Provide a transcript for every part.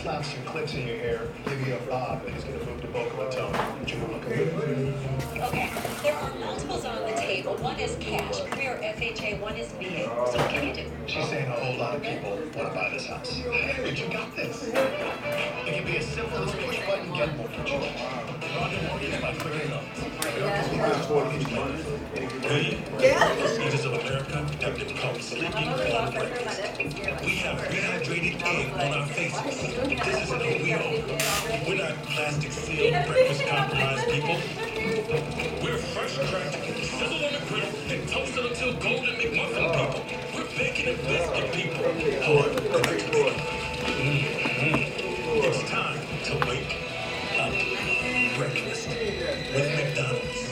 slap some clips in your hair, give you a bob, and he's going to move to Boca Raton. Okay, there are multiples on the table. One is cash, premier FHA, one is VA. So what can you do? She's saying a whole lot of people want to buy this house. But you got this. It can be as simple as push button get mortgage. Run your mortgage by clearing loans. Mortgage money. Leaders of America have become sleeping on breakfast. We have rehydrated egg on our faces. This isn't who we are. We're not plastic sealed breakfast compromised people. We're fresh cracked, sizzled on the grill, and toasted until golden McMuffin people. We're bacon and biscuit people. It's time to wake up. Breakfast with McDonald's.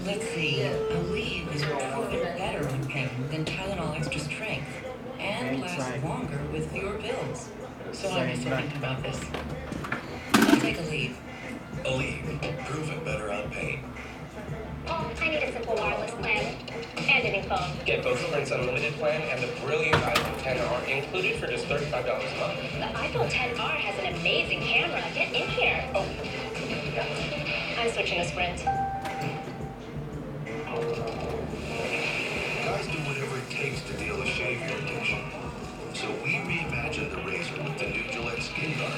Let's see, Aleve is proven better in pain than Tylenol Extra Strength and lasts longer with fewer pills. So I'm still thinking about this. I'll take Aleve. Aleve, proven better on pain. Oh, I need a simple wireless plan and a new phone. Get both Sprint's unlimited plan and the brilliant iPhone 10R included for just $35 a month. The iPhone 10R has an amazing camera. Get in here. Oh, I'm switching to Sprint. Guys do whatever it takes to deal with shave your addiction. So we reimagined the razor with the new Gillette Skin Guard.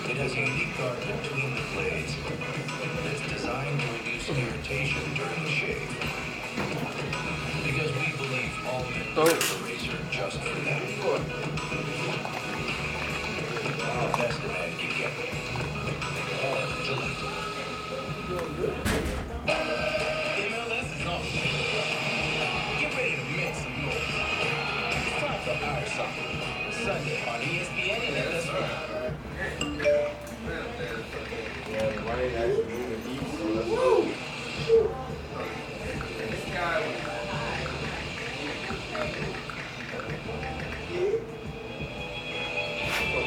It has a unique guard between the blades that's designed to reduce irritation during the shave. Because we believe all men deserve a razor just for that. The best a man can get. Gillette. MLS is on. Get ready to make some noise. It's time for Our Soccer. Sunday on ESPN and FS1.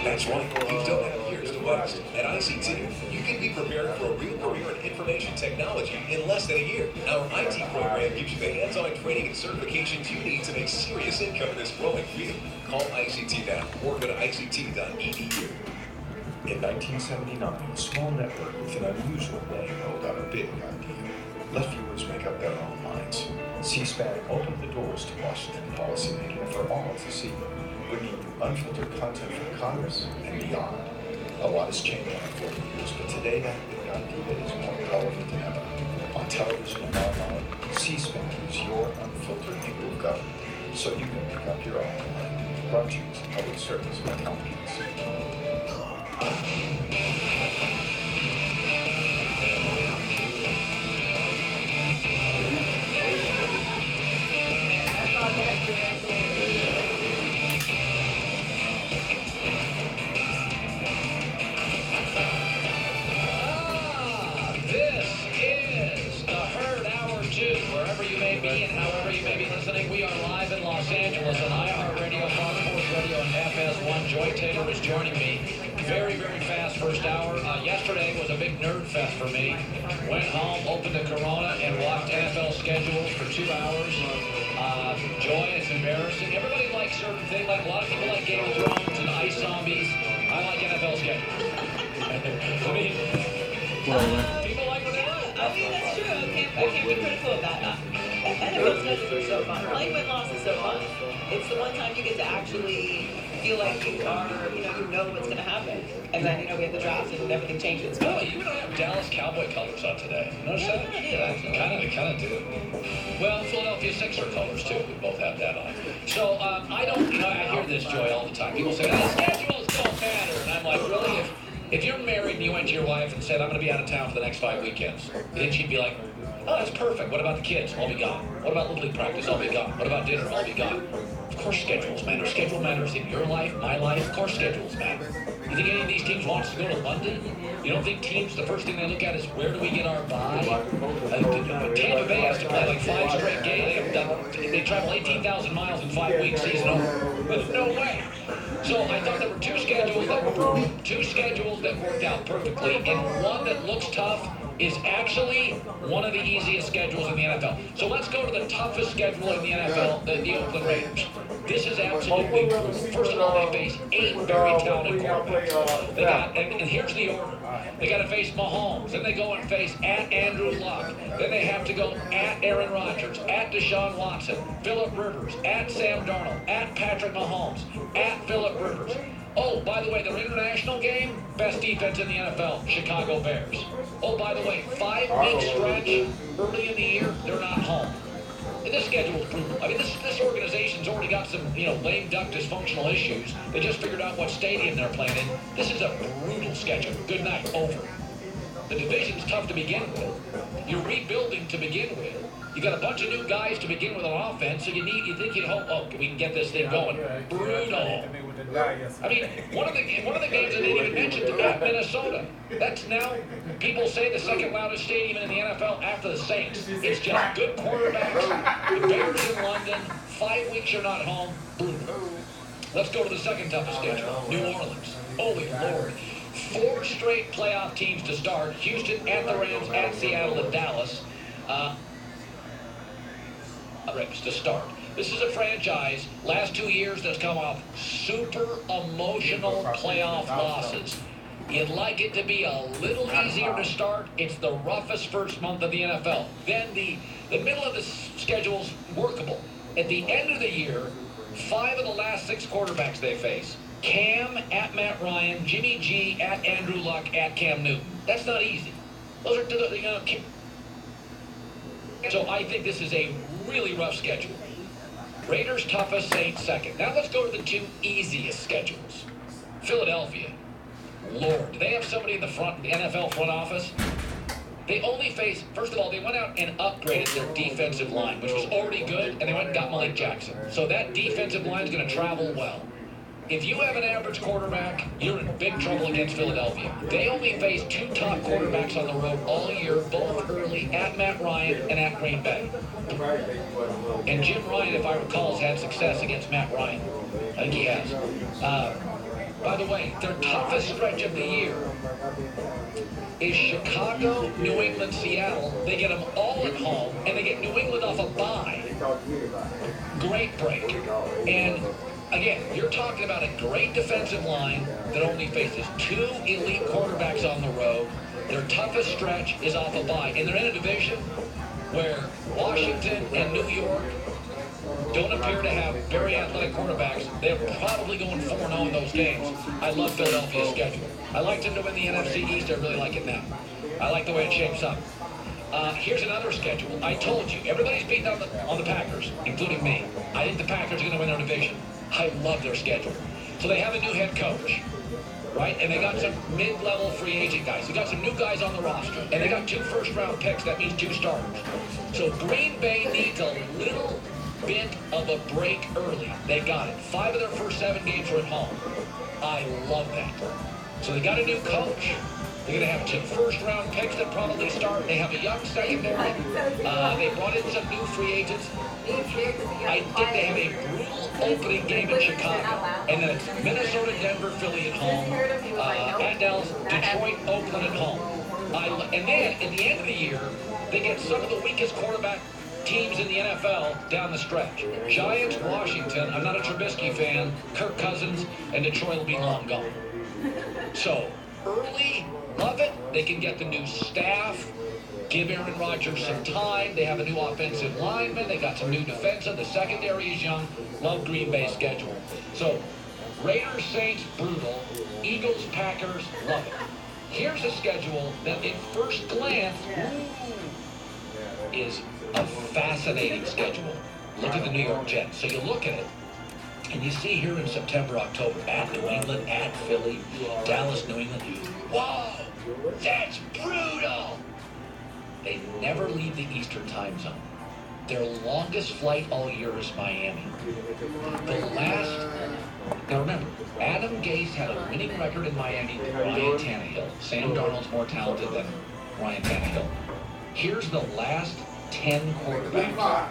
That's right. You don't have years to waste. At ICT, you can be prepared for a real career in information technology in less than a year. Our IT program gives you the hands-on training and certifications you need to make serious income in this growing field. Call ICT now or go to ict.edu. In 1979, a small network with an unusual name rolled out a big idea. Let viewers make up their own minds. C-SPAN opened the doors to Washington policymaking for all to see, bringing you unfiltered content from Congress and beyond. A lot has changed in 40 years, but today that big idea is more relevant than ever. On television and online, C-SPAN is your unfiltered view of government, so you can pick up your own mind. Brought to you as a public service by companies. Wherever you may be and however you may be listening, we are live in Los Angeles on iHeartRadio, Fox Sports Radio, and FS1. Joy Taylor is joining me. Very, very fast first hour. Yesterday was a big nerd fest for me. Went home, opened the Corona, and watched NFL schedules for 2 hours. Joy, it's embarrassing. Everybody likes certain things. Like a lot of people like Game of Thrones and Ice Zombies. I like NFL schedules. I mean, people like what they like. I mean, that's true. I can't be critical of that. NFL schedules are so fun. Playing win loss is so fun. It's the one time you get to actually feel like you are, you know what's going to happen. And then, we have the draft and everything changes. Oh, you don't have Dallas Cowboy colors on today. Notice that? I kind of do. Well, Philadelphia Sixer colors, too. We both have that on. So, I don't, I hear this, Joy, all the time. People say, the schedules don't matter. And I'm like, really? If you're married and you went to your wife and said, I'm going to be out of town for the next 5 weekends, then she'd be like, oh, that's perfect. What about the kids? I'll be gone. What about Little League practice? I'll be gone. What about dinner? I'll be gone. Of course schedules matter. Schedule matters in your life, my life. Of course schedules matter. You think any of these teams wants to go to London? You don't think teams, the first thing they look at is where do we get our bye? Tampa Bay has to play like 5 straight games. They travel 18,000 miles in 5 weeks. Season over. No way. So I thought there were two schedules that worked out perfectly, and one that looks tough is actually one of the easiest schedules in the NFL. So let's go to the toughest schedule in the NFL, the Oakland Raiders. This is absolutely brutal. First of all, they face 8 very talented quarterbacks. They got, and here's the order. They got to face Mahomes. Then they go and face at Andrew Luck. Then they have to go at Aaron Rodgers, at Deshaun Watson, Phillip Rivers, at Sam Darnold, at Patrick Mahomes, at Phillip Rivers. Oh, by the way, their international game, best defense in the NFL, Chicago Bears. Oh, by the way, 5-week stretch early in the year, they're not home. And this schedule is brutal. I mean, this organization's already got some, lame duck dysfunctional issues. They just figured out what stadium they're playing in. This is a brutal schedule. Good night. Over. The division's tough to begin with. You're rebuilding to begin with. You got a bunch of new guys to begin with on offense, so you think you'd hope, we can get this thing going. Brutal. I mean, one of the games I didn't even mention at Minnesota. That's now, people say, the second loudest stadium in the NFL after the Saints. It's just good quarterbacks, the Bears in London, 5 weeks you're not home. Brutal. Let's go to the second toughest schedule, New Orleans. Holy Lord. 4 straight playoff teams to start. Houston, at the Rams, at Seattle, and Dallas. To start. This is a franchise, last 2 years, that's come off super emotional playoff losses. You'd like it to be a little easier to start. It's the roughest first month of the NFL. Then the middle of the schedule's workable. At the end of the year, 5 of the last 6 quarterbacks they face. Cam at Matt Ryan, Jimmy G at Andrew Luck at Cam Newton. That's not easy. Those are, so I think this is a really rough schedule. Raiders toughest, Saints second. Now let's go to the 2 easiest schedules. Philadelphia. Lord, do they have somebody in the NFL front office? They only face, first of all, they went out and upgraded their defensive line, which was already good, and they went and got Malik Jackson. So that defensive line is going to travel well. If you have an average quarterback, you're in big trouble against Philadelphia. They only face 2 top quarterbacks on the road all year, both early, at Matt Ryan and at Green Bay. And Jim Ryan, if I recall, has had success against Matt Ryan. I think he has. By the way, their toughest stretch of the year is Chicago, New England, Seattle. They get them all at home, and they get New England off a bye. Great break. And again, you're talking about a great defensive line that only faces 2 elite quarterbacks on the road. Their toughest stretch is off a bye. And they're in a division where Washington and New York don't appear to have very athletic quarterbacks. They're probably going 4-0 in those games. I love Philadelphia's schedule. I liked them to win the NFC East. I really like it now. I like the way it shapes up. Here's another schedule. I told you, everybody's beating on the Packers, including me. I think the Packers are going to win their division. I love their schedule. So they have a new head coach, right? And they got some mid-level free agent guys. They got some new guys on the roster. And they got 2 first-round picks. That means 2 starters. So Green Bay needs a little bit of a break early. They got it. 5 of their first 7 games were at home. I love that. So they got a new coach. They're going to have 2 first-round picks that probably start. They have a young secondary. They brought in some new free agents. I think they have a brutal opening game in Chicago. And then it's Minnesota, Denver, Philly at home. At Dallas, Detroit, Oakland at home. And then, at the end of the year, they get some of the weakest quarterback teams in the NFL down the stretch. Giants, Washington. I'm not a Trubisky fan. Kirk Cousins and Detroit will be long gone. So, early, love it. They can get the new staff. Give Aaron Rodgers some time. They have a new offensive lineman. They got some new defensive. The secondary is young. Love Green Bay's schedule. So, Raiders, Saints, brutal. Eagles, Packers, love it. Here's a schedule that at first glance is a fascinating schedule. Look at the New York Jets. So you look at it, and you see here in September, October, at New England, at Philly, Dallas, New England. Whoa, that's brutal. They never leave the Eastern time zone. Their longest flight all year is Miami. Now remember, Adam Gase had a winning record in Miami with Ryan Tannehill. Sam Darnold's more talented than Ryan Tannehill. Here's the last 10 quarterbacks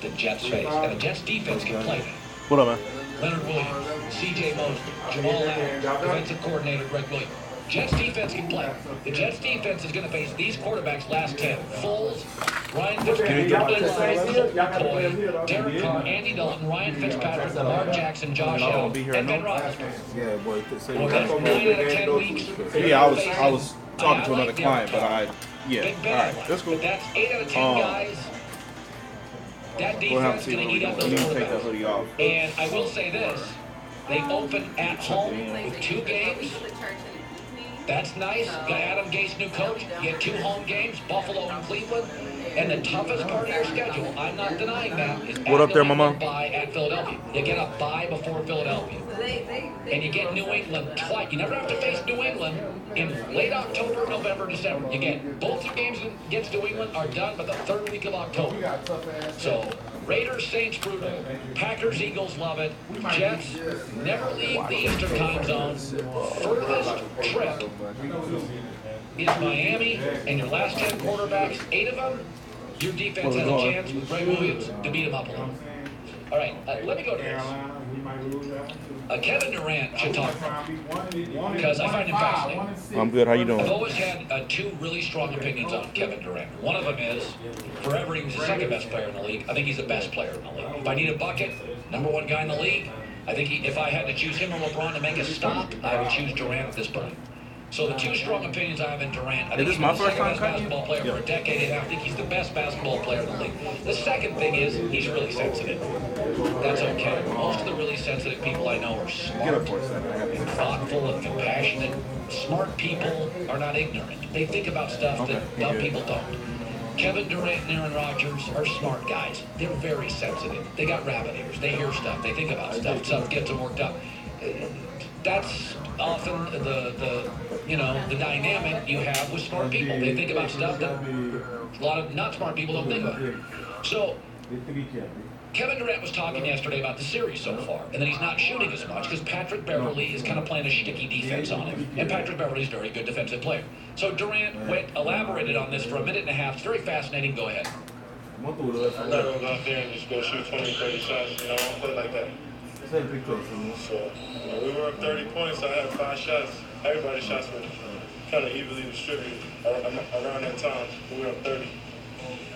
the Jets face. And the Jets defense can play that. What up, man? Leonard Williams, C.J. Mosley, Jamal Adams, defensive coordinator Greg Williams. Jets defense can play. The Jets defense is going to face these quarterbacks last 10. Foles, Ryan Fitzpatrick, McCoy, Derek Carr, Andy Dalton, Ryan Fitzpatrick, Lamar Jackson, Josh Allen, and Ben Roethlisberger. Yeah, boy. Well, that's 9 out of 10 weeks. Yeah, I was talking to another client, but yeah. All right, that's cool. But that's 8 out of 10 guys. That defense is going to eat up those quarterbacks. And I will say this. They open at home with 2 games. That's nice. Got Adam Gase, new coach. You get 2 home games, Buffalo and Cleveland. And the toughest part of your schedule, I'm not denying that, is what up there, Mama? Bye at Philadelphia. You get a bye before Philadelphia. And you get New England twice. You never have to face New England in late October, November, December. You get both your games against New England are done by the 3rd week of October. So Raiders, Saints, brutal. Packers, Eagles, love it. Jets, never leave the Eastern time zone. Furthest trip is Miami, and your last 10 quarterbacks, 8 of them, your defense has a chance with Greg Williams to beat them up a little. All right, let me go to this. Kevin Durant should talk because I find him fascinating. I'm good. How you doing? I've always had 2 really strong opinions on Kevin Durant. One of them is, forever he was the 2nd best player in the league. I think he's the best player in the league. If I need a bucket, number 1 guy in the league, I think if I had to choose him or LeBron to make a stop, I would choose Durant at this point. So the 2 strong opinions I have in Durant, I think he's the 2nd best basketball player for a decade, and I think he's the best basketball player in the league. The second thing is, he's really sensitive. That's okay. Most of the really sensitive people I know are smart and thoughtful and compassionate. Smart people are not ignorant. They think about stuff that dumb people don't. Kevin Durant and Aaron Rodgers are smart guys. They're very sensitive. They got rabbit ears. They hear stuff. They think about stuff. Stuff gets them worked up. That's often the dynamic you have with smart people. They think about stuff that a lot of not smart people don't think about. So Kevin Durant was talking yesterday about the series so far, and that he's not shooting as much because Patrick Beverley is kind of playing a shticky defense on him, and Patrick Beverley is a very good defensive player. So Durant elaborated on this for a minute and a half. It's very fascinating. Go ahead. I'm not going to go out there and just go shoot 20, 30 shots. I don't play like that. So, we were up 30 points. I had 5 shots. Everybody's shots were kind of evenly distributed around that time. We were up 30.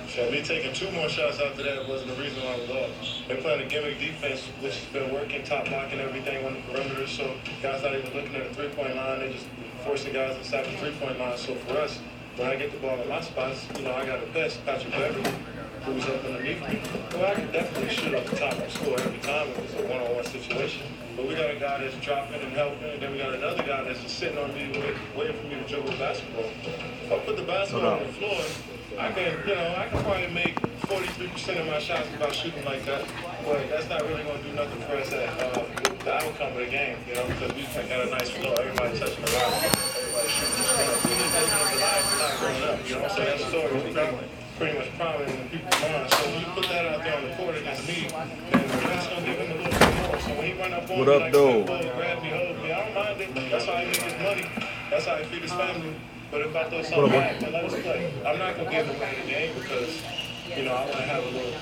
So me taking 2 more shots after that wasn't the reason why we lost. They're playing a gimmick defense, which has been working, top blocking everything on the perimeter. So guys not even looking at the 3-point line. They just forcing guys inside the 3-point line. So for us, when I get the ball in my spots, I got the best, Patrick Beverley, who's up underneath me. Well, I can definitely shoot off the top and score every time if it's a one-on-one situation. But we got a guy that's dropping and helping, and then we got another guy that's just sitting on me, waiting for me to dribble the basketball. If I put the basketball on the floor, I can probably make 43% of my shots without shooting like that. But that's not really going to do nothing for us at the outcome of the game, because we got a nice flow. Everybody touching the rock. Everybody shooting the screen. We didn't the line, it's not going up, So that story is pretty much prominent in people's minds. So when you put that out there on the court against me, then that's going to give him a little bit more. So when he run up on me like, grab me, hold me, I don't mind it. That's how he make his money. That's how he feed his family. But if I throw something back, then let us play. I'm not going to give away the game because, I want to have a little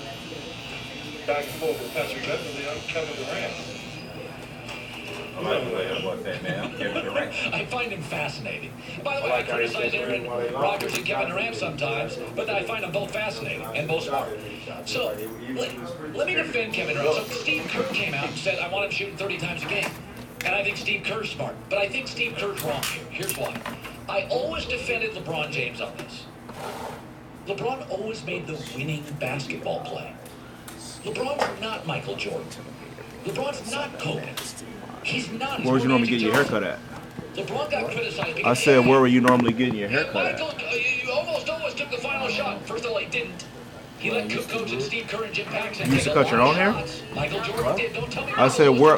back and forth with Patrick Beverley. I'm Kevin Durant. I find him fascinating. By the way, I criticize Aaron Rodgers and Kevin Durant sometimes, but I find them both fascinating and both smart. So, let me defend Kevin Durant. So, Steve Kerr came out and said, I want him shooting 30 times a game. And I think Steve Kerr's smart. But I think Steve Kerr's wrong here. Here's why. I always defended LeBron James on this. LeBron always made the winning basketball play. LeBron's not Michael Jordan. LeBron's not Kobe. He's not. Where would you normally get your haircut at? LeBron got criticized. I said, where were you normally getting your haircut at? Michael, you almost always took the final shot. First of all, he didn't. He let coach and Steve Kerr and Jim Paxson. You used to cut your own hair? Michael Jordan did. Don't tell me. I said, where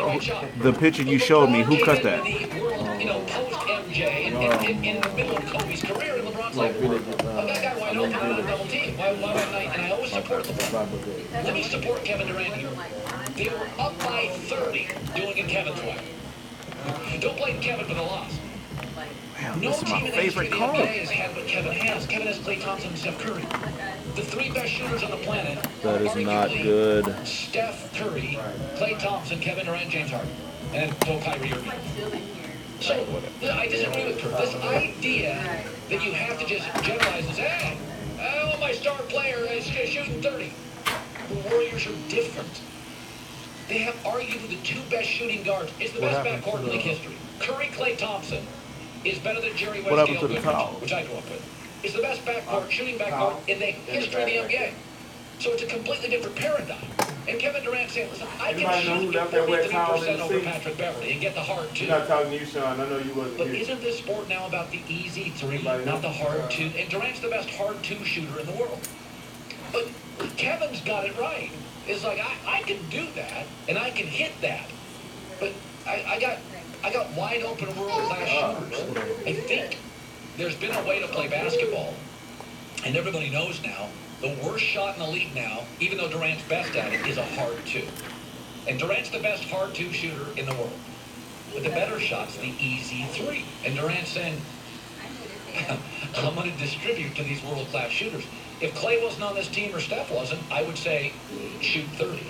the picture you showed me, who cut that? Post MJ in the middle of Kobe's career, and LeBron's like, oh, that guy wide open on a double team. Why would I? And I always support LeBron. Let me support Kevin Durant here. They were up by 30 doing it Kevin's way. Don't blame Kevin for the loss. Man, No this is my team in the favorite history of the call. NBA has had what Kevin has. Kevin has Klay Thompson and Steph Curry. the three best shooters on the planet. That is not arguably good. Steph Curry, Klay Thompson, Kevin Durant, James Harden, and so Kyrie Irving. So I disagree with her. This idea that you have to just generalize and say, hey, oh, my star player is shooting 30. The Warriors are different. They have arguably the two best shooting guards. It's the best backcourt in league history. Curry, Klay Thompson is better than Jerry West, Gail Goodrich, which I grew up with. It's the best backcourt, shooting backcourt in the history of the NBA. So it's a completely different paradigm. And Kevin Durant saying, listen, I can shoot 43% over Patrick Beverly and get the hard two. I'm not talking to you, Sean. I know you wasn't But here. isn't this sport now about the easy three, not the hard two? And Durant's the best hard two shooter in the world. But Kevin's got it right. It's like, I can do that, and I can hit that. But I got wide open world-class shooters. I think there's been a way to play basketball, and everybody knows now, the worst shot in the league now, even though Durant's best at it, is a hard two. And Durant's the best hard two shooter in the world. But the better shot's the easy three. And Durant's saying, I'm going to distribute to these world-class shooters. If Klay wasn't on this team or Steph wasn't, I would say shoot 30.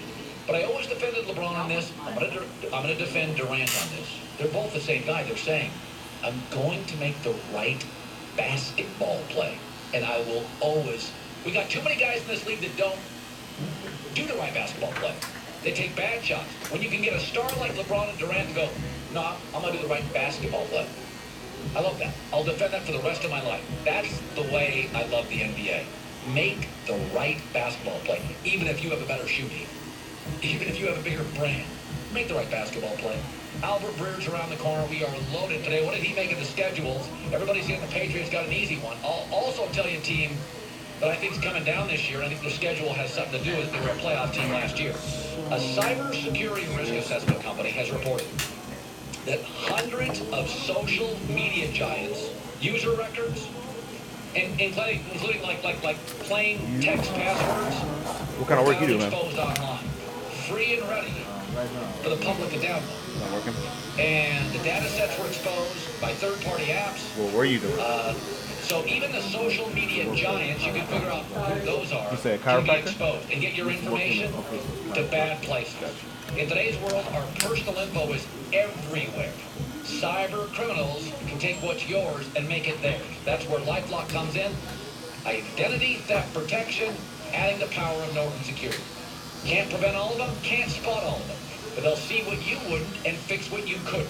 But I always defended LeBron on this. I'm going to defend Durant on this. They're both the same guy. They're saying, I'm going to make the right basketball play. And I will always... We got too many guys in this league that don't do the right basketball play. They take bad shots. When you can get a star like LeBron and Durant and go, no, I'm going to do the right basketball play. I love that. I'll defend that for the rest of my life. That's the way I love the NBA. Make the right basketball play. Even if you have a better shooting. Even if you have a bigger brand. Make the right basketball play. Albert Breer's around the corner. We are loaded today. What did he make of the schedules? Everybody's saying the Patriots got an easy one. I'll also tell you a team that I think is coming down this year. I think their schedule has something to do with it. They were a playoff team last year. A cybersecurity risk assessment company has reported that hundreds of social media giants, user records, including like plain text passwords, what kind of work you do, man? Exposed online, free and ready for the public to download. Not working. And the data sets were exposed by third-party apps. Well, what are you doing? So even the social media giants, you can figure out who those are, You say a can be chiropractor? exposed and get your information to bad places. In today's world, our personal info is everywhere. Cyber criminals can take what's yours and make it theirs. That's where LifeLock comes in. Identity theft protection, adding the power of Norton security. Can't prevent all of them, can't spot all of them. But they'll see what you wouldn't and fix what you couldn't.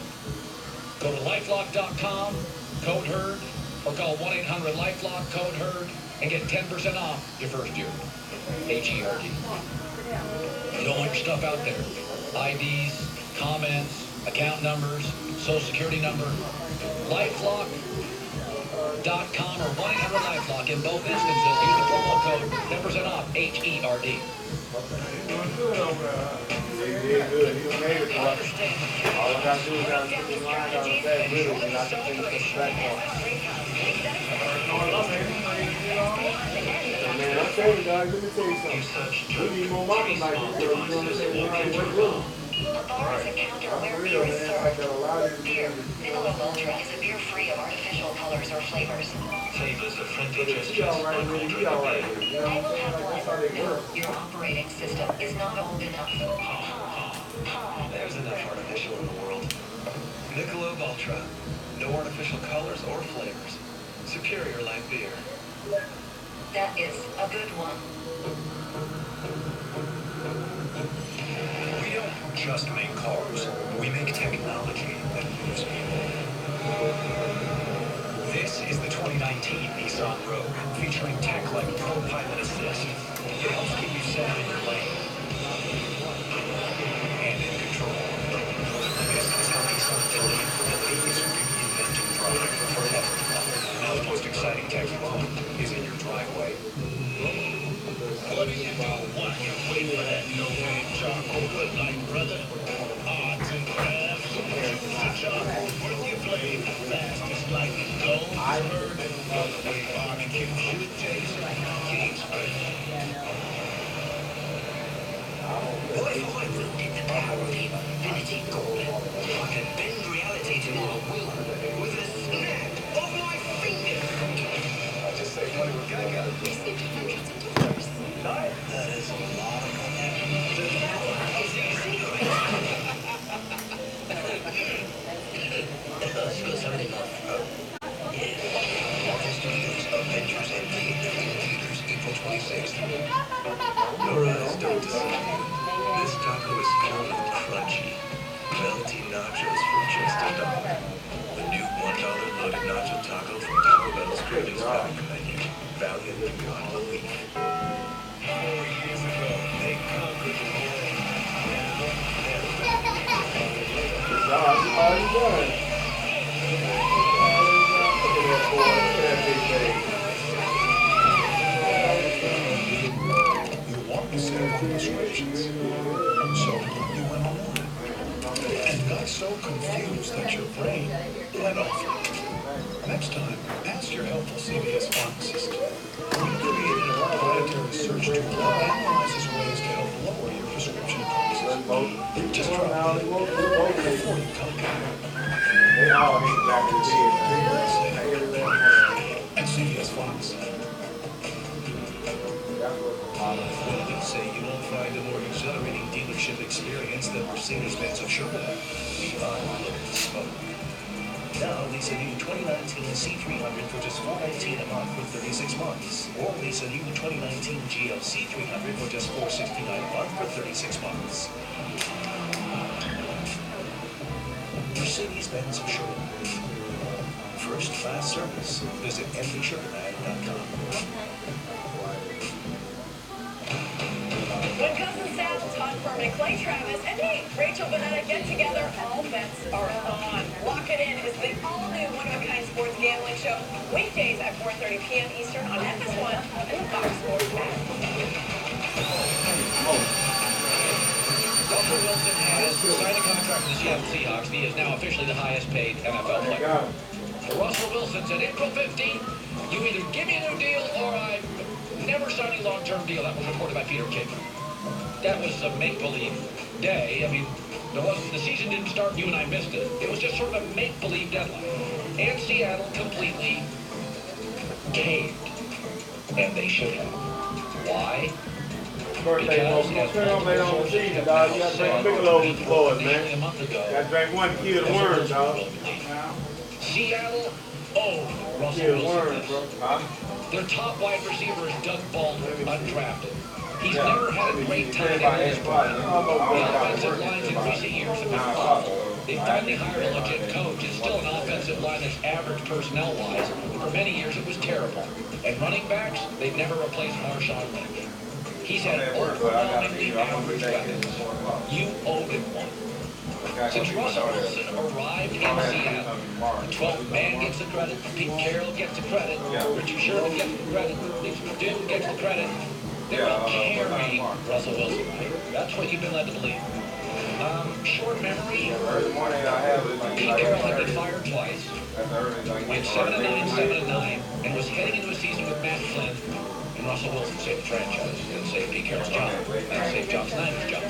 Go to LifeLock.com, code HERD, or call 1-800-LifeLock, code HERD, and get 10% off your first year. H-E-R-D. You don't want your stuff out there. IDs, comments, account numbers, social security number. LifeLock.com or 1-800-LifeLock. In both instances, use the promo code 10% off, H-E-R-D. Good. He made it. All I got to do is put the line on the back with it, and I can finish the back on. Man, I'm telling you guys, let me tell you something. We need more models like this, you know what I'm saying? We're out of work. A bar is a counter where beer is served. Beer. Michelob Ultra is a beer free of artificial colors or flavors. Flavors of friendly gestures. Be all right, man. Be all right. You know I what will I'm have saying? one. No, your operating system is not old enough. There's enough artificial in the world. Michelob Ultra. No artificial colors or flavors. Superior light beer. That is a good one. We don't just make cars. We make technology that moves people. This is the 2019 Nissan Rogue, featuring tech like ProPilot Assist. It helps keep you centered in your lane and in control. This is how Nissan intelligent mobility is reinventing driving for everyone. Now the most exciting tech you own is in your driveway. What do you do while you wait for that no-name charcoal good night, brother? Arts and crafts, the charcoal worth your flame, fastest like Goldsberg, the way barbecue should taste, Kingsford. What if I wielded the power of the infinity gauntlet? I could bend reality to my will with a snap of my finger. I just say money with Gaga. Sunday morning. Marvel Studios Avengers Endgame theaters April 26th. Your eyes don't deceive you. This taco is full and crunchy. Melty nachos for just $1. The new $1 loaded nacho taco from Taco Bell's Cravings Value Menu. Valiant beyond belief. 4 years ago, they conquered the world. You want to save on prescriptions, so you went online and got so confused that your brain went off. Next time, ask your helpful CVS pharmacist. We created a proprietary search tool that analyzes ways to help lower your prescription prices. Just try it before you come back. They all hate back in the at CVS Pharmacy. When we say you won't find a more exhilarating dealership experience than Mercedes-Benz of Sherman, we are looking to smoke. Now lease a new 2019 C300 for just $419 a month for 36 months. Or lease a new 2019 GLC 300 for just $469 a month for 36 months. Mercedes-Benz of Sherman. First class service. Visit mdsherman.com. When Cousin Sal, Todd Furman, Clay Travis, and me, Rachel Bonetta, get together, all bets are on. Lock It In is the all-new one-of-a-kind sports gambling show. Weekdays at 4:30 p.m. Eastern on FS1 and the Fox Sports app. Russell Wilson has signed a contract with the Seattle Seahawks. He is now officially the highest-paid NFL player. Russell Wilson said, April 15th, you either give me a new deal or I'm never signing a long-term deal. That was reported by Peter King. That was a make-believe day. I mean, the season didn't start, you and I missed it. It was just sort of a make-believe deadline. And Seattle completely caved. And they should have. Why? Because turn on that on the season, dog. You gotta drink Bigelow with the boys, man. You gotta drink one to kill the worms, dog. Seattle owned Russell Wilson. Their top wide receiver is Doug Baldwin, undrafted. He's never had a great time in his prime. The offensive lines in recent years have been awful. They finally hired a legit coach. It's still an offensive line that's average personnel-wise. For many years, it was terrible. And running backs, they've never replaced Marshawn Lynch. He's had overwhelmingly average weapons. You owed him one. Since Russell Wilson arrived in Seattle, the 12th man gets the credit, Pete Carroll gets the credit, Richard Sherman gets the credit, Nick Duke gets the credit. They're all carrying Russell Wilson. That's what you've been led to believe. Short memory, Pete Carroll had been fired twice. Went 7-9, 7-9, and was heading into a season with Matt Flynn. And Russell Wilson saved the franchise, and saved Pete Carroll's job, and saved John Snyder's job,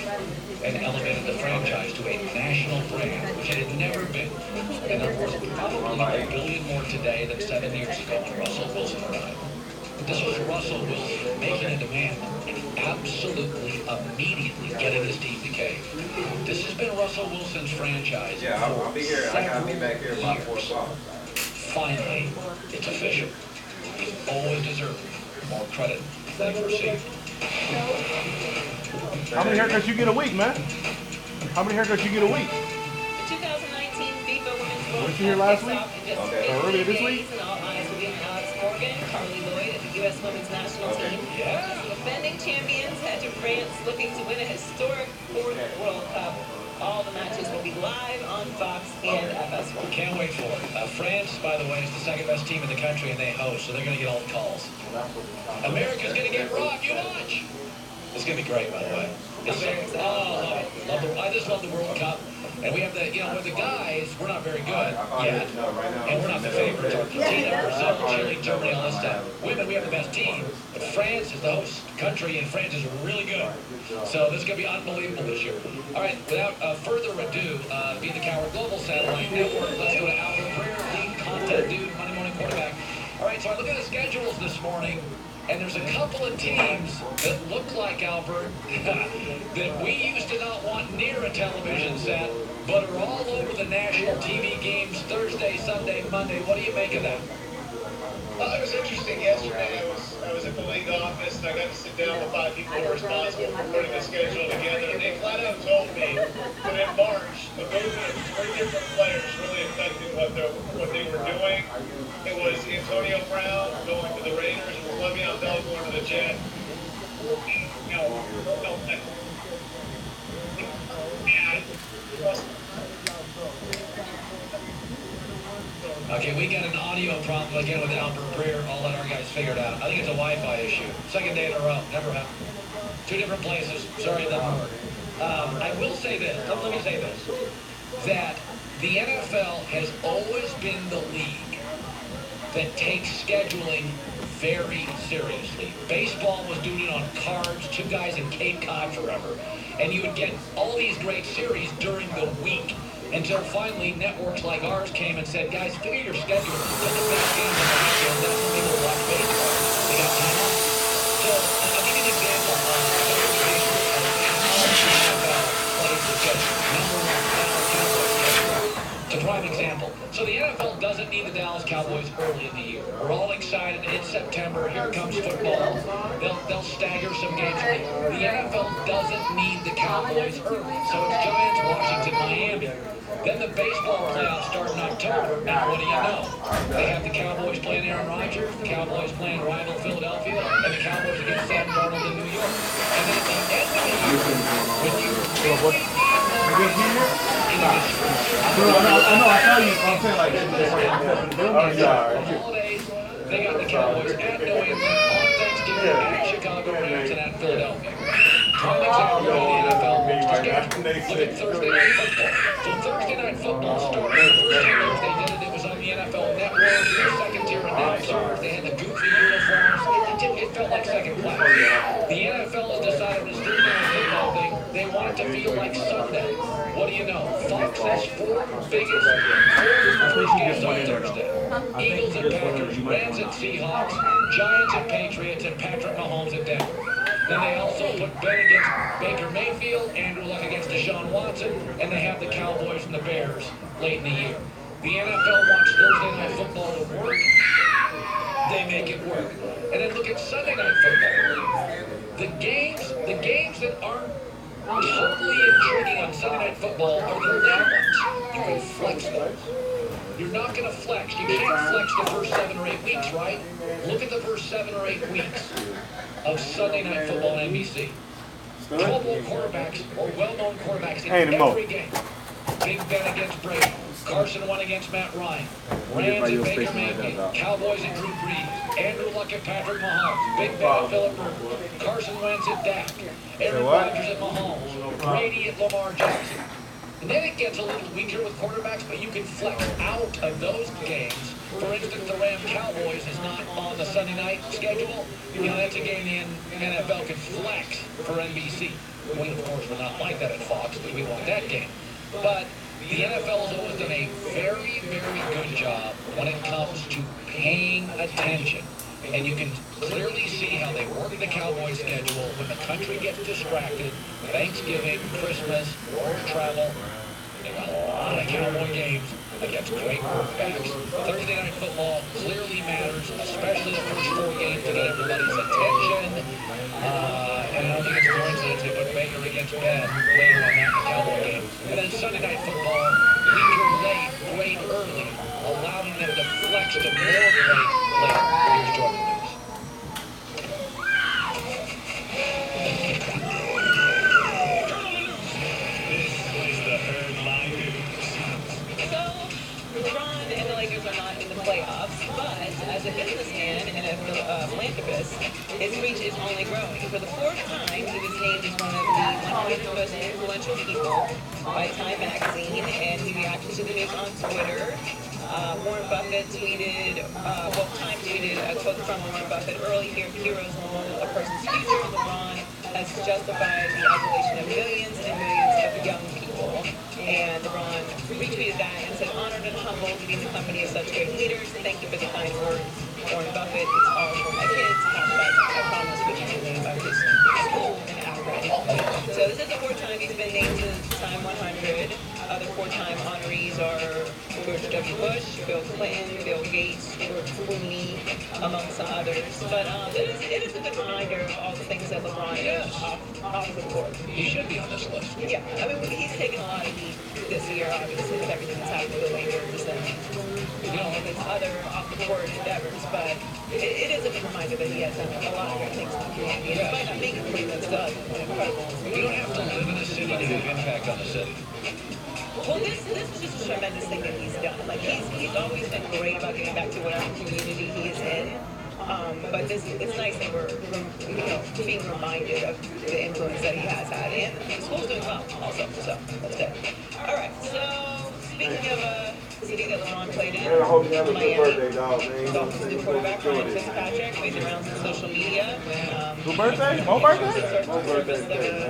and elevated the franchise to a national brand, which it had never been. And they're worth probably $1 billion more today than 7 years ago when Russell Wilson arrived. This was Russell Wilson making a demand and absolutely immediately getting his team to cave. This has been Russell Wilson's franchise for I'll be here. I gotta be back here by 4 o'clock. Finally, it's official. He's always deserved more credit than he received. How many haircuts you get a week, man? How many haircuts you get a week? The 2019 FIFA Women's World Was she here last week? Okay. Earlier this week? And all eyes will be on Alex Morgan, Carly Lloyd, and the U.S. Women's National Team. Yeah. The defending champions head to France looking to win a historic 4th World Cup. All the matches will be live on Fox and FS1. Can't wait for it. France, by the way, is the second best team in the country, and they host, so they're going to get all the calls. America's going to get robbed. You watch. It's going to be great, by the way. I'm very excited. I just love the World Cup. And we have the, with the guys, we're not very good yet. And we're not the favorites. Argentina, Brazil, Chile, Germany, all this stuff. Women, we have the best team. But France is the host country, and France is really good. So this is going to be unbelievable this year. All right, without further ado, Be the Coward Global Satellite Network, let's go to Albert Breer, lead content dude, Monday Morning Quarterback. All right, so I look at the schedules this morning. And there's a couple of teams that look like, Albert, that we used to not want near a television set, but are all over the national TV games Thursday Sunday, Monday. What do you make of that? It was interesting. Yesterday, I was at the league office, and I got to sit down with 5 people who were responsible for putting the schedule together. And they flat out told me that in March, the movement of 3 different players really affected what they were doing. It was Antonio Brown going to the Raiders, and Le'Veon Bell going to the Jets. Okay, we got an audio problem again with Albert Breer. I'll let our guys figure it out. I think it's a Wi-Fi issue. Second day in a row. Never happened. 2 different places. Sorry, it doesn't work. I will say this. Let me say this. That the NFL has always been the league that takes scheduling very seriously. Baseball was doing it on cards, 2 guys in Cape Cod forever. And you would get all these great series during the week. Until finally, networks like ours came and said, guys, figure your schedule. Put the best games on the weekend. That's when people watch baseball. They got time off. So, I'll give you an example of how the NFL plays the schedule. Number 1, Dallas Cowboys schedule. It's a prime example. So the NFL doesn't need the Dallas Cowboys early in the year. We're all excited. It's September. Here comes football. They'll stagger some games. The NFL doesn't need the Cowboys early. So it's Giants, Washington, Miami. Then the baseball playoffs start in October, and what do you know? They have the Cowboys playing Aaron Rodgers, the Cowboys playing rival Philadelphia, and the Cowboys against Sam Darnold in New York. And then at the end of the year, when you really holidays, they got the Cowboys at New England, on Thanksgiving, at Chicago Rams, and at Philadelphia. Prime example of the NFL moves to schedule. Look at Thursday Night Football. So Thursday Night Football started. The first 2 years they did it, it was on the NFL Network. The second tier announcers, they had the goofy uniforms. It felt like second class. The NFL has decided to streamline the football thing. They want it to feel like Sunday. What do you know? Fox has 4 biggest games on Thursday. Eagles and Packers, Rams and Seahawks, Giants and Patriots, and Patrick Mahomes at Denver. Then they also put Ben against Baker Mayfield, Andrew Luck against Deshaun Watson, and they have the Cowboys and the Bears late in the year. The NFL wants Thursday Night Football to work. They make it work. And then look at Sunday Night Football. The games that aren't totally intriguing on Sunday Night Football are the late ones. You can flex them. You're not going to flex. You can't flex the first 7 or 8 weeks, right? Look at the first 7 or 8 weeks of Sunday Night Football on NBC. Pro Bowl quarterbacks or well-known quarterbacks in every game. Big Ben against Brady. Carson won against Matt Ryan. Rams and Baker Mayfield. Cowboys and Drew Brees. Andrew Luck and Patrick Mahomes. Big Ben and Philip Rivers. Carson Wentz at Dak. Aaron Rodgers at Mahomes. Brady at Lamar Jackson. And then it gets a little weaker with quarterbacks, but you can flex out of those games. For instance, the Rams-Cowboys is not on the Sunday night schedule. You know, that's a game the NFL can flex for NBC. We, of course, will not like that at Fox, because we want that game. But the NFL has always done a very, very good job when it comes to paying attention. And you can clearly see how they work the Cowboys schedule when the country gets distracted. Thanksgiving, Christmas, world travel. They got a lot of Cowboy games against great quarterbacks. Thursday Night Football clearly matters, especially the first 4 games to get everybody's attention. And I don't think it's a coincidence they put Baker against Ben later on that Cowboy game. And then Sunday Night Football, weaker late, great early, allowing them to flex to more great late. Here's Jordan Lewis. LeBron and the Lakers are not in the playoffs, but as a businessman and a philanthropist, his reach is only growing. For the 4th time, he was named as one of the 100 most influential people by Time Magazine, and he reacted to the news on Twitter. Warren Buffett tweeted, Time tweeted a quote from Warren Buffett, early heroes mourn a person's future. LeBron has justified the isolation of millions and millions of young people. And LeBron retweeted that and said, honored and humbled to be in the company of such great leaders. Thank you for the kind words. Warren Buffett, it's all for my kids. I promise to be the name of his school in Akron. So this is the 4th time he's been named to the Time 100. Other 4-time honorees are George W. Bush, Bill Clinton, Bill Gates, George Clooney, amongst others. But it is a good reminder of all the things that LeBron did off the court. He should be on this list. Yeah, I mean, he's taken a lot of heat this year, obviously, with everything that's happened with the Lakers and, his other off-the-court endeavors, but it is a good reminder that he has done a lot of good things in the community. And despite not making Cleveland still an incredible. You don't have to live in a city to have impact on the city. Well, this is just a tremendous thing that he's done. Like, he's always been great about getting back to whatever community he is in. But it's nice that we're, being reminded of the influence that he has had. And the school's doing well also, so that's good. All right, so speaking of a city that LeBron played in, Miami, Dolphins new quarterback Ryan Fitzpatrick made the rounds on social media. Who birthday? Mo birthday?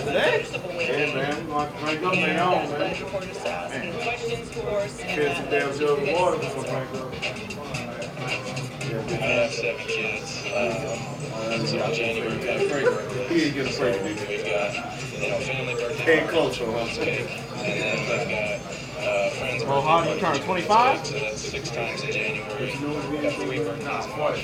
Today? Yeah, man. And that's led reporters to asking questions, of course, and that I have 7 kids. So January, February. He didn't get a break, dude. We've got, family birthday. And culture, Cake. And then we've got friends. Well, how you turn 25? So that's 6 times in January. We've got 3 birthdays in March.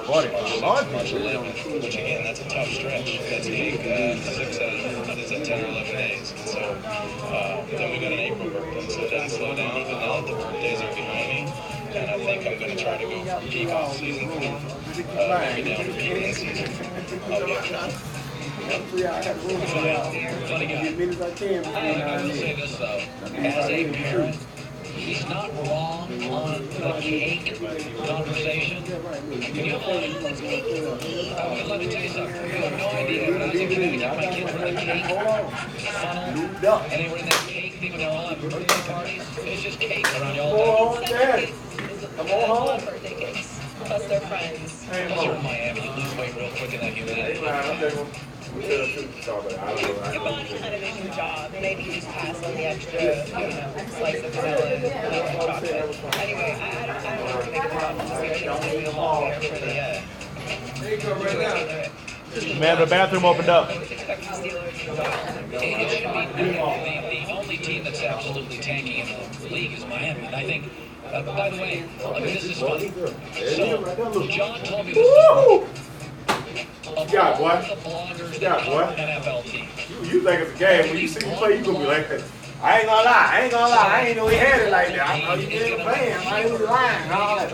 March 11th, which again, that's a tough stretch. That's cake. 6 is at 10 or 11 days. So then we got an April birthday. So it doesn't slow down even now that the birthdays are behind me. And I think I'm going to try to go from peak off season maybe down to peak in season. I'll be okay. Funny guy. I will say this though, as a parent, he's not wrong on the cake conversation. Let me tell you something. You have no idea. When I was a kid, I took my kids to the cake funnel, and they were in that cake thing when they're all at birthday parties. It's just cake around y'all. Come on home. Birthday cakes. Plus their friends. Plus you're in Miami, you lose weight real quick in that humidity. Your body kind of is your job. Maybe you just pass on the extra, slice of vanilla and chocolate. Anyway, I don't know what to make of the Dolphins this year. I think it's going to be a long year for the Man, the bathroom opened up. It should be the only team that's absolutely tanking in the league is Miami. And I think, by the way, this is funny. So, John told me this. You got what? You got what? NFL teams. You think it's a game. When you see me play, you gonna be like, I ain't gonna lie. I ain't know he had it like that. I know you didn't play him. I ain't was lying. All that.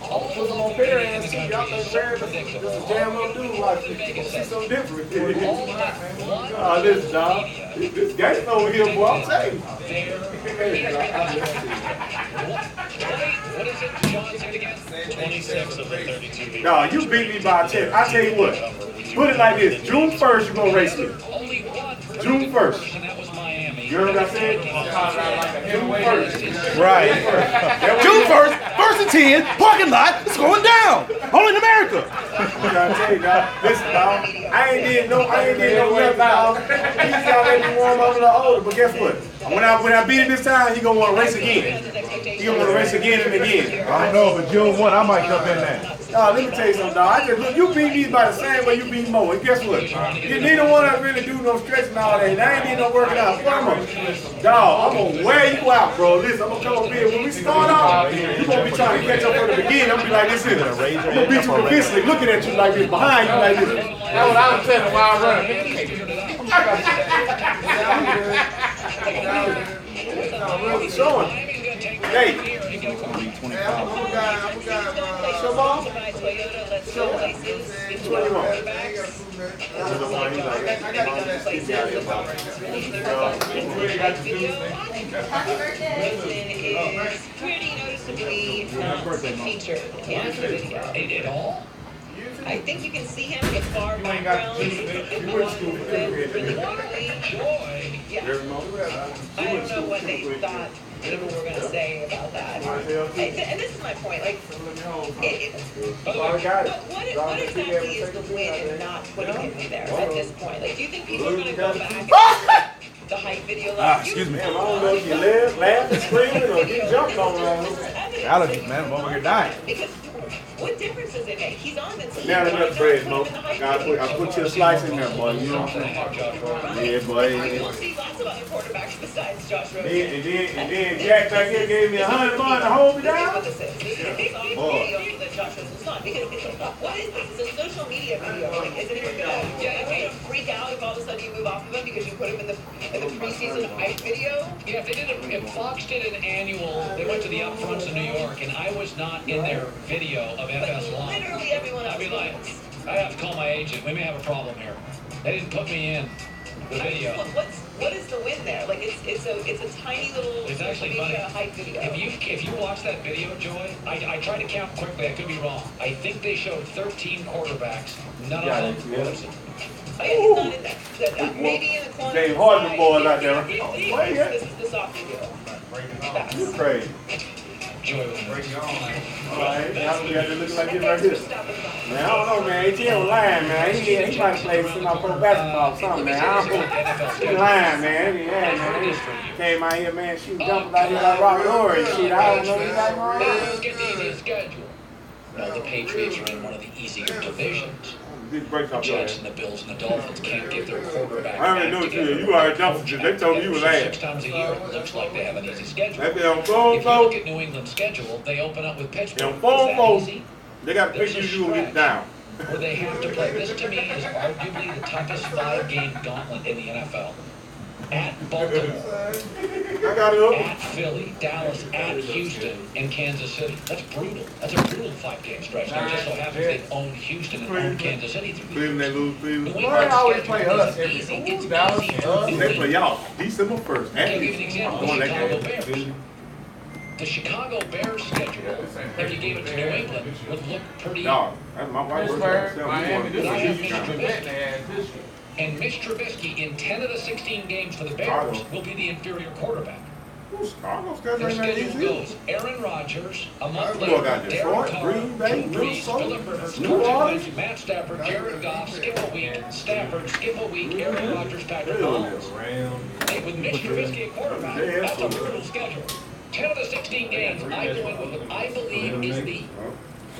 All put them on pair and see. Y'all think Barry just a damn little dude watching. See something different. Listen, dog. This game over here, boy. I'm saying. What is it? John said again? 26 of the 32. No, you beat me by 10. I tell you what. Put it like this. June 1st, you're going to race me. June 1st. And that was Miami. You heard what I said? June 1st. Right. June 1st, 1st and 10, parking lot, it's going down. Only in America. I'm trying to tell you, dog. Listen, dog. I ain't did no nothing, dog. He's got to make me warm up a little older, but guess what? When I beat him this time, he gonna want to race again. He gonna want to race again and again. I don't know, but June 1, I might jump in there. Let me tell you something, dog. Look, you beat me by the same way you beat Mo. And guess what? Neither one of us really do no stretching all day. And I ain't did no working out. Dog, I'm gonna wear you out, bro. Listen, I'm gonna come over here. When we start off, you gonna be trying to catch up from the beginning. I'm gonna be like this here. I'm gonna beat you proficiently, looking at you like this, behind you like this. That's what I was telling while I run. Really showing. Hey. Pretty noticeably featured in the video. At all? I think you can see him in far background. Yeah. I don't know what they thought people were going to say about that. And this is my point. Like, what exactly is the win in not putting him there at this point? Like, do you think people are going to go back to hype video like excuse me. I don't know if you live, laugh, and scream, or get jumped on. Allergies, man. I'm over here dying. What difference does it make? He's on the team. Now Why enough not bread, put Mo. him in the hype I video? put your slice in there, boy. You know what I'm saying? Yeah, boy. We'll see lots of other quarterbacks besides Josh Rosen. And then Jack back here gave me $100 to hold me down. This is a video that Josh Rosen's on because what is this? It's a social media video. Like, isn't it gonna freak out if all of a sudden you move off of him because you put him in the preseason hype video? Yeah, if Fox did an annual, they went to the upfronts in New York, and I was not in their video of FS1. Literally everyone else. I'd be like, I have to call my agent. We may have a problem here. They didn't put me in the video. What is the win there? Like it's a tiny little It's actually funny. hype video. If you watch that video, Joy, I tried to count quickly. I could be wrong. I think they showed 13 quarterbacks. None of them were. Oh, yeah, he's not in there. Maybe in the corner. James Harden boys out there. This is the soft video. You crazy. Joy was breaking on. Alright, now we got to look like this right here. Man, I don't know, man. ATL was lying, man. He might play semi-pro basketball or something, man. I don't know. He lying, man. Yeah, man. He came out here, man, shooting jumpers out here like Robbie Orr and shit. I don't know. He's like, let's get the easiest schedule. Well, the Patriots are in one of the easier divisions. The Jets and the Bills and the Dolphins can't get their quarterback. I already know you already jumped. They told me you was ass. 6 times a year, it looks like they have an easy schedule. If you look at New England's schedule, they open up with Pittsburgh. Is that easy? They got to pick you will get down. Where they have to play. This to me is arguably the toughest 5-game gauntlet in the NFL. At Baltimore, at Philly, Dallas, at Houston, and Kansas City. That's brutal. That's a brutal 5-game stretch. Now, it just so happens they own Houston and own Kansas City through the years. They lose. They always play us every year. They play y'all December 1st. I'll give you an example. The Chicago Bears. The Chicago Bears schedule, if you gave it to New England, would look pretty. No, that's my wife. And Mitch Trubisky, in 10 of the 16 games for the Bears, will be the inferior quarterback. Their schedule goes Aaron Rodgers, a month later, Derek Carr, Drew Brees, Phillip Rivers, Carson Wentz, Matt Stafford, Jared Goff, skip a week, Stafford, skip a week, Aaron Rodgers, Patrick Mahomes. Hey, with Mitch Trubisky at quarterback, that's a brutal schedule. 10 of the 16 games, I go in with what I believe is the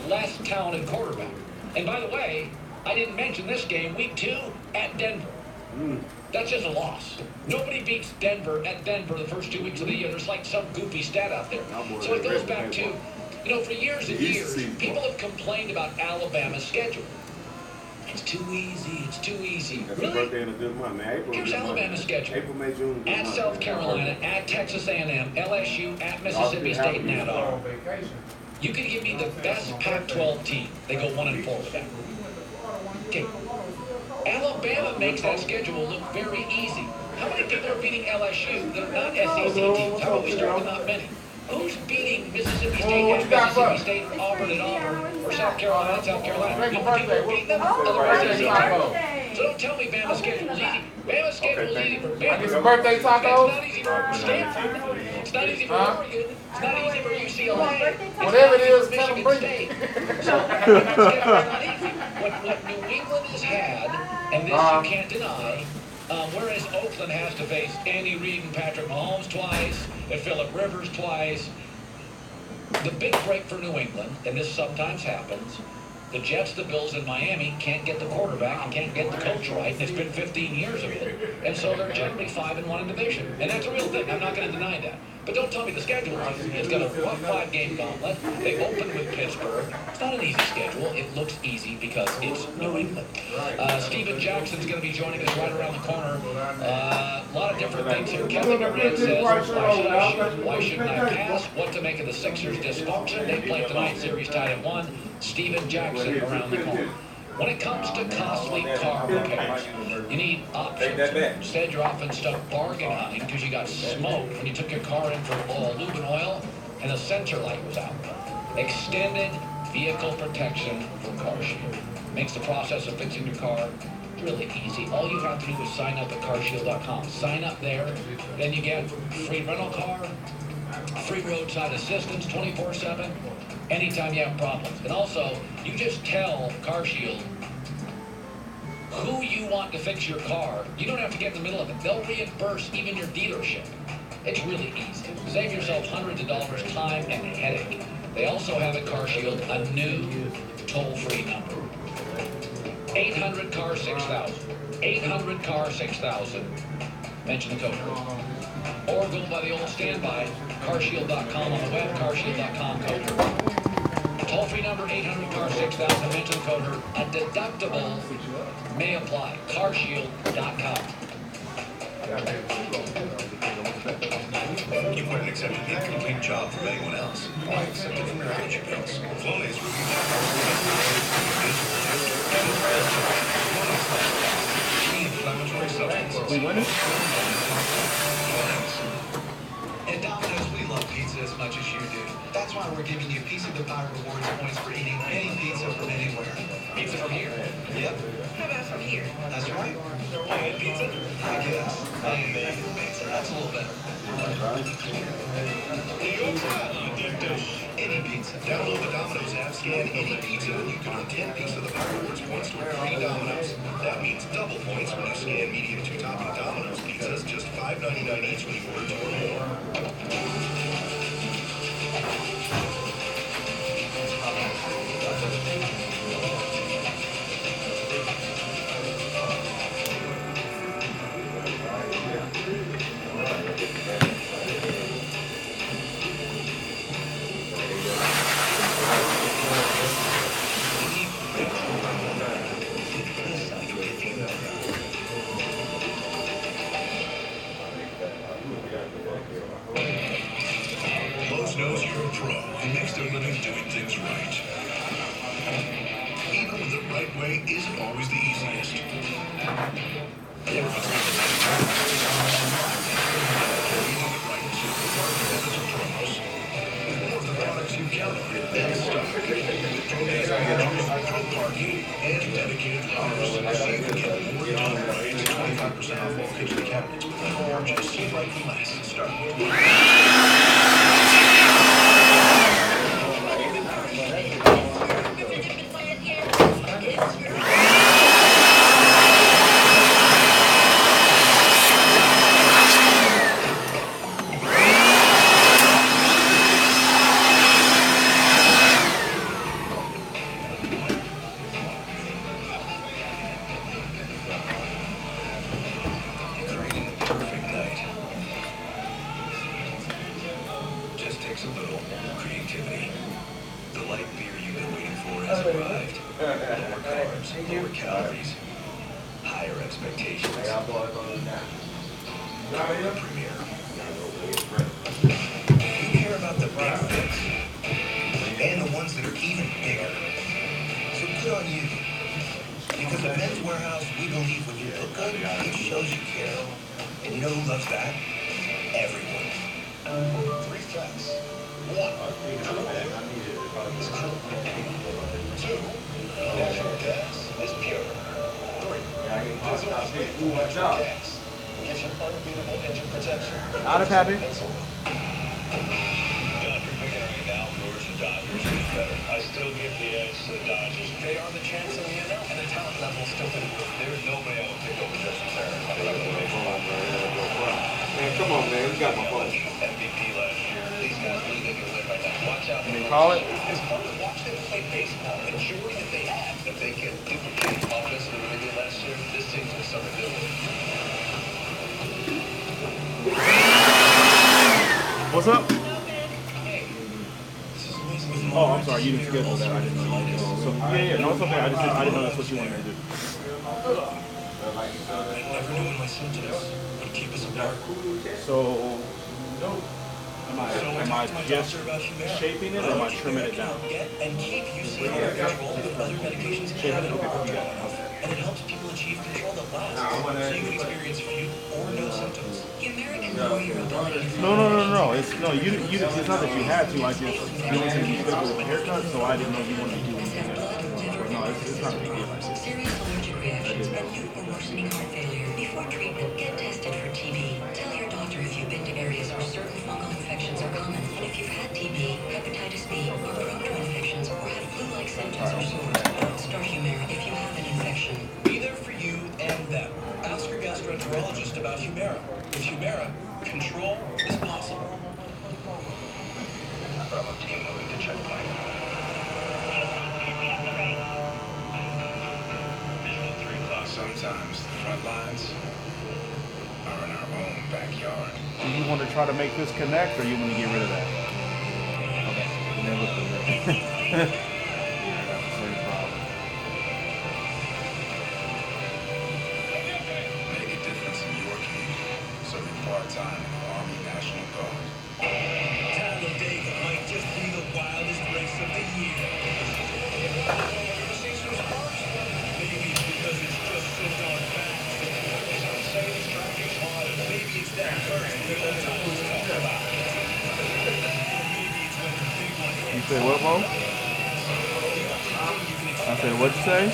less talented quarterback. And by the way, I didn't mention this game, week 2, at Denver. That's just a loss. Nobody beats Denver at Denver the first 2 weeks of the year. There's like some goofy stat out there. So it goes back to, for years and years, people have complained about Alabama's schedule. It's too easy. It's too easy. Really? Here's Alabama's schedule. At South Carolina, at Texas A&M, LSU, at Mississippi State, and at Auburn. You can give me the best Pac-12 team. They go 1-4 with that. Okay. Alabama makes that schedule look very easy. How many people are beating LSU that are not SEC teams? How about we start with not many? Who's beating Mississippi State at Mississippi State, Auburn at Auburn, or South Carolina at South Carolina? People are beating them. Otherwise, so don't tell me Bama's schedule is easy. Bama's schedule is easy for Bama. It's birthday taco. It's not easy for Stanford. It's not easy for Oregon. It's not easy for UCLA. Whatever it is, tell them Michigan bring State. it. So Bama's schedule is not easy. What New England has had, and this you can't deny, whereas Oakland has to face Andy Reid and Patrick Mahomes twice, and Phillip Rivers twice. The big break for New England, and this sometimes happens, the Jets, the Bills, and Miami can't get the quarterback and can't get the coach right, and it's been 15 years of it. And so they're generally 5-1 in division. And that's a real thing. I'm not going to deny that. But don't tell me the schedule is easy. It's got a rough 5-game gauntlet. They open with Pittsburgh. It's not an easy schedule. It looks easy because it's New England. Steven Jackson's going to be joining us right around the corner. A lot of different things here. Kevin Durant says, why shouldn't I pass? What to make of the Sixers' dysfunction? They play tonight, series tied at 1. Steven Jackson around the corner. When it comes to costly car repairs, you need options. Instead, you're often stuck bargain hunting because you got smoked when you took your car in for lube and oil and the sensor light was out. Extended vehicle protection from CarShield. Makes the process of fixing your car really easy. All you have to do is sign up at carshield.com. Sign up there, then you get free rental car, free roadside assistance 24/7. Anytime you have problems. And also, you just tell CarShield who you want to fix your car. You don't have to get in the middle of it. They'll reimburse even your dealership. It's really easy. Save yourself hundreds of dollars, time, and headache. They also have at CarShield a new toll-free number. 800-CAR-6000. 800-CAR-6000. Mention the code. Or go by the old standby, carshield.com on the web, carshield.com code. Toll-free number 800-CAR-6000. Mention the code. A deductible may apply. carshield.com. You wouldn't accept an incomplete job from anyone else. I accepted from your energy bills. Flonase reviews inflammatory substances. We winning? At Domino's, we love pizza as much as you do. That's why we're giving you Piece of the Pie rewards points for eating any pizza from anywhere. Pizza from here? Yep. How about from here? That's right. Hey, pizza? I guess. Amazing pizza. That's a little better. Any pizza. Download the Domino's app, scan any pizza, and you can earn 10 Piece of the Pie rewards points toward free Domino's. That means double points when you scan medium two-topping Domino's pizzas, just $5.99 each when you order 2 or more. Lowe's knows you're a pro and makes their living doing things right. Even when the right way isn't always the easiest. More of the products you count on, then stuff. Pro parking and dedicated drivers, so you can get more done right. 25% off all kitchen cabinets with no purchase. See if I can last and start. Takes a little creativity. The light beer you've been waiting for has arrived. Lower carbs, lower calories, higher expectations. Premier. You care about the big fits and the ones that are even bigger. So good on you. Because at Men's Warehouse, we believe when you look good, it shows you care. And you know who loves that? Everyone. 3 facts. 1, natural gas is pure. 3, natural gas gives you unbeatable engine protection. Out of happy. Dodger figuring now, Brewers and Dodgers is better. I still give the edge to the Dodgers. They are the champs of the NL, and the talent level is still good. There's nobody I would pick over Justin Turner. Man, come on, man. You got my phone. MVP last year. These guys really think they'll win right now. Watch out. Can you call it? It's fun to watch them play baseball. Enjoy that they have. If they can duplicate offensively what they did last year, this team's going to start to build. What's up? Hey, this is amazing. Oh, I'm sorry. You didn't schedule that. I didn't know. So, yeah. No, it's okay. I didn't know that's what you wanted to do. I never knew in my sentence would keep us apart. So, am I just shaping it or am I trimming it down? And keep UC under control with other medications and it helps people achieve control that lasts. So you can experience few or no symptoms. Humira can lower your ability to No. It's not that you had to. I just you only said you scheduled a haircut, so I didn't know you wanted to do anything else. But no, it's not a big deal. serious allergic reactions and new or worsening heart failure. Before treatment, get tested for TB. Tell your doctor if you've been to areas where certain fungal infections are common. And if you've had TB, hepatitis B, or prone to infections, or have flu-like symptoms or sores, don't start Humira if you have an infection. Be there for you and them. Ask your gastroenterologist about Humira. With Humira, control is possible. Bravo team moving to check try to make this connect, or you want to get rid of that? Okay. And then look at that. Yeah, that's the same problem. Make a difference in your community. Serving part-time in the Army National Guard. Talladega might just be the wildest race of the year. Maybe it's because it's just so darn fast. Maybe it's that first the old timers talk about. Maybe it's when the big one. You said what, Mo? I said, what'd you say?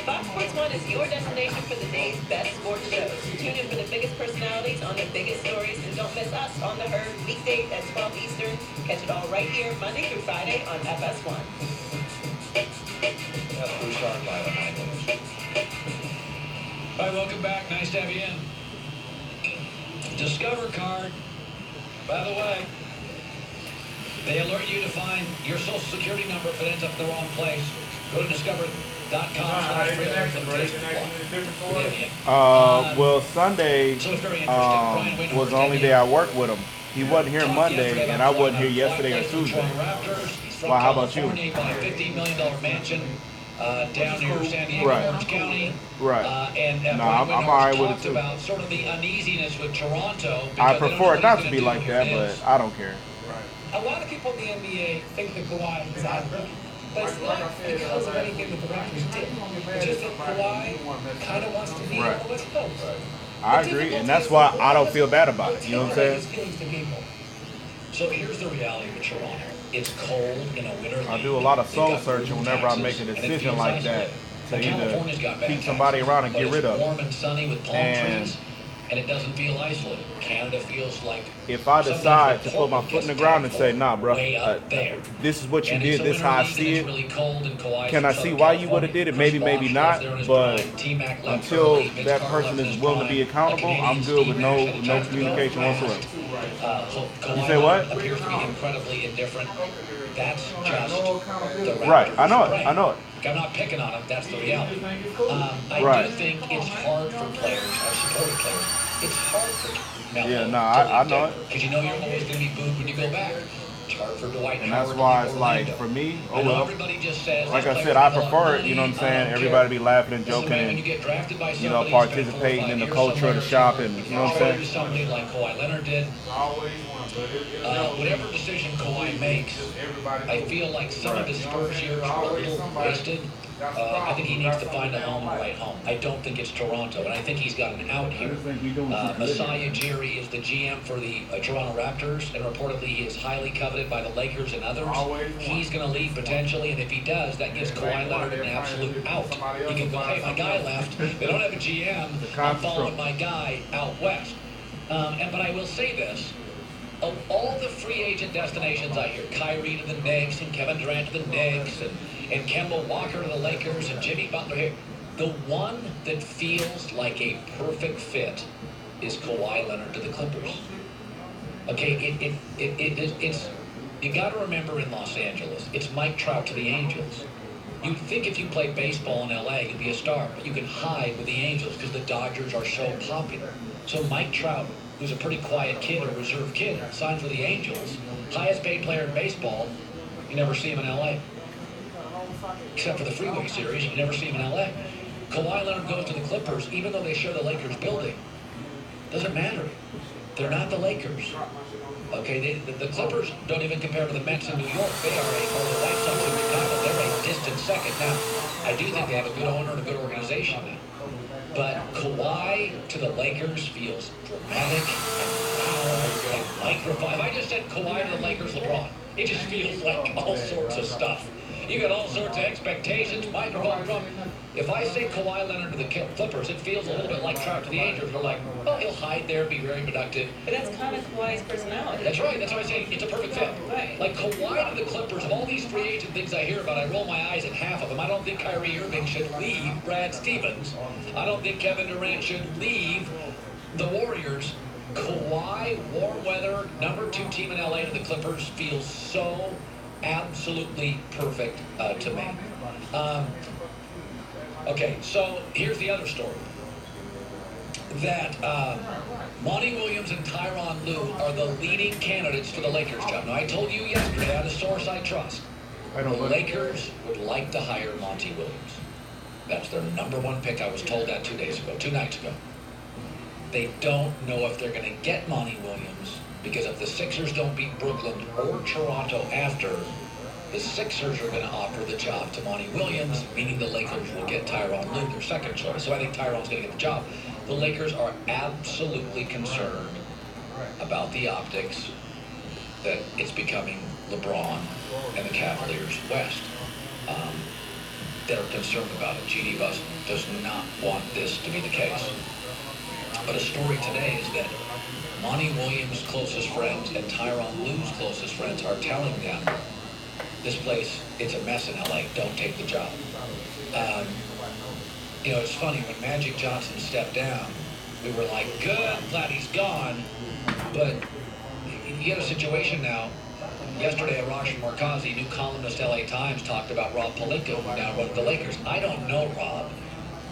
Fox Sports 1 is your destination for the day's best sports shows. Tune in for the biggest personalities on the biggest stories, and don't miss us on The Herd weekdays at 12 Eastern. Catch it all right here Monday through Friday on FS1. That's Bruce Stark by the All right, welcome back. Nice to have you in. Discover card. By the way, they alert you to find your social security number if it ends up in the wrong place. Go to discover.com/Facebook. Well, Sunday was the only day I worked with him. He wasn't here Monday, and I wasn't here yesterday or Tuesday. Well, how about you? $50 million mansion down near San Diego, Orange County. Right. And no, I'm all right with it too. About sort of the uneasiness with Toronto. I prefer it not to be like that, but I don't care. A lot of people in the NBA think that Kawhi is out of it. But it's not because of anything that the Raptors did. It's just that Kawhi kind of wants to be on the West Coast. I agree, and that's why I don't feel bad about it. You know what I'm saying? So here's the reality with Toronto. It's cold in a winter. I do a lot of soul searching whenever I make a decision like that to either keep somebody around and get rid of. Warm and sunny with palm trees, and it doesn't feel isolated. Canada feels like if I decide to put my foot in the ground and say, nah, bro, this is what you did, this is how I see it. Can I see why you would have did it? Maybe, maybe not. But until that person is willing to be accountable, I'm good with no communication whatsoever. You say what? Appears to be incredibly indifferent. That's just the right. I know it. I know it. I'm not picking on him. That's the reality. I do think it's hard for players, our supporting players. It's hard for Melo. Yeah, no, I know it. Because you know you're always going to be booed when you go back. It's hard for Dwight. And that's why it's like, for me, oh well. Like I said, I prefer it, you know what I'm saying? Everybody be laughing and joking and, you know, participating in the culture of the shop and, you know what I'm saying? Somebody like Kawhi Leonard did. Whatever decision Kawhi makes, I feel like some of his Spurs years were a little wasted. I think he needs to find a home right home. I don't think it's Toronto, and I think he's got an out here. Masai Ujiri is the GM for the Toronto Raptors, and reportedly he is highly coveted by the Lakers and others. He's going to leave potentially, and if he does, that gives Kawhi Leonard an absolute out. He can go, hey, my guy left. They don't have a GM. I'm following my guy out west. But I will say this. Of all the free agent destinations I hear, Kyrie to the Knicks and Kevin Durant to the Knicks and Kemba Walker to the Lakers and Jimmy Butler here, the one that feels like a perfect fit is Kawhi Leonard to the Clippers. Okay, it's you got to remember in Los Angeles, it's Mike Trout to the Angels. You'd think if you played baseball in LA, you'd be a star, but you can hide with the Angels because the Dodgers are so popular. So Mike Trout, who's a pretty quiet kid, a reserved kid, signs with the Angels, highest paid player in baseball, you never see him in LA. Except for the Freeway Series, you never see him in LA. Kawhi Leonard goes to the Clippers, even though they share the Lakers building. Doesn't matter. They're not the Lakers. Okay, the Clippers don't even compare to the Mets in New York. They are or the White Sox in Chicago. They're a distant second. Now, I do think they have a good owner and a good organization now. But Kawhi to the Lakers feels dramatic and loud and microphone. If I just said Kawhi to the Lakers, LeBron, it just feels like all sorts of stuff. You got all sorts of expectations, microphone, drum. If I say Kawhi Leonard to the Clippers, it feels a little bit like Trout to the Angels. They're like, oh, he'll hide there, be very productive. But that's kind of Kawhi's personality. That's right. That's why I say it's a perfect fit. Right. Like Kawhi to the Clippers, of all these free agent things I hear about, I roll my eyes at half of them. I don't think Kyrie Irving should leave Brad Stevens. I don't think Kevin Durant should leave the Warriors. Kawhi, warm weather, number 2 team in LA to the Clippers feels so absolutely perfect to me. Okay, so here's the other story. That Monty Williams and Tyronn Lue are the leading candidates for the Lakers job. Now, I told you yesterday, on a source I trust, the Lakers would like to hire Monty Williams. That's their #1 pick. I was told that 2 nights ago. They don't know if they're going to get Monty Williams because if the Sixers don't beat Brooklyn or Toronto after, the Sixers are going to offer the job to Monty Williams, meaning the Lakers will get Tyronn Lue, their second choice. So I think Tyronn's going to get the job. The Lakers are absolutely concerned about the optics that it's becoming LeBron and the Cavaliers West. They're concerned about it. Jeannie Buss does not want this to be the case. But a story today is that Monty Williams' closest friends and Tyronn Lue's closest friends are telling them, this place, it's a mess in LA, don't take the job. You know, it's funny, when Magic Johnson stepped down, we were like, good, glad he's gone. But you get a situation now. Yesterday, Arash Markazi, new columnist, LA Times, talked about Rob Pelinka, who now runs the Lakers. I don't know Rob,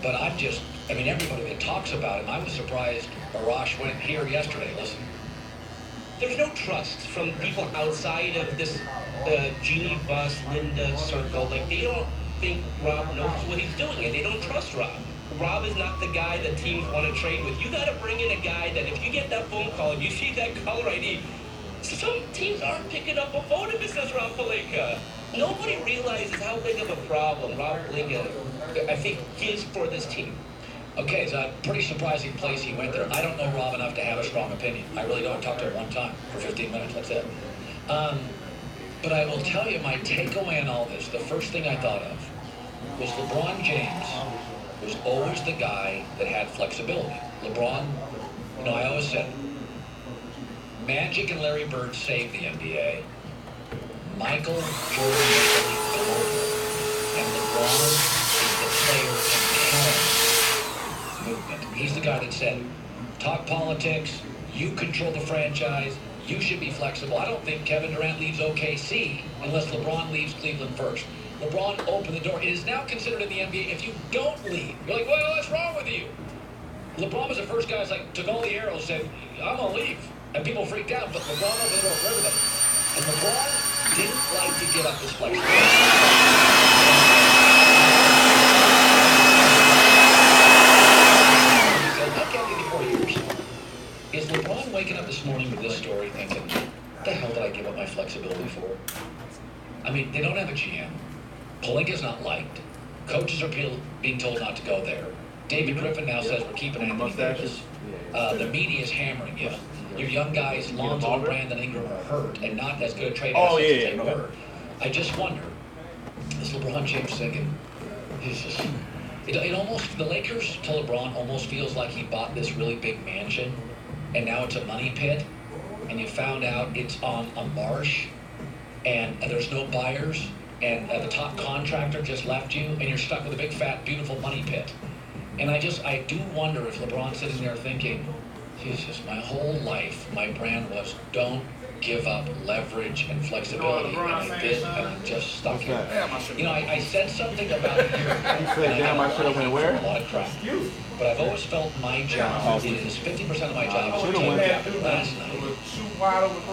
but I mean, everybody that talks about him, I was surprised Arash went here yesterday. Listen. There's no trust from people outside of this Jeannie Buss, Linda circle. Like, they don't think Rob knows what he's doing, and they don't trust Rob. Rob is not the guy that teams want to trade with. You got to bring in a guy that if you get that phone call and you see that caller ID, some teams aren't picking up a phone if it says Rob Pelinka. Nobody realizes how big of a problem Rob Pelinka, I think, is for this team. Okay, it's a pretty surprising place he went there. I don't know Rob enough to have a strong opinion. I really don't. Talk to him one time for 15 minutes, that's it. But I will tell you my takeaway in all this, the first thing I thought of was LeBron James was always the guy that had flexibility. LeBron, you know, I always said, Magic and Larry Bird saved the NBA. Michael Jordan is the global, and LeBron is the player empowerment movement. He's the guy that said, talk politics, you control the franchise, you should be flexible. I don't think Kevin Durant leaves OKC unless LeBron leaves Cleveland first. LeBron opened the door. It is now considered in the NBA, if you don't leave, you're like, well, what's wrong with you? LeBron was the first guy that took all the arrows, said, I'm going to leave. And people freaked out, but LeBron opened the door for everybody. And LeBron didn't like to give up his flexibility. He said, I've got 54 years. Is LeBron waking up this morning with this story thinking, what the hell did I give up my flexibility for? I mean, they don't have a GM. Pelinka's not liked. Coaches are being told not to go there. David Griffin now says we're keeping Anthony Davis. The media is hammering you. Your young guys, Lonzo and Brandon Ingram, are hurt and not as good a trade assets as they were. I just wonder, is LeBron James thinking, it almost, the Lakers to LeBron almost feels like he bought this really big mansion and now it's a money pit and you found out it's on a marsh and there's no buyers and the top contractor just left you and you're stuck with a big, fat, beautiful money pit. And I do wonder if LeBron's sitting there thinking, Jesus, my whole life, my brand was don't give up leverage and flexibility, and I did, and I'm just stuck here. You know, I said something about it here. You said, damn, I should have went where? A lot of crap. But I've always felt my job is 50% of my job is to tell you what happened last night.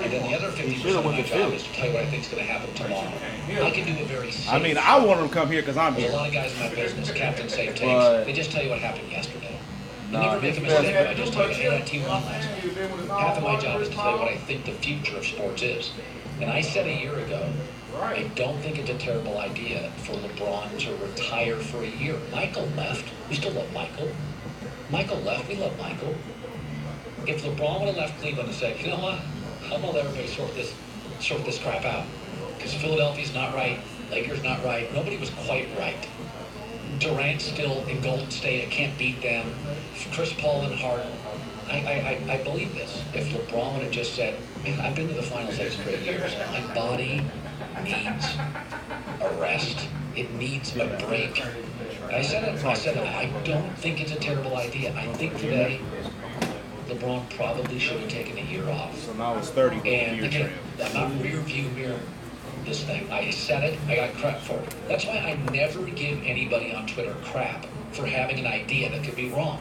And then the other 50% of my job is to tell you what I think is going to happen tomorrow. I can do a very safe. I mean, I want him to come here because I'm here. There's a lot of guys in my business, Captain Safe Takes, they just tell you what happened yesterday. You never make a mistake, but I just tell you, hey, that team won last night. Half of my job is to tell you what I think the future of sports is. And I said a year ago, I don't think it's a terrible idea for LeBron to retire for a year. Michael left. We still love Michael. Michael left. We love Michael. If LeBron would have left Cleveland and said, you know what, I'm going to let everybody sort this crap out. Because Philadelphia's not right, Lakers not right, nobody was quite right. Durant's still in Golden State. I can't beat them. Chris Paul and Harden. I believe this. If LeBron would have just said, man, I've been to the finals 8 straight years. My body needs a rest. It needs a break. And I said it. I don't think it's a terrible idea. I think today LeBron probably should have taken a year off. So now it's 30. And again, I'm not rear view mirror. this thing. I said it, I got crap for it. That's why I never give anybody on Twitter crap for having an idea that could be wrong.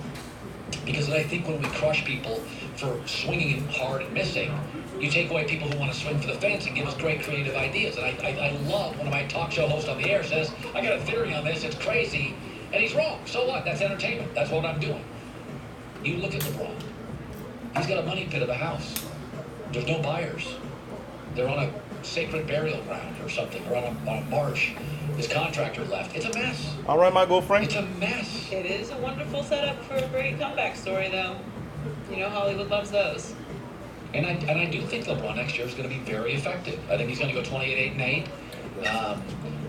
Because I think when we crush people for swinging hard and missing, you take away people who want to swing for the fence and give us great creative ideas. And I love when my talk show host on the air says, I got a theory on this, it's crazy, and he's wrong. So what? That's entertainment. That's what I'm doing. You look at LeBron. He's got a money pit of a house. There's no buyers. They're on a sacred burial ground or something, or on a marsh. His contractor left. It's a mess. All right, my girlfriend. It's a mess. It is a wonderful setup for a great comeback story, though. You know, Hollywood loves those. And I do think LeBron next year is going to be very effective. I think he's going to go 28-8-8.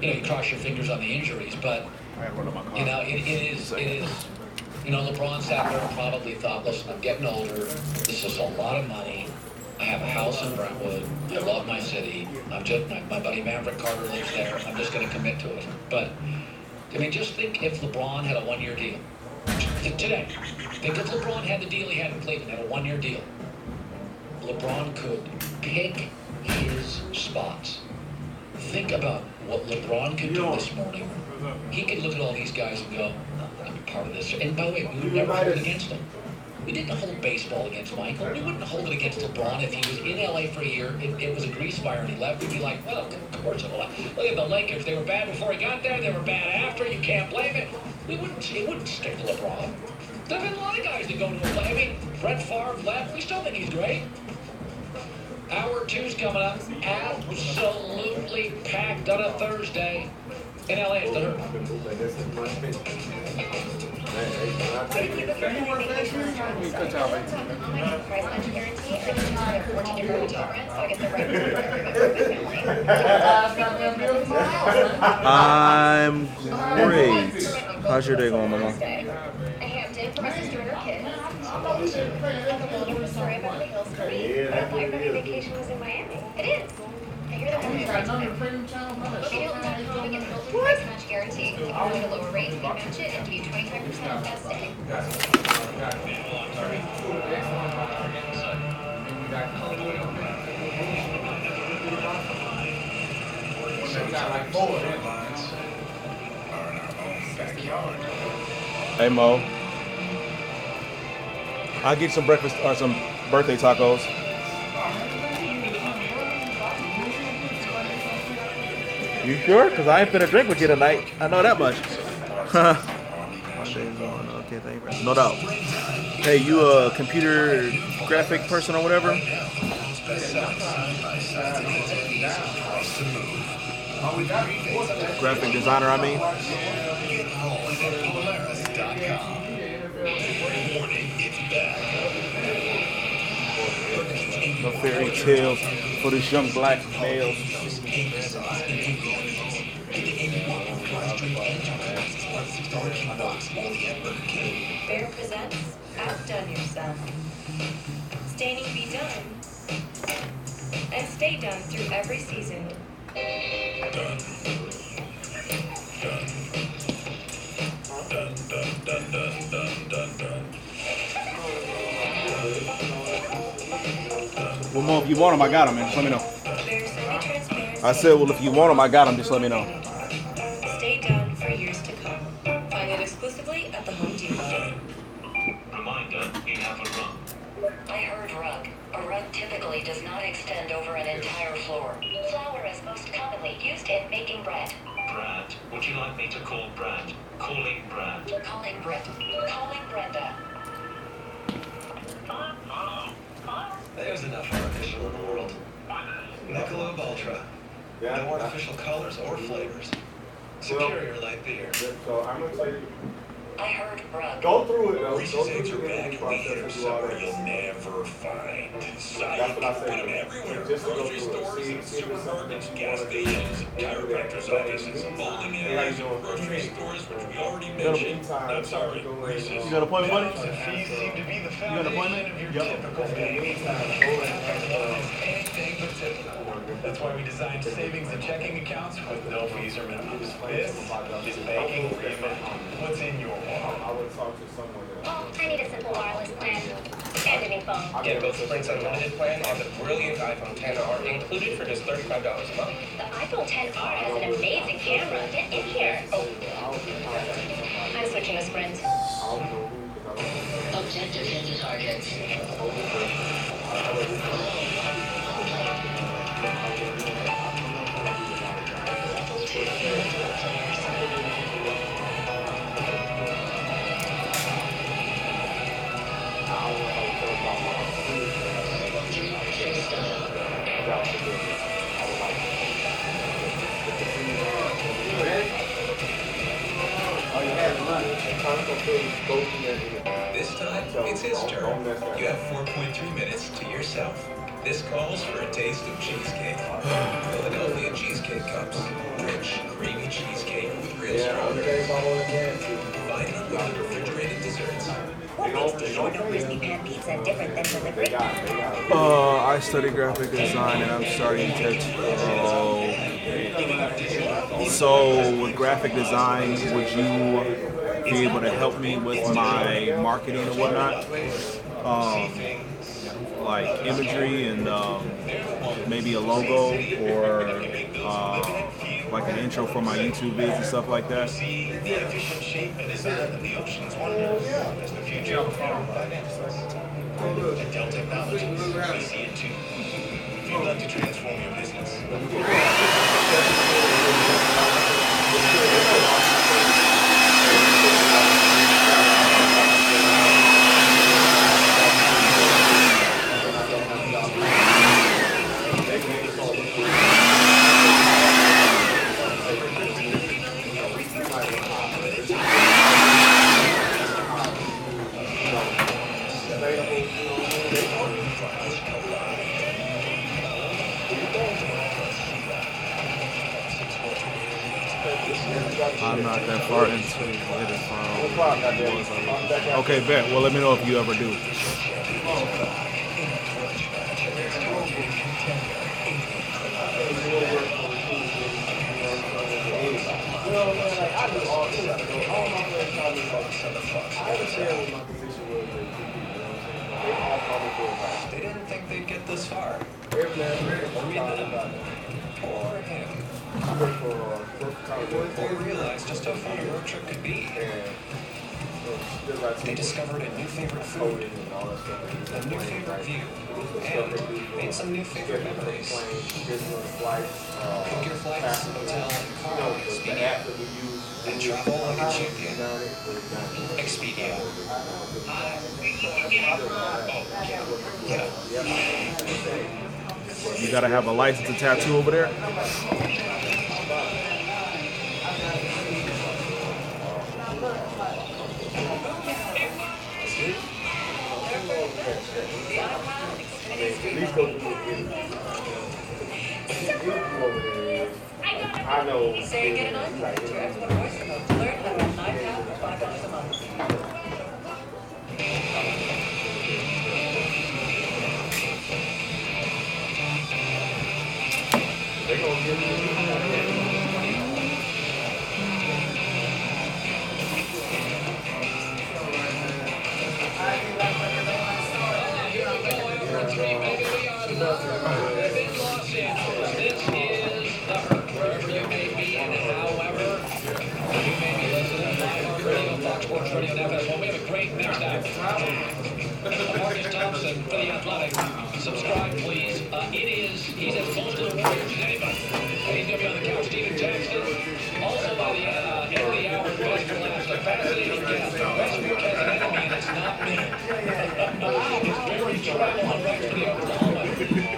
You know, you cross your fingers on the injuries, but you know, it is. You know, LeBron sat there and probably thought, listen, I'm getting older. This is a lot of money. I have a house in Brentwood. I love my city. I'm just my buddy Maverick Carter lives there. I'm just going to commit to it. But I mean, just think if LeBron had a one-year deal today. Think if LeBron had the deal he had in Cleveland, had a one-year deal. LeBron could pick his spots. Think about what LeBron could do this morning. He could look at all these guys and go, I'm part of this. And by the way, we would never hold it against him. We didn't hold baseball against Michael. We wouldn't hold it against LeBron if he was in LA for a year. It was a grease fire and he left. We'd be like, well, of course it will. Look at the Lakers. They were bad before he got there. They were bad after. You can't blame it. It wouldn't stick to LeBron. There have been a lot of guys that go to him. I mean, Brett Favre left. We still think he's great. Hour 2's coming up. Absolutely packed on a Thursday in LA. It's the Herd. Thank you for your vacation insurance. Good job, Price match guarantee. I just have a 14-year tolerance, so I get the right I'm great. How's your day going, Mama? I Hampton for my sister and her kids. Sorry about the Hills for me. I thought your vacation was in Miami. It is. I hear they're having a great time. Look at Hilton.com and Hilton price match guarantee. If you want a lower rate, we match it and give you 25% off that stay. Hey, Mo. I'll get some breakfast or some birthday tacos. You sure? Because I ain't finna drink with you tonight. I know that much. Okay, thank you. No doubt. Hey, you a computer graphic person or whatever? Graphic designer, I mean. No fairy tales for this young black male. Bear presents Outdone Yourself. Staining be done. And stay done through every season. Done. Done, done, done, done, done, done, done. Well, Mo, if you want them, I got them, man. Just let me know. I said, well, if you want them, I got them. Just let me know. Stay done for years to come. Find it exclusively at the Home Depot. Reminder, you have a rug. I heard rug. A rug typically does not extend over an entire floor. Flour is most commonly used in making bread. Brad, would you like me to call Brad? Calling Brad. Calling Brett. Calling Brenda. There's enough artificial in the world. Michelob Ultra. No artificial colors or flavors. Superior light beer. So I'm gonna tell you. I heard rug. Go through it. Reese's eggs are back and we hit them somewhere you'll never find. Sight, put them everywhere. Grocery stores and supermarkets, gas stations, chiropractors' offices, bowling alleys, grocery stores, which we already mentioned. I'm sorry, Reese's. You got an appointment, buddy? The fees seem to be the You got an appointment? foundation of your typical day. Anything but typical. That's why we designed savings and checking accounts with no fees or minimums. This is banking reinvented. What's in your wallet? I would talk to someone that. I need a simple wireless plan and an iPhone. Get both Sprint's unlimited plan and the brilliant iPhone XR included for just $35 a month. The iPhone XR has an amazing camera. Get in here. Oh. I'm switching to Sprint. Objective hit the targets. This time, it's his turn. You have 4.3 minutes to yourself. This calls for a taste of cheesecake. Philadelphia cheesecake cups. Rich, creamy cheesecake with real strawberries. Find them with the refrigerated desserts. What makes the short crispy pan pizza different than delivery? I study graphic design and I'm starting to. So with graphic design, would you be able to help me with my marketing and whatnot? Like imagery and maybe a logo or like an intro for my YouTube vids and stuff like that. The efficient shape and design of the ocean's wonders is the future of finance. At Dell Technologies, we see it too. If you'd like to transform your business, I'm not that far into it. Okay, bet. Well, let me know if you ever do. They didn't think they'd get this far. Or him. Or realize just how fun a road trip could be. They discovered a new favorite food, a new favorite view, and made some new favorite memories. Book your flights, hotel, and car with Expedia, and travel like a champion. Expedia. You gotta have a license to tattoo over there? I know. Say get an iPhone to your X1 voice remote to learn how to run live tab for $5 a month. They're gonna give me Subscribe, please. He's as close to the Warriors as anybody. He's going to be on the couch eating Texas. Also, by the end of the hour, Buster laughs a fascinating guest. Westbrook has an enemy, and it's not me. It's very tribal on Rex for the Oklahoma.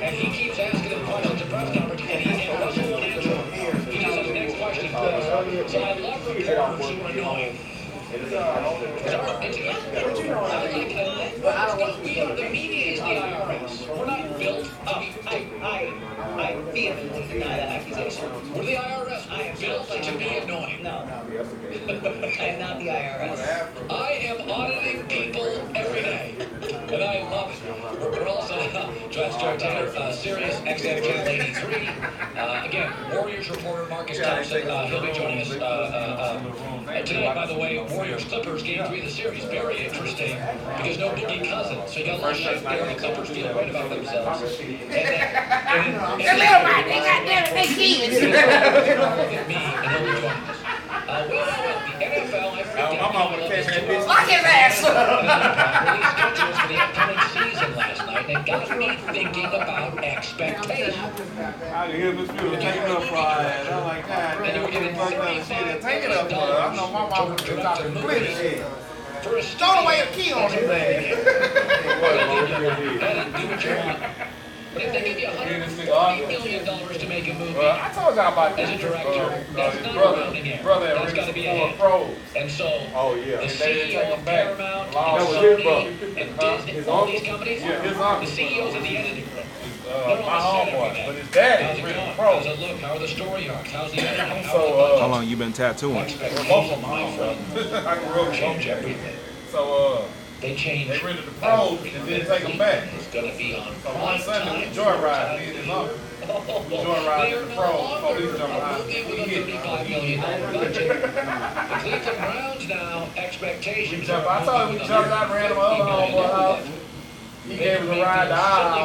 And he keeps asking him questions at press conference, and Russell won't answer him. He just says, next question, please. So I love reporters who are annoying. The media is the IRS. We're not built up. I vehemently deny that accusation. We're the IRS. I am built to be annoying. No. I am not the IRS. I am auditing people every day. And And I love it. We're also, Josh Taylor, Sirius XM Channel 83. Again, Warriors reporter Marcus Thompson, he'll be joining us tonight, by the way. Warriors Clippers game 3 of the series. Very interesting because no Boogie Cousins. So you got a little shift there. The Clippers feel great about themselves. And They're little right. They got them. They kids. Me, and he'll be joining us. Well, the NFL, I freaked out. Lock his ass. Released schedules for the upcoming season last night, and it got me thinking about expectations. I can hear this people taking up for our ass. I'm like, God, And you were given take it up for her. I know my mama was talking movie. For a Stole away a key on his leg. do what you want. But if they give you $140 million to make a movie, I told y'all about as a director, that's not a rounding error. That's got to be a hit. And so, the CEO of Paramount, and Sony, and Disney, all these companies, the CEOs and the editing room. My homeboy, but his dad is really pro. How's it look? How are the story arcs? How's the editing? How long you been tattooing? Both of them, I grew up Change everything. So, they changed. they rented the pros and then take them back. It's going to be on So one Sunday, we joyride, me and his uncle. We joyride to the pros, police jump behind me. With a $35 million budget. The Cleveland Browns now, expectations. I told him we jumped out and ran to my other homeboy house. He gave us a ride to our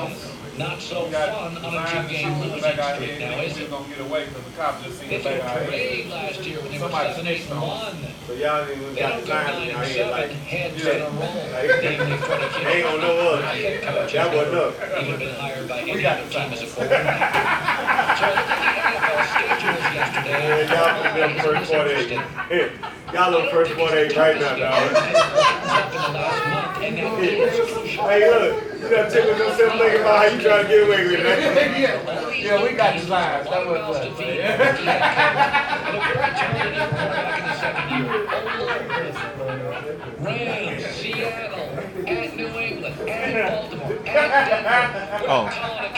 house. Not so fun on a 2-game losing streak now, is it? Gonna get away because the cops just seen They the threw back a of our head. parade last year when they were Somebody 7-8-1. So y'all ain't even They got don't the go time 9-7 out here like, heads in a row. Namely for the ain't gonna know us. That wasn't us. Even been hired by any other team as a quarterback. So I looked at the NFL schedules yesterday. Y'all put them first 48. Here, y'all look first 48 right now, dog. Hey, look, you gotta check with yourself thinking about how you trying to get away with it. Yeah, we got designs. That was Rams, Seattle, at New England, at Baltimore, at Denver. Oh, A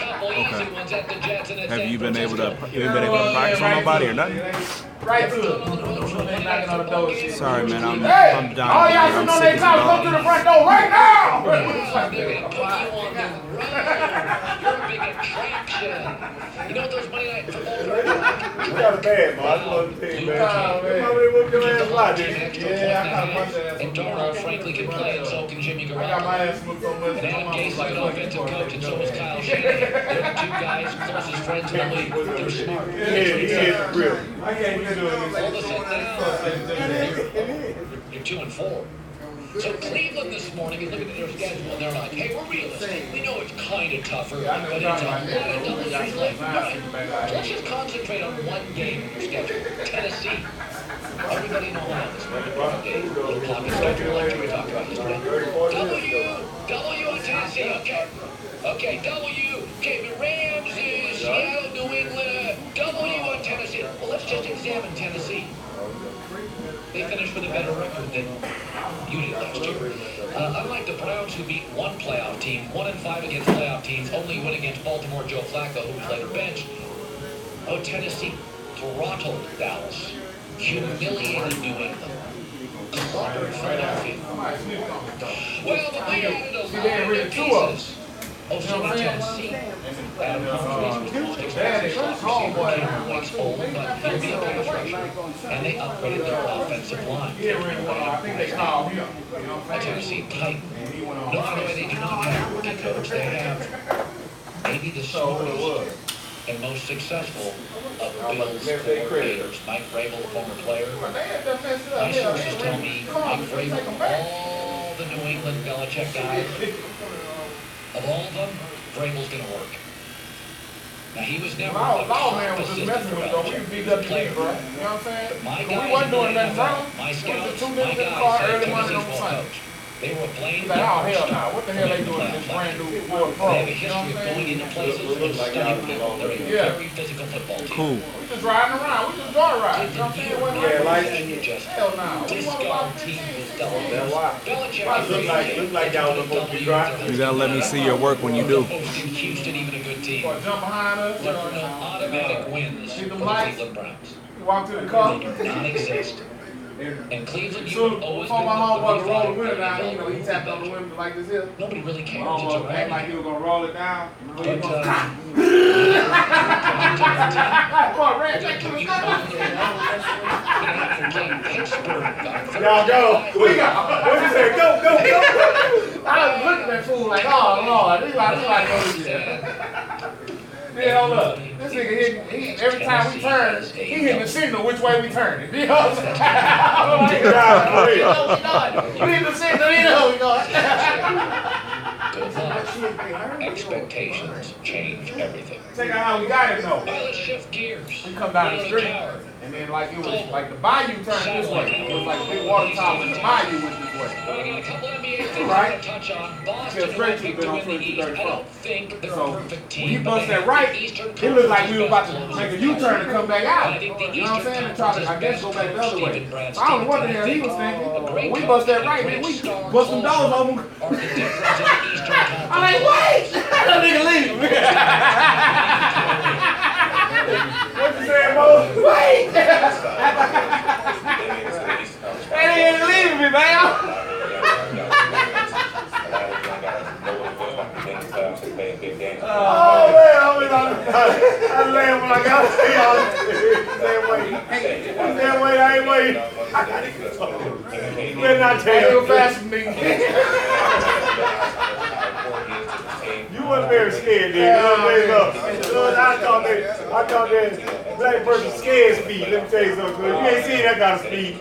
couple easy ones at the Jets and at have you San been able to Francisco. practice on nobody or nothing? Right to it. They knocking on the door. Sorry, man. I'm down. All y'all sitting on their couch, come to the front door right now! They're going to put you on the road. You're a big attraction. You know what those Monday Night Football are? You got a bad, man. I just want to tell you, man. How many whoop your ass lot, dude? Yeah, I got a bunch of ass. And Darnold frankly can play, and so can Jimmy I got my Garoppolo. ass whooped so much. And Adam Gase is an offensive coach, and so is Kyle Shanahan. They're the two guys closest friends in the league. They're smart. He is real. I can't even do All of a it. sudden now, you're 2-4. So Cleveland this morning, you look at their schedule, and they're like, hey, we're realistic. We know it's kind of tougher, but it's a lot of double play. Let's just concentrate on one game in your schedule, Tennessee. Everybody in Ohio this morning, little pocket schedule like we talked about yesterday. W on Tennessee, okay. Okay, W. Okay, the Rams, Seattle, New England, W on Tennessee. Well, let's just examine Tennessee. They finished with a better record than you did last year. Unlike the Browns, who beat one playoff team, 1-5 against playoff teams, only win against Baltimore Joe Flacco, who was later benched. Oh, Tennessee throttled Dallas, humiliated New England, clobbered Philadelphia. Well, but they added a lot of new pieces. Oh, so did Tennessee. Adam Humphries was most expensive slot receiver. Cameron Wake's old, but he'll be a pass rusher. And they upgraded their offensive line. Tennessee tight. No, by the way, they do not have a rookie coach. They have maybe the smartest and most successful of Bill's coordinators. Mike Vrabel, the former player. My sources tell me Mike Vrabel, all the New England Belichick guys, of all of them, Vrabel's going to work. Now, he was never a top assistant for Belichick. He was a player. You know what I'm saying? My We guys wasn't in doing the nothing wrong. NFL, my scouts, We my was guys car said early morning Tennessee's on well Sunday. coached. They were blamed Like, oh, hell no. What the hell they doing in this brand new Ford Pro? They have a history of going into places and studying people. They're a very physical football team. Cool. We just riding around. We just joyride. You know what I'm saying? Yeah, Like, just hell no. discount team with double. Belichick Look like y'all was supposed to be driving. You gotta let me see your work when you do. hosting Houston, even a good team. Jump behind us. There are no automatic wins for the Cleveland Browns. You walk to the car. They do not exist. And Cleveland, So before my homeboy could roll the window down, you know, he tapped on the window like this here. nobody really cares. My homeboy acted like he was gonna roll it down. But, Y'all go. We got. What you say? Go. I was looking at that fool like, oh Lord, this like go to jail. Yeah, hold up. This nigga he every time we turn, he hitting the signal which way we turn. You know what I'm saying? We hit the signal, you know we going. Good luck. Expectations change everything. Check out how we got it though. Let's shift gears. We come down the street, and then like it was like the bayou turned this way. It was like a big water tower, and the bayou went this way. Well, I got a couple NBA things Right. to touch on. Boston Because French has been on in the East. I 22-34. don't think they're So a perfect team. when he but bust they that have right, the Eastern it looked like we were about to Conference make a close. U-turn and come back out. I think the You know what I'm saying? And try to, I guess, go back the other way. Stephen Brad's So I don't know what the team. hell he was thinking. A When great we bust that coach right, and a man, we great star bust some doors on him. are the difference in the Eastern Conference. I'm like, wait! That nigga leave. What you saying, Mo? Wait! That nigga ain't leaving me, man. Oh man, I laying when I got to see y'all. That way, I ain't waiting. You better not tell you fast than me. You wasn't very scared, dude. I thought that black person scared speed. Let me tell you something. You ain't seen that kind of speed. He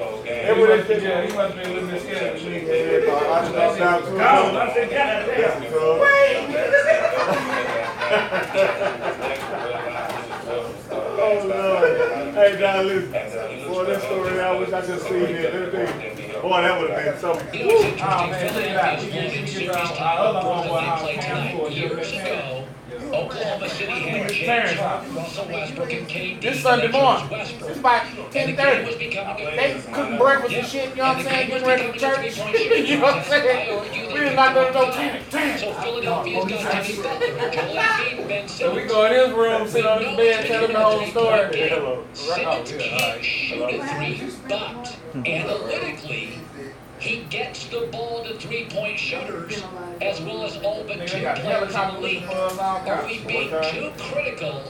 must have been a little bit scared of me. Oh Lord. Hey, John, listen. Boy, that story, I wish I could see it. Boy, that would have been something. Oh, man, check it out. We get our other homeboy house cancelled. Years ago, Oklahoma City had James Russell Westbrook and KD. This Sunday morning. Westbrook. It's about And the 10:30. game was becoming a They cooking breakfast and shit, you know what I'm saying? Getting ready for church. You know what I'm saying? We was not gonna go So Philadelphia's got Jimmy Butler, Joel Embiid, Ben So Simmons. we go in his room, sit on his bed, tell him the whole story. Simmons can't shoot a three, but analytically, he gets the ball to three-point shooters as well as all but two players in the league. Are we being too critical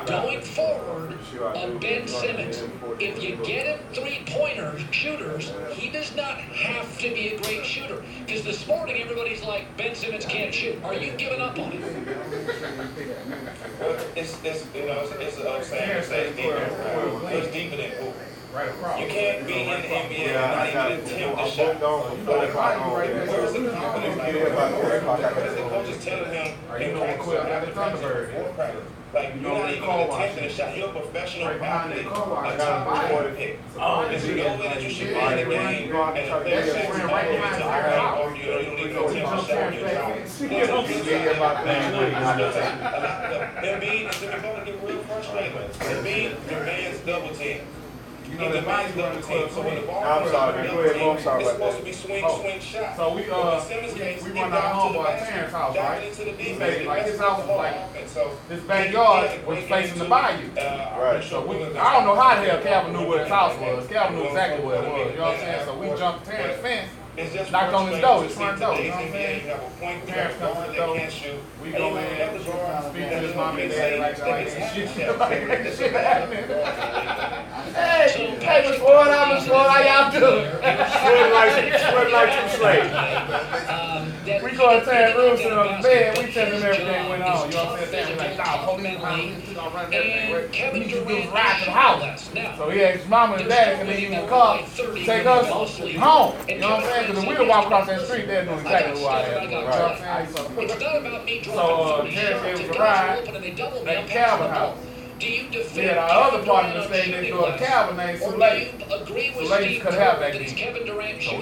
going forward of Ben Simmons? If you get him three-pointers, shooters, he does not have to be a great shooter. Because this morning everybody's like, Ben Simmons can't shoot. Are you giving up on him? It's deeper than hoop. You can't be in the NBA and not even attempt to shot. Where's the confidence? Because the coach is telling him, like, you're not even attempting a shot. You're a professional athlete, a top 4 pick. If you know that you should be in the game, and the player says, oh, you don't need no attempt to shot, you're out. Embiid and Jimmy Butler get real frustrated. Embiid demands double team. You know, the demands double team. So when the ball comes out, it's supposed to be swing shot. So we run our home by Terrence's house, right? Like his house was like, his backyard was facing the bayou. Right. So I don't know how the hell Calvin knew where his house was. Calvin knew exactly where it was. You know what I'm saying? So we jumped Terrence's fence. Knocked on his door, his front door, you know what I'm saying? Parents come to the door, we go in, speak to his mom and dad like that shit happening. Hey, Miss Ford, how y'all doing? Sweating like two slaves. We go to Terrence room, sit on the bed, we tell him everything went on, you know what I'm saying? We're like, nah, police behind me, she's gonna run everything. We need to do is ride to the house. So he asked his mama and daddy can they use the car to take us home, you know what I'm saying? Because if we would walk across that street, they'd know exactly who I am. You know what I'm saying? So Terrence gave us a ride at the Calvin house. We had our other partner that stayed next door at Calvin named Soleil. Soleil could have back then. So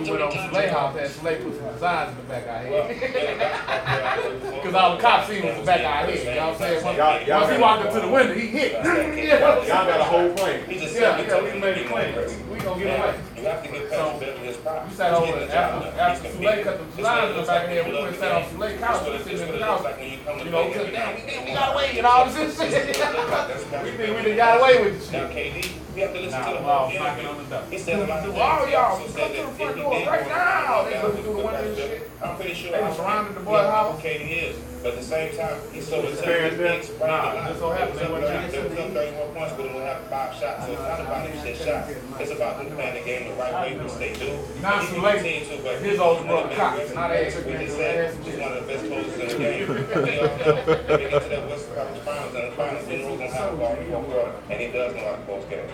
we went on Soleil's house and Soleil put some designs in the back of our head. Because all the cops seen was the back of our head. You know what I'm saying? Once he walked up to the window, he hit. Y'all got a whole plane. Yeah, we made it clean. We gonna get away. You have to get past the his problem. We sat over after Soleil cut the designs in the back of here. We went and sat on Soleil's couch. We sitting in the couch. You know, we got away and all this shit. We think we done got away with this shit. Now, KD, We have to listen to the wow, whole knocking on the door. He said a lot of things. All He y'all, also come said to the that front if he door did right go now. They down go with through the window and bill, shit. I'm pretty sure They I was surrounded the think boy how house. okay he is. But at the same time, he's so Fair intelligent, he enough. explained a Nah, lot. this so happened. They wasn't There was no 31 points, but it will have 5 shots. So it's not about if you shots. It's about who playing the game the right way, which they do. Not too late. His older brother Cox, not They say he's one of the best closers in the game. They all know. They get to that West Conference Finals, and the finals, they know he's going to have a ball in the fourth quarter, and he does know how to close games.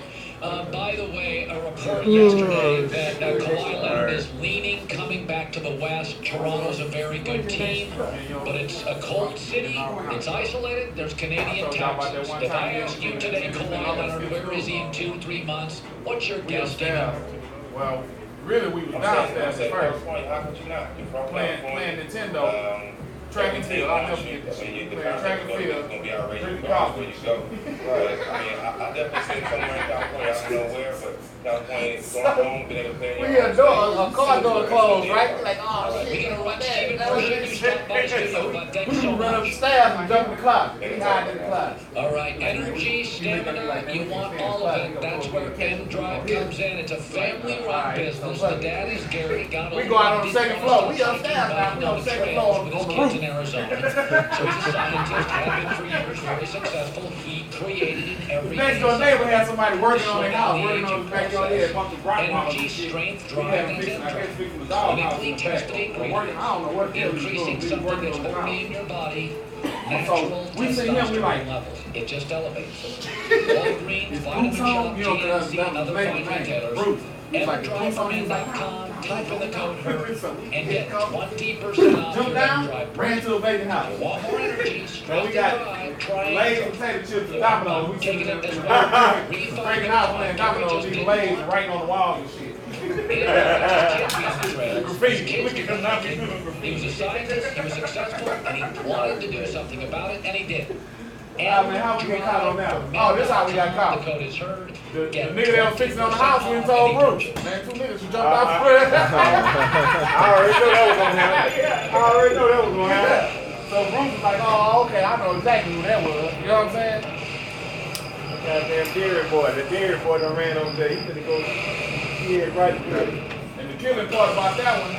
By the way, a report yesterday that Kawhi Leonard is leaning, coming back to the West. Toronto's a very good team, but it's a cold city. It's isolated. There's Canadian taxes. If I ask you today, Kawhi Leonard, where is he in 2-3 months? What's your guesstimate? Well, really, we was downstairs at first. How could you not? You're from Playing Nintendo. Track and field, I'll never forget that. Playing track and field, drinking coffee. Right. I mean, I definitely seen somewhere in California, I don't know where, but California, going home, being able to play. We hear a car door closed, right? Like, oh, We shit. gotta run Steven Merchant. You stopped by the studio, but thanks so Run up the much. stairs and jump in the closet. We hide in the closet. All right, energy, stamina, you want all of it. That's where M Drive comes in. It's a family-run business. The dad is Gary. We go out on the second floor. We upstairs now. We on the second floor with on his the kids roof. in Arizona. So he's a scientist, had been for years, very successful. He created in every Next door neighbor had somebody working on their house, working on his backyard. He had a bunch of rock bottles energy, and shit. strength, He drive, had and fixing, I guess, dendro. fixing the dog house. Clinically tested Working, I don't know what the hell he's increasing doing. He's something working that's on the already house. in your body. Natural we see him, we testosterone like, levels. It just elevates. Walgreens, Vitamin Shop, GNC, other fine retailers. EverDriveForMen.com, type in the code HERD, and get 20% off jumped your down, EverDrive. ran to a vacant house. Want more energy? So Straight we to got drive, try Lay's it. potato chips and Domino's. We Taking sitting it in this the way. breaking out playing Domino's, eating Lay's and writing on the walls and shit. Graffiti. Look at him now. He was a scientist, he was successful, and he wanted to do something about it, and he did. Ah, man, how we get caught on that? Oh, this how we got caught. The code is heard. The nigga that was fixing on the house, we told Bruce. Man, 2 niggas who jumped out front. I already knew that was gonna happen. I already knew that was gonna happen. So Bruce was like, oh, okay, I know exactly who that was. You know what I'm saying? Goddamn dairy boy. The dairy boy done ran over there. He finna go, he had right there. And the killing part about that one,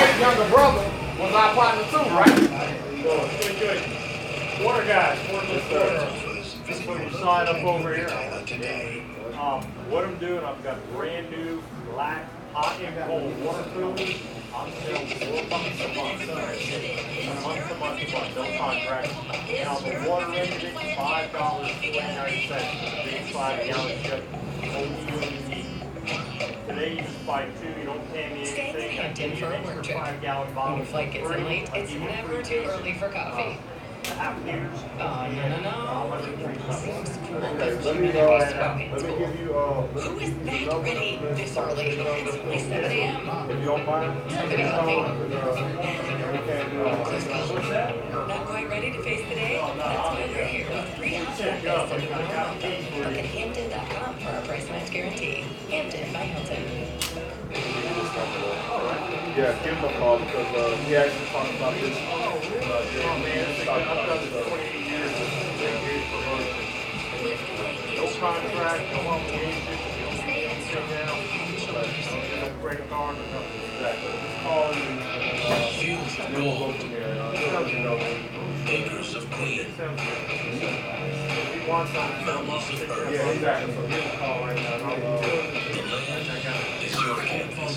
his younger brother was our partner too, right? Water guys, Sign up over here. What I'm doing, I've got brand new black hot and cold water coolers. I'm selling $4 a month. No contract. And on the water end of it, $5.49. Big 5-gallon jug. Today you just buy 2, you don't pay me anything. Stay in Hampton for a work trip. 5-gallon When bottle. your flight gets in late, it's never too early for coffee. Half liters. Oh, no. Seems cool. let me give you, Who is that ready this early? It's only 7 a.m. if you don't mind. Somebody coffee. Okay, Not quite ready to face the day? That's why we're here with 3 hot breakfasts and more Hampton. Look at Hampton.com for our price match guarantee. Hampton by Hilton. Yeah, give him a call because he actually talked about this. No contract, no obligation, don't pay anything now. No credit card or nothing. Exactly. Just call and Fields of gold, acres of green, mountains of earth. yeah, exactly. So give him a call right now. The land is your canvas.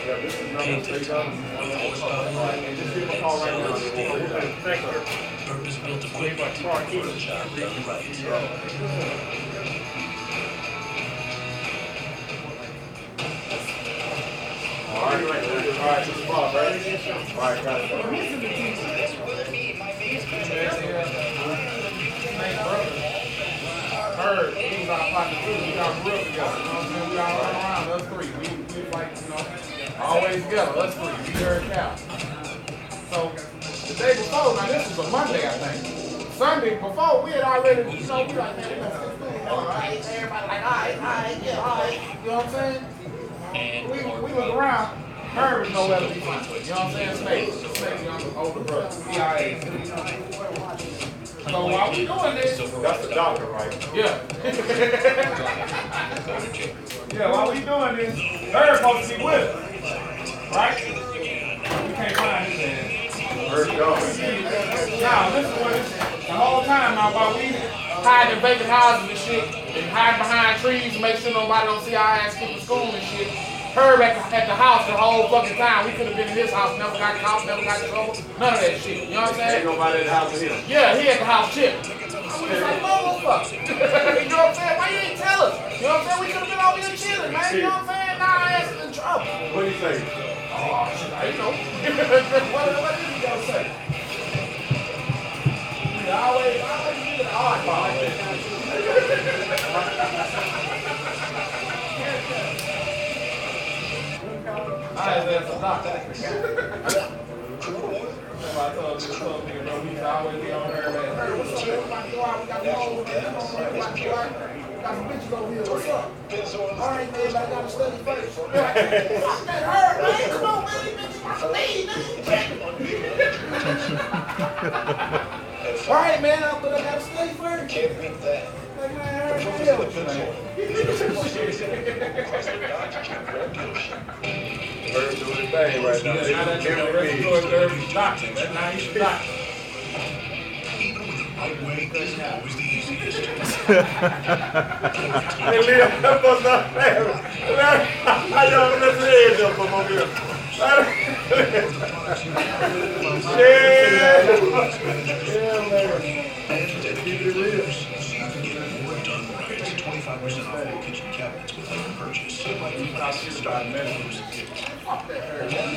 Yeah, this is Painted with horsepower, just give him a call right now. Thank you. purpose-built equipment for a job done right. All right, this is Bob, right? All right, got it. Heard, he was our partner too. We got real together. You know what I'm saying? We all run around, us three. We like, you know, always together, us three. We heard Cal. So the day before, now this was a Monday, I think. Sunday before, we had already, you know, we like, man, let's all right. Everybody like, all right, yeah, all right. You know what I'm saying? We was around. Herb was nowhere to be found. You know what I'm saying? Snake, you know, older brother. CIA. So while we doing this, that's the doctor, right? Yeah. Yeah, while we doing this, they're supposed to be with us, right? We can't find his ass. Now, listen to this. The whole time now, while we hide in vacant houses and shit, and hide behind trees and make sure nobody don't see our ass skip to school and shit. Herb at the house the whole fucking time. We could have been in his house, never got caught, never got in trouble, none of that shit. You know what I'm saying? Ain't nobody at the house with him. Yeah, he at the house chilling. I was like, motherfucker. You know what I'm saying? Why you ain't tell us? You know what I'm saying? We could have been over here chilling, man. You know what I'm saying? Now our ass is in trouble. What do you say? Oh, shit, I know. What did you gotta say? I always get an odd ball. I had that for doctor. I told nigga, bro, he always be on her, man. Hey, what's up, man? We about to go out. We got the whole got some bitches over here. What's up? All right, man, but I got to study first. Fuck that, her, man. Come on, man. These bitches about to leave, man. All right, man, but I got to study first. Can't beat that. First doing his thing right now. Now that you're the rest of the doctor. That's how you should doctor. Even with the right way isn't always the easiest. Hey, Liam, that was not fair. I don't let the head up from over here. Yeah, man. Keep it real. So you can get more done right. 25% off all kitchen cabinets with every purchase. So like you guys should start measures. Begin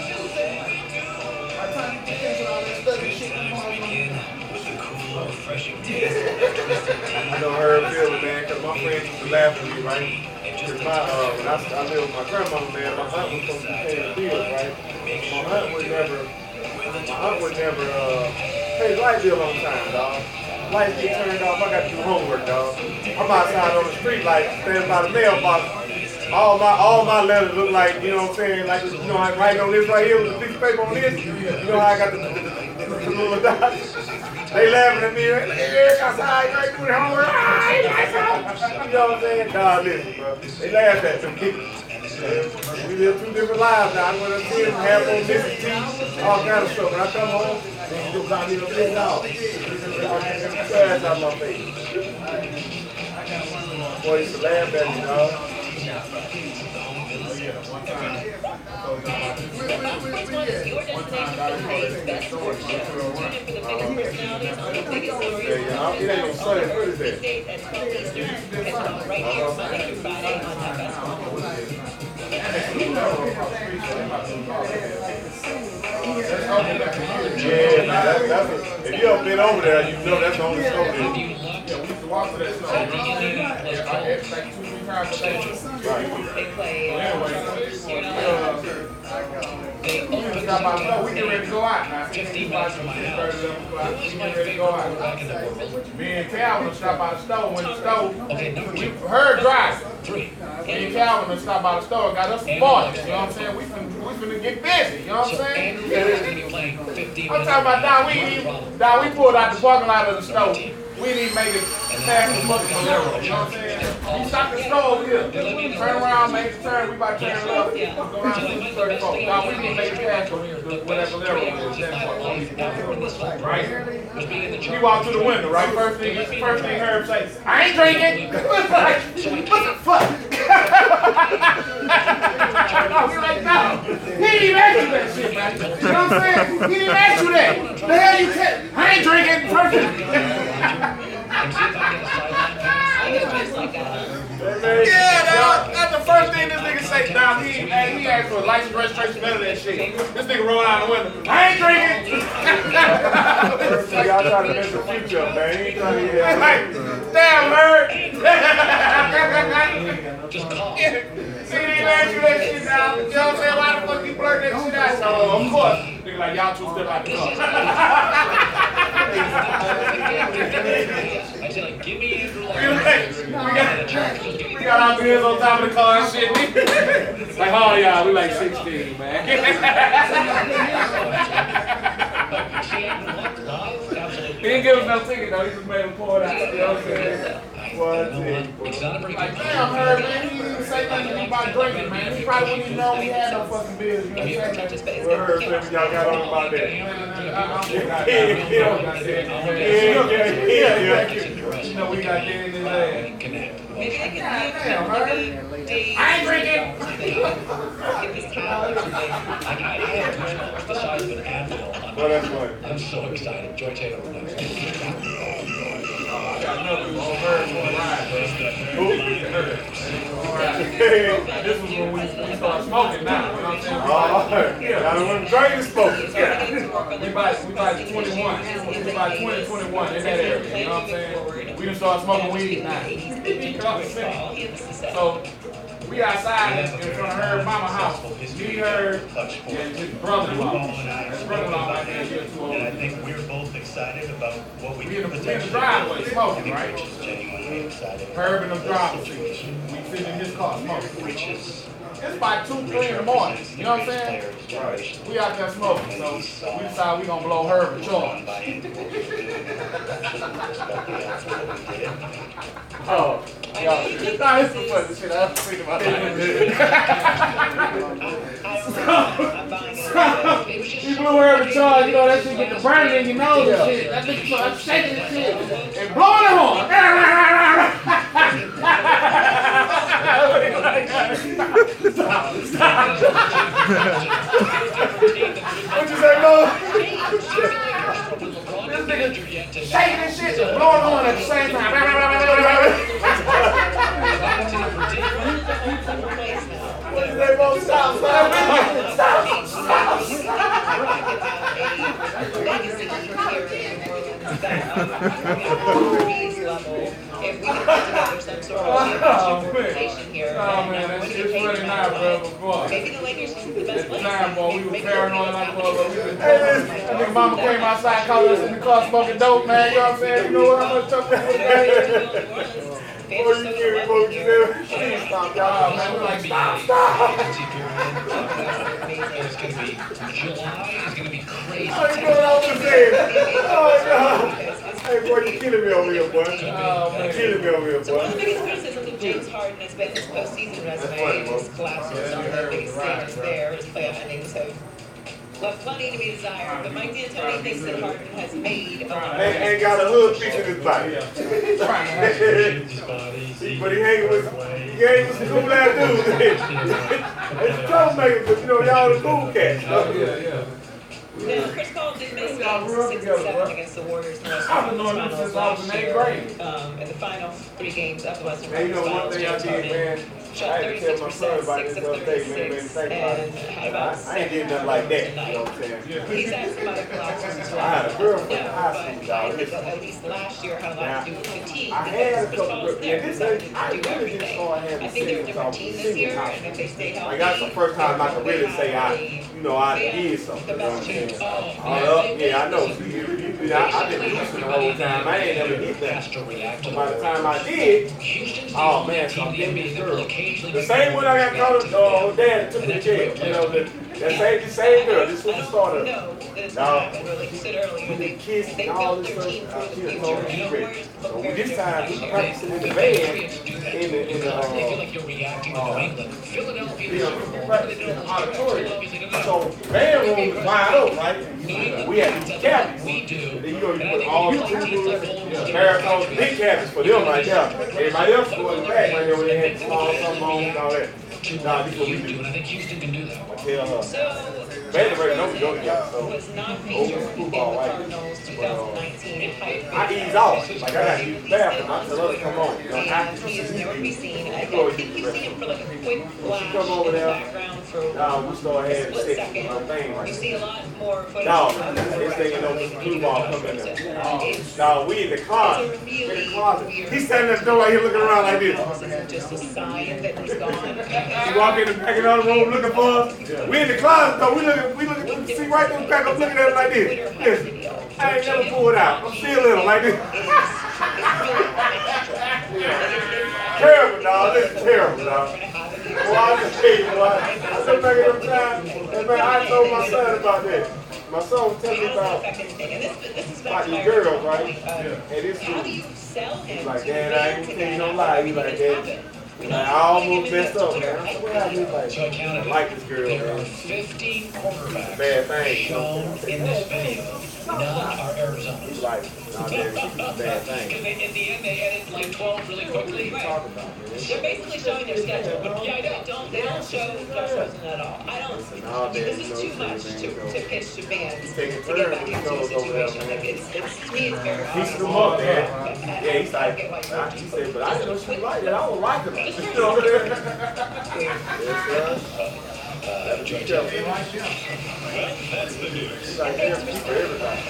with the cool, refreshing taste. I know Herb feeling, man, because my friends used to laugh at me, right? Because when I lived with my grandmama, man, my aunt was supposed to be paying the bills, right? My aunt would never pay the light bill on time, dog. Lights get turned off, I got to do homework, dog. I'm outside on the street, like, standing by the mailbox. All my letters look like, you know what I'm saying, like, you know, I write on this right here with a piece of paper on this. You know how I got the little dots. They laughing at me, like, hey, outside, you ain't doing homework. You know what I'm saying? Nah, listen, bro. They laugh at me. We live two different lives now. I'm going to see them, have on missing teeth, all kind of stuff. When I come home, they just got me to play dog. Trash out my face. Boy, used to laugh at me, dog. It ain't no Sunday. What is that? Yeah, that's if you ever been over there, you know that's the only store there. Yeah, we used to walk to that store. Like 2-3 times a day. Right. They play. We got about to go. We get ready to go out now. 15 miles from my house. We get ready to go out. Me and Calvin will stop by the store. When the store, her driving. 3. Me and Calvin will stop by the store and got us some boys. You know what I'm saying? We finna get busy. You know what I'm saying? I'm talking about Don, we pulled out the parking lot of the store. We didn't even make it past the fucking Valero. You know what I'm saying? We stopped the store over here. Turn around, make the turn. We about to turn left. Go around to 34. Now we didn't make it past whatever Valero is. Right? We walked through the window, right? First thing Herb say, I ain't drinking. What the fuck? We like, no. He didn't even ask you that shit, man. You know what I'm saying? He didn't even ask you that. The hell you tell? I ain't drinking. First thing. Yeah, that's the first thing this nigga say. Now he asked for a license, registration, none of that shit. This nigga roll out the window. I ain't drinking. Y'all trying to mess the future up, man. He ain't trying to get like, damn, Herb. Just call. See, he didn't ask you that shit now. You know what I'm saying? Why the fuck you blurt that shit out? So, of course. Nigga like, y'all two step out the car. I said, like, give me Andrew. We got our beers on top of the car and shit. Like, how old y'all? We like 16, man. He didn't give us no ticket though. He just made him pull it out. You know what I'm saying? It's not a very Like, damn, Herb, man, he didn't even say nothing to me about drinking, man. He probably wouldn't even know we had no fucking beers. You know what I'm saying? Well, Herb said y'all got on about that. You know, we got there in his ass. Maybe I can damn, Herb. I ain't drinking. I have goosebumps the size of an anvil. Well, that's funny. I'm so excited. Joy Taylor next. I got another one. Herb on ride. This was when we started smoking now. You know what I'm saying? Y'all want to drink and smoking. We about 21. We about 20, 21 in that area. You know what I'm saying? We done started smoking weed now. You know what I'm saying? So, we outside in front of her mama's house. Me, her, and his brother-in-law. His brother-in-law right there, here too old. And I think we're both excited about what we in the potentially driveway smoking, right? Rich is genuinely excited. Herb in the driver's seat. We sitting in his car smoking. Rich is it's about 2, 3 in the morning. You know what I'm saying? Right. We out there smoking, so we decided we gonna blow Herb a charge. Oh, y'all. Nah, this is funny shit. I have to think about that. He blew Herb a charge. You know that shit get the burn in your nose and shit. That bitch started shaking and shit and blowing the horn. Stop. What'd you say, Mo? This nigga shaking and shit and blowing on at the same time. What'd you say, Mo? Stop. If we can put together some sort of organization here, that shit's really not, bro. maybe the Lakers is the best place. Time, boy, we were paranoid like motherfuckers. That nigga mama came outside, called us in the car smoking dope, man. You know what I'm saying? You know what I'm gonna talk about? What you hear, what you do? Stop, y'all, man. We're like, stop. It's going to be July. It's going to be crazy. Oh, you know what I was saying? Oh, no. Hey, boy, you killing me over here, boy. Oh, man. Killing me over here, boy. One of the biggest criticisms of James Harden has been his postseason resume, his collapses on the biggest stages there, his playoff innings have left plenty to be desired, but Mike D'Antoni thinks that Harden has made ain't got a hood piece in his body. But he hanging with some cool ass dudes. It's a troublemaker, but you know, y'all the cool cats. Yeah. Now, Chris Paul did miss games 6 and 7 against the Warriors in the Western Conference Finals last year. In the final 3 games of the Western Conference Finals, James Harden shot 36%, 6 of 36, and had about 7 did nothing like that. You know what I'm saying? He's had some other collapses as well. I had a girlfriend in No, high but school, dog. I think that at least last year had a lot to do with fatigue. I had a Because Chris couple Paul was of there, decided I to do really everything. just saw him I think they're a different team this year, and if they stay healthy, like that's the first time I can really say I did something. You know what I'm saying? Yeah, I know. I've been losing the whole time. I ain't never hit that. So by the time I did, oh man, so I'm getting this girl. The same one I got called dad took me to jail. You know, the same girl. This was the starter. No, it's not happened. Like you said earlier, they built their team for the future. So this time we practicing in the van in the I feel like you're reacting to New England. Philadelphia, auditorium. So van room was wide open, right? We had these cabins. We do. You know, you put all the marathons, big cabins for them right there. Everybody else go in the back right there where they had small something on and all that. Nah, this is what we do. And I think Houston can do that. Tell her. Bailey right now we go together, so over football, right? I ease off. Like I gotta use the bathroom. I tell her to come on. You know, after He has never been seen. I you go think use you the see him for restroom. like a quick flash Come over in the there. background for We start a having split sex second. on thing right You there. see a lot more footage. No, this thing you know when the blue ball come in there. No, we in the closet. In the closet. He's standing at the door right here looking around like this. Just a sign that he's gone. You walk in the back of the room looking for us. We in the closet though. We looking see right there back up looking at it like this. Listen, I ain't never pulled out. I'm still little like this. Terrible, dog. This is terrible, dog. Well, I just tell you, boy. I look back at them times, and man, I told my son about that. My son was telling me about these girls, right? And this how do you sell him? He's like, Dad, I ain't gonna tell you no lie. He's like, Dad, I almost messed up, man. I said, what happened? He's like, I like this girl, There are man. 15 quarterbacks Bad thing. shown in this video. None are Arizona's. He's like, nah, Dad, she's a bad thing. Because in the end, they edit like 12 really quickly. They're basically showing their schedule, but yeah, they don't show Josh Rosen at all. I don't. This is too much to pitch to fans to get back into a situation. Like it's to me, it's very hard. He's them up, man. Yeah, he's like, he said, but I didn't know she liked it. I don't like it. You know what I'm saying? Well, that's the news. He's like, yeah, for everybody.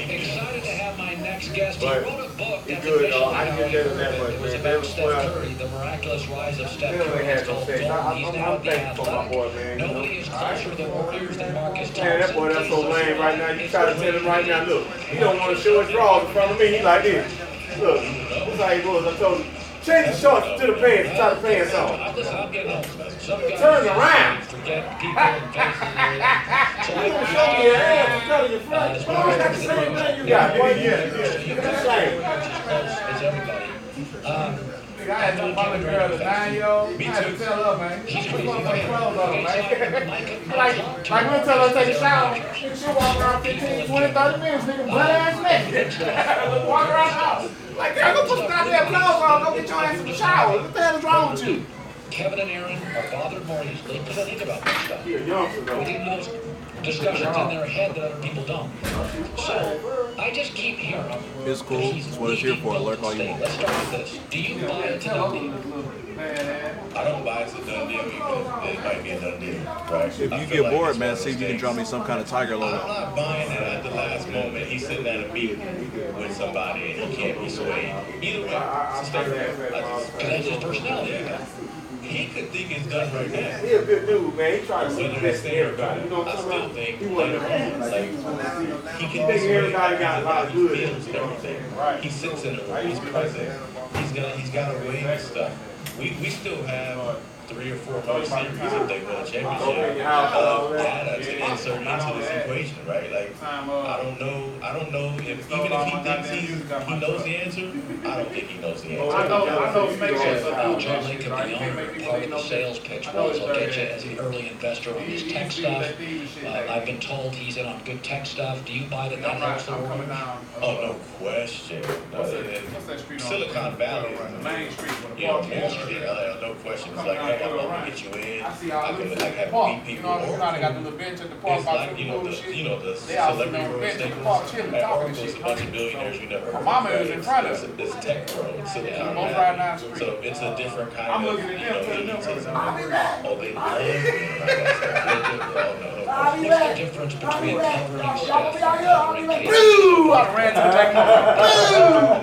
Excited to have my next guest. He But wrote a book he's that good, though. I can get that much, it was man. about Steph Curry, the miraculous rise of Steph They don't Curry. have no Told sex. Gold he's now I'm the thankful for my athletic. boy, man. Nobody is closer to the Warriors than Marcus Thompson. Man, that boy, that's so lame right now. You try to tell him right now, look, he don't want to show his drawers in front of me. He like this. Look, this how he was. I told him, change the shorts to the pants. Tie the pants on. I'm getting old. Turn around. Forget people and faces and everything. So You gonna show me your ass in front of your friends. Boy, that's the same thing you got, boy. Yeah. That's same. It's everybody. I had to follow the girl, the 9-year-old. I had to tell her, man. She's crazy. Clothes on, man. like we'll tell her to take a shower. She'll walk around 15, 20, 30 minutes, nigga, butt ass naked. Walk around the house. Like, girl, go put some goddamn clothes on. Go get your ass in the shower. What the hell is wrong with you? Kevin and Aaron are bothered more easily because they think about this stuff. You're young for They get into those discussions in their head that other people don't. So I just keep hearing. It's cool. It's what it's here for. Lurk all you want. Let's start with this. Do you buy into the deal? I don't buy it's a done deal because it might be a done deal, right? If you get bored, man, see if you can draw me some kind of tiger I'm logo. not buying it at the last moment. He's sitting at a meeting with somebody and he can't be swayed. Either way, it's a statement. Because that's his personality. Yeah. He could think it's done right now. He a good dude, man. He trying to see the best in everybody. You know what I I'm still talking think about? He wasn't like, he can think everybody got a lot of good. feels and everything. He sits in a room, he's present. He's got a way and stuff. We still have 3 or 4 more series if they win a championship data to insert into this equation, right? Like I don't know if even if he thinks he knows the answer, I don't think he knows the answer. I know John Lincoln, the owner, part of the sales pitch was, I'll get you as an early investor on this tech stuff. I've been told he's in on good tech stuff. Do you buy that helps the world? Oh, no question. Silicon Valley, Main Street. you know, Wall Street, no question. It's like, hey, I'm gonna get you in. I can have meet people. You know, they got the little bench at the park. It's like, the celebrity world statement. At Oracle, it's a bunch of billionaires you never heard of. My mama was in front of it. It's tech world, Silicon Both Valley. right down the street. So it's a different kind I'm of, looking at them, elitism. Oh, they love me. What's the difference between covering stuff and covering cases? Boo! I ran to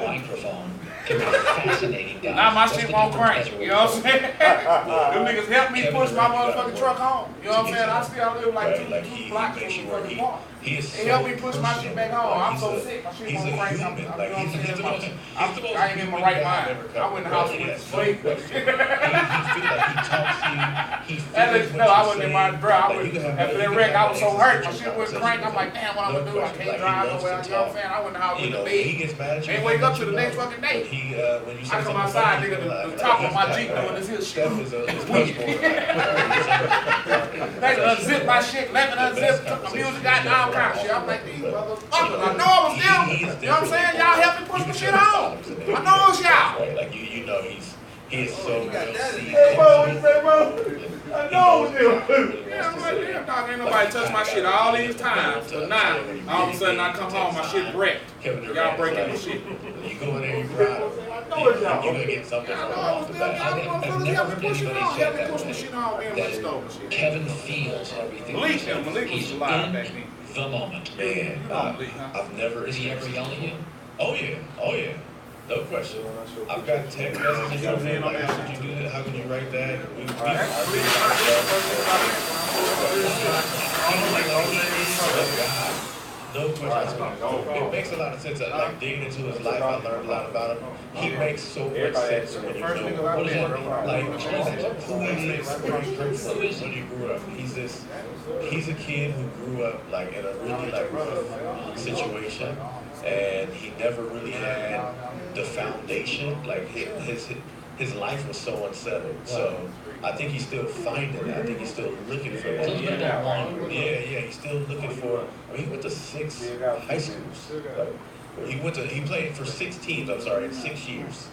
the Microphone can be fascinating. Guys. Now my What's shit the won't difference crank. as a You know what I'm saying? Them niggas helped me Kevin push my Durant motherfucking truck home. You know what I'm saying? I live like two blocks from the fucking park. They helped me push my shit back home. I'm so sick. My shit won't crank. You know what I'm saying? I ain't in my right mind. I went in the house and went to sleep. No, I wasn't in my bro. After that wreck, I was so hurt. My shit wouldn't crank. I'm like, damn, what I'm gonna do? I can't drive nowhere. You know what I'm saying? I went in the house with the bed. Ain't wake up to the next fucking day. I come outside, nigga, the top of my Jeep doing this here shit. They unzip my shit, let me unzip, took my music out and all kind of shit. I'm like, these motherfuckers, I know I was them. You know what I'm saying? Y'all help me push my shit home. I know it's y'all. Like, you know, he's so Hey, bro, what you say, bro? I know it was them. Yeah, I'm like, damn, dog, ain't nobody touched my shit all these times. But now, all of a sudden I come home, my shit wrecked. Y'all breaking my shit. You go in there, you proud of it. You're gonna get something off the bat. I've never heard anybody say that Kevin feels everything. Malik He's was alive back in then. the moment. Man, I've never. Is he ever yelling at you? Oh yeah. No question. I've got text messages from him like, how could you do that? How could you write that? No question. It makes a lot of sense. Like digging into his life, I learned a lot about him. He makes so much sense when you know what does that mean? Like who he is, where he grew from, when he grew up. He's a kid who grew up like in a really like rough situation, and he never really had the foundation. Like his life was so unsettled. So I think he's still finding that. I think he's still looking for that. Yeah, he's still looking for. I mean, he went to 6 high schools. He played for 6 teams. I'm sorry, in 6 years.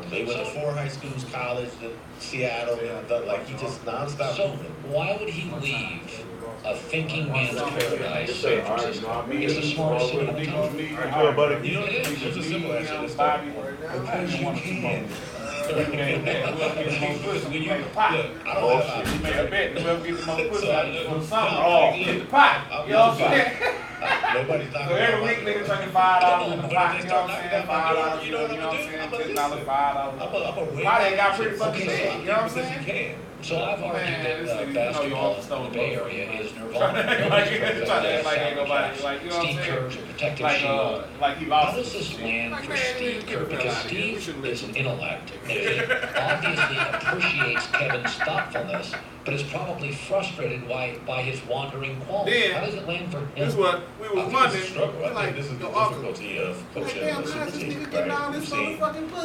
They went to 4 high schools, college, then Seattle, and like he just nonstop. So why would he leave a thinking man's paradise, San Francisco? It's the smartest city in the country. You know, there's a simple answer to this stuff. Because you can. When you in the pot, you made a bet. Whoever gets the most pussy out of something, get the pot. You know what I'm saying? Nobody's not. So every week niggas turning $5 in the pot. You know what I'm saying? $5. You know what I'm saying? $10, $5. Pot ain't got pretty fucking shit. You know what I'm saying? So I've argued that basketball in the Bay Area is nirvana. Steve Kerr's a protective shield. How does this land for Steve Kerr? Because Steve is an intellect. He obviously appreciates Kevin's thoughtfulness, but is probably frustrated by his wandering quality. How does it land for him? This is what we was wondering. I think this is the difficulty of coaching a super team, right? We've seen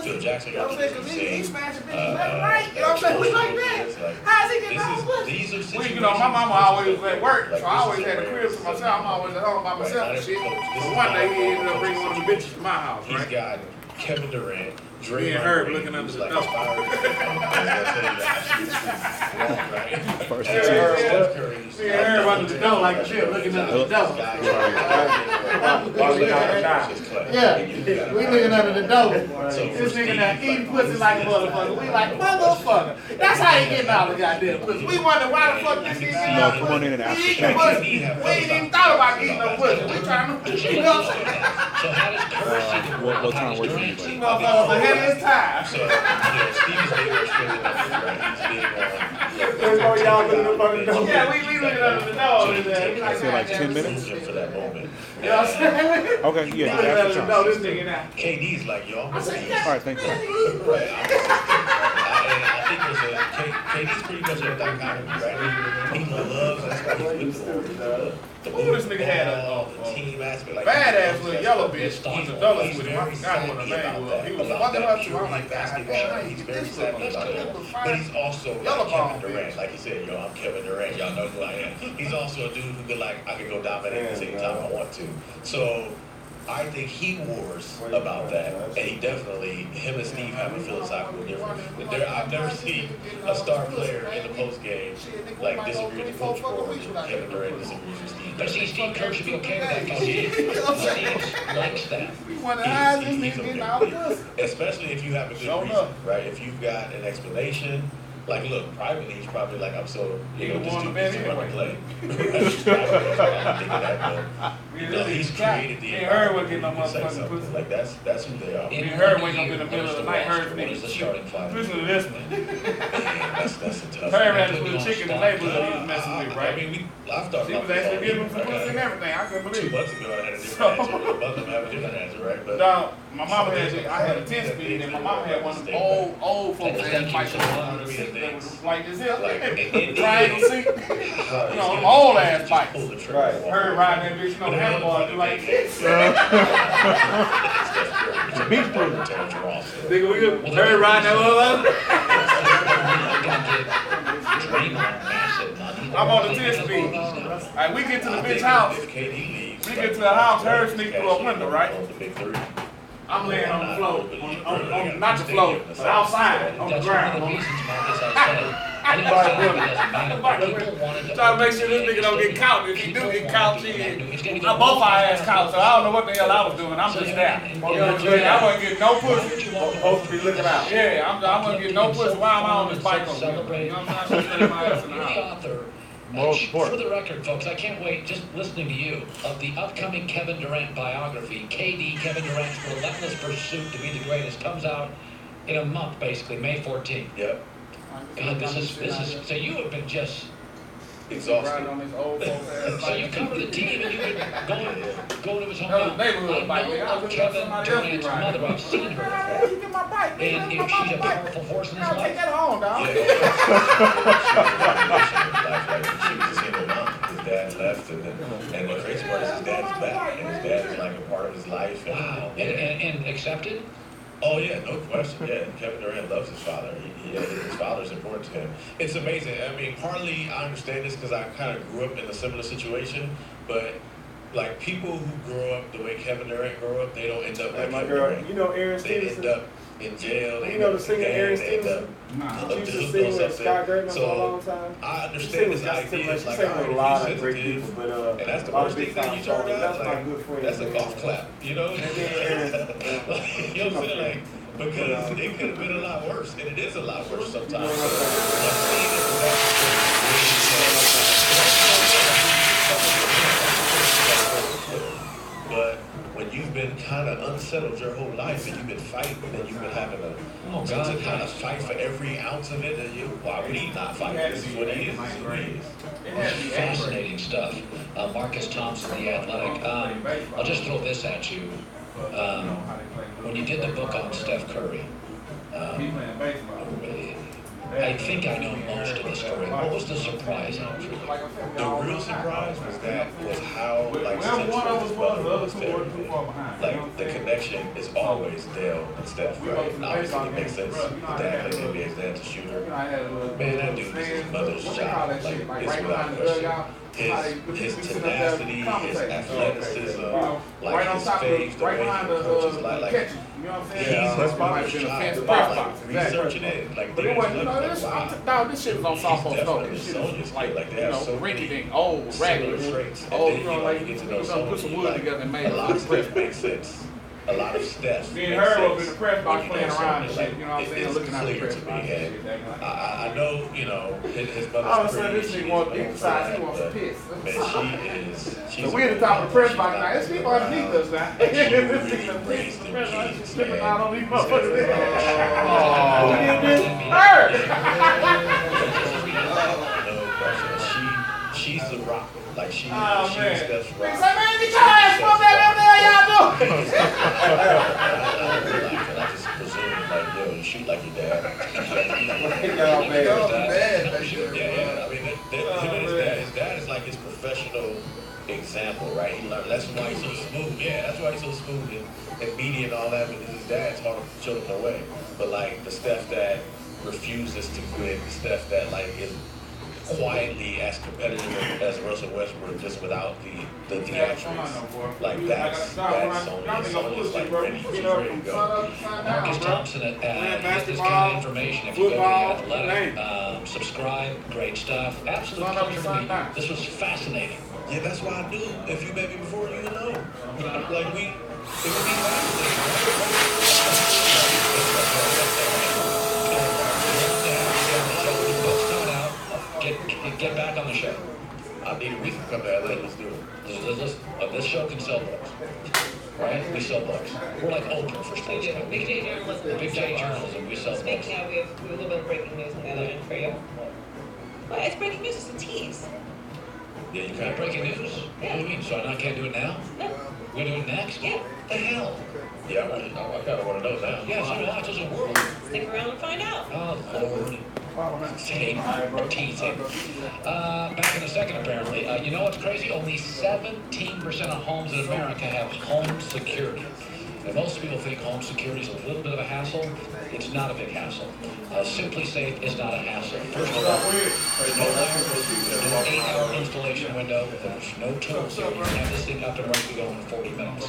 Phil Jackson got he smashing bitches left and right. You know what I'm saying? We like that. How's he getting all the pussy? These are situations. You know, my mama always was at work, so I always had the crib to myself. I'm always at home by myself and shit. So one day he ended up bringing one of the bitches to my house, right? He's got Kevin Durant, Me and Herb looking under the door. First Me and Herb under the door like a shit, looking under the door. Yeah, we looking under the door. This nigga now eating pussy like a motherfucker. We like, motherfucker. That's how he getting all the goddamn pussy. We wonder why the fuck this nigga No, come on in and ask the eating pussy. We ain't even thought about eating no pussy. We trying to, you know what I'm saying? So how does Kerr see the world? What time works for you, These buddy? motherfuckers ahead of his time. So, Steve is being restricted, right? He's being Yeah, we looking under the door. I feel like 10 minutes. for that moment. You know what I'm saying? Okay, yeah, We yeah, looking after under the time. door, this nigga now. KD's like, yo, I'm gonna see. All right, thank you. Right. I think KD's pretty much a dichotomy, right? He loves, that's why he's with the This nigga had the team aspect. Like, badass little yellow bitch. He's a dollar with him. I forgot what her name was. He was fucking her too. I'm like, basketball. He's very savvy about that. But he's also like Kevin Durant. Like he said, yo, I'm Kevin Durant. Y'all know who I am. He's also a dude who could like, I can go dominate at any time I want to. So I think he wars about that, and he definitely, him and Steve have a philosophical difference. I've never seen a star player in the post game like disagree with the coach or Kevin Durant disagrees with Steve. But see, Steve Kerr should be okay with that because Steve likes that. Especially if you have a good reason, right? If you've got an explanation. Like, look, privately, he's probably like, I'm so, you know, this dude needs to run the play. He's created the environment. Like, that's who they are. And her wake up in the middle of the night, her nigga, listen to this one. That's a tough. Her had a little chick in the neighborhood he was messing with, right? I mean, I've thought she was actually giving him some pussy and everything. I couldn't believe it. 2 months ago, I had a different answer. Both of them have a different answer, right? But no, my mama I had a 10-speed, and my mama had one of them old folks that had bikes that was like this here, triangle seat, you know, old ass bikes. Right. Her riding that bitch, you know, handlebar like this. It's a beach proof. Nigga, we her riding that I'm on the 10-speed. All right, we get to the bitch house. We get to the house, her sneak through a window, right? I'm laying on the floor, on not the floor, but outside, on the ground. Trying to make sure this nigga don't get caught. If he do get caught, both our ass caught, so I don't know what the hell I was doing. I'm just there. You know what I'm saying? I wasn't getting no pussy. Supposed to be looking out. Yeah, I wasn't getting no pussy. Why am I on this bike over here? You know what I'm saying? I'm my ass in the house. For the record, folks, I can't wait, just listening to you, of the upcoming Kevin Durant biography, KD, Kevin Durant's Relentless Pursuit to be the Greatest, comes out in a month, basically, May 14th. Yep. God, this is, so you have been just exhausted. So you cover the team and you would go to his That was hometown. neighborhood bike. I know Kevin Durant's mother. I've seen her. Hey, you get my bike. And if she's a powerful force in his I'll life. take that home, dog. She was a single mom. His dad left, and the crazy part is his dad is back, and his dad is like a part of his life. Wow. And accepted? Oh yeah, no question. Yeah, Kevin Durant loves his father. His father's important to him. It's amazing. I mean, partly I understand this because I kind of grew up in a similar situation, but like people who grow up the way Kevin Durant grew up, they don't end up like my Kevin girl, Durant. you know Aaron They Stevenson? end up in jail. They You end know up the singer in Aaron gang, they end up Stevenson? up She to used to sing with Scott Gregman for a So long time. I understand this idea. She Like, sang with a lot of great sensitive, people, but and that's the a lot worst of thing big that time you turn songs. out. That's my Like, good friend. that's a golf clap, you know? And then Aaron, You know what I'm saying? Like, because it could have been a lot worse, and it is a lot worse sometimes. But when you've been kind of unsettled your whole life, and you've been fighting, and you've been having to kind of fight for every ounce of it, and why would he not fight? This is what he is. This is who he is. Fascinating stuff. Marcus Thompson, The Athletic. I'll just throw this at you. When you did the book on Steph Curry, I think I know most of the story. What was the surprise for you? The real surprise was how central his brother was to everything. Like the connection is always Dale and Steph, right? And obviously it makes sense. His dad played NBA, his dad's a shooter. Man, that dude is his mother's child. Like it's without question. His tenacity, his athleticism, like his faith, the way he approaches life. You know what I'm saying? Yeah, That's why it's been a fancy box. Researching it, like but it wasn't, you know, this shit was on softball snow. This shit was like, they you have know, so rinky many dink, old, raggedy, old, you know, like, we was gonna put some wood together and made a lot of stuff makes sense. A lot of steps. Me and her up in the press box playing around and shit, you know what I'm saying? Looking at the press box. I know, you know, his mother's all of a sudden, this nigga wants to exercise, he wants to piss. Man, she's we at the top of the press box now. There's people underneath us now. This nigga slipping out on these motherfuckers. She's the rock. Like she's Steph's rock. Nigga say, man, get your ass from that y'all doing. I just presume like, yo, you shoot like your dad. Yeah. I mean, his dad is like his professional example, right? That's why he's so smooth. Yeah, that's why he's so smooth in media and all that, because his dad showed him the way. But like the Steph that refuses to quit, the Steph that like is quietly as competitive as Russell Westbrook, just without the theatrics. Like that's Sony's like ready. She's ready to go. Marcus Thompson get this kind of information if you go to The Athletic. Subscribe, great stuff. Absolute pleasure to meet you. This was fascinating. Yeah, that's why I knew. If you met me before, you would know. Like it would be fascinating. Get back on the show. I need a reason to come to LA. Let's do it. This show can sell books. Right? We sell books. We're like Oprah for sports. Big J journalism. Big J journalism. We sell books. Speaking of, we have a little bit of breaking news on the other end for you. Well, it's breaking news. It's a tease. Yeah, you can't breaking news? Yeah. What do you mean? So I can't do it now? No. We're doing it next? Yeah. The hell? Yeah, I kind of want to know now. Yeah, so do I. It's just a world. Stick around and find out. Oh, Lord. Teasing. Back in a second, apparently. You know what's crazy? Only 17% of homes in America have home security. And most people think home security is a little bit of a hassle. It's not a big hassle. Simply Safe is not a hassle. First of all, there's no wire, there's no 8-hour installation window, there's no tools, so you can have this thing up and ready to go in 40 minutes.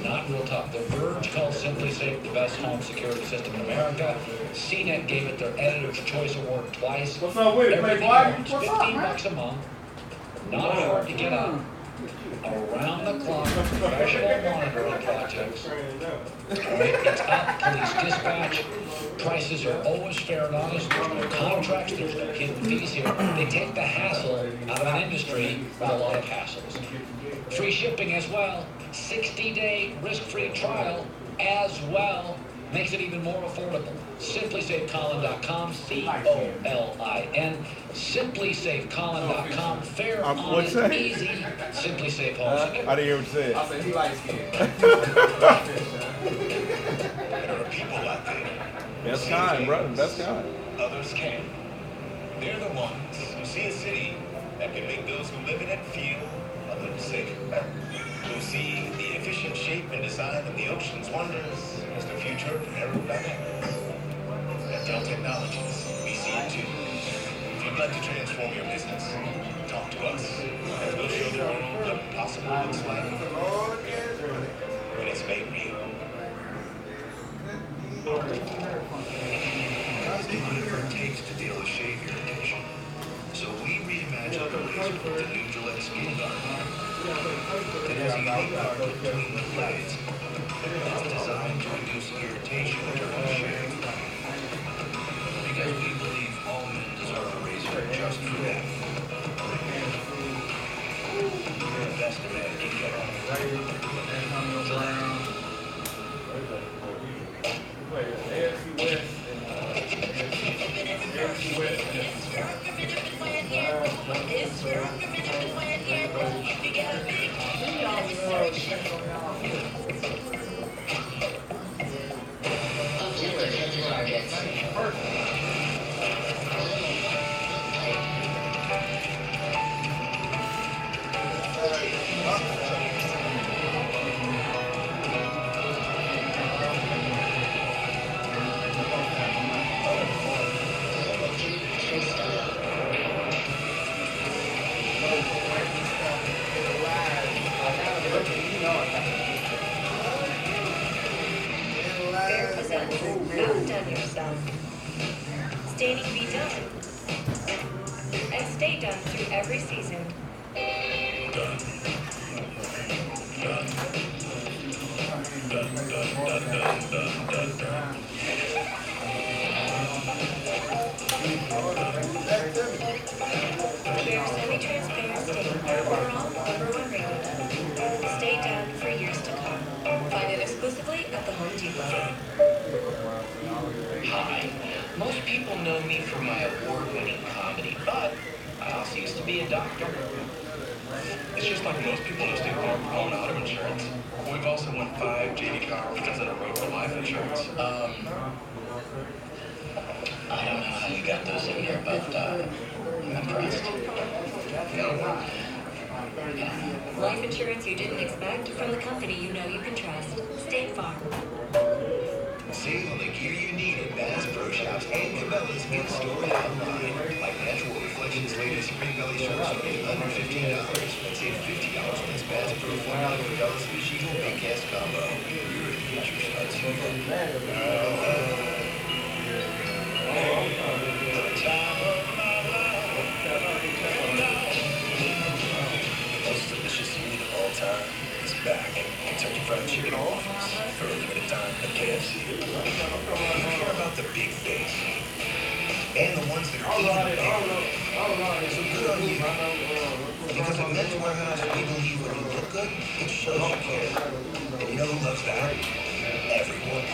Not real tough. The Verge called Simply Safe the best home security system in America. CNET gave it their Editor's Choice Award twice. What's up with it? Everything owns $15 a month. Not hard to get up. Around-the-clock professional monitoring projects. It's up, police dispatch. Prices are always fair and honest. There's no contracts, there's no hidden fees here. They take the hassle out of an industry with a lot of hassles. Free shipping as well. 60-day risk-free trial as well. Makes it even more affordable. SimplySaveColin.com, C-O-L-I-N. SimplySaveColin.com. Fair, honest, easy. Simply Save Home. I didn't hear what you said. I said he likes skin. There are people out there. That's kind, bro. That's kind. Others can. They're the ones who see a city that can make those who live in it feel a little safer. Who see the efficient shape and design of the ocean's wonders as the future of aerodynamics. At Dell Technologies, we see it too. If you'd like to transform your business, talk to us. As we'll show the world what possible looks like when it's made real. Whatever it takes to deal with shave irritation. So we reimagined the razor with the new Gillette Skin Guard. It has a unique output between the blades. It's designed to reduce irritation during the shave. Because we believe all men deserve a razor just for them. The best a man can get. Outdone yourself. Staining be done. And stay done through every season. Done. Done, done, done, done, done, done, done. Their semi-transparent stain. We're all number one rated. Stay done for years to come. Find it exclusively at the Home Depot. Hi. Most people know me for my award-winning comedy, but I also used to be a doctor. It's just like most people who stick their own auto insurance. We've also won 5 JD conferences in a row for life insurance. I don't know how you got those in here, but I'm impressed. Life insurance you didn't expect from the company you know you can trust. State Farm. Save on the gear you need at Bass Pro Shops and Cabela's in-store and online. Like Natural Reflections latest Spring Belly shirts are only under $15. And save $50 on this Bass Pro Formula Cabela's Visual Big Cast Combo. Your adventure starts here. Most delicious meat of all time is back. Kentucky Fried Chicken waffles for a limited time at KFC. You care about the big things and the ones that are even bigger. So good on you. Because at Men's Warehouse, we believe when you look good, it shows you care. And you know who loves that? Everyone.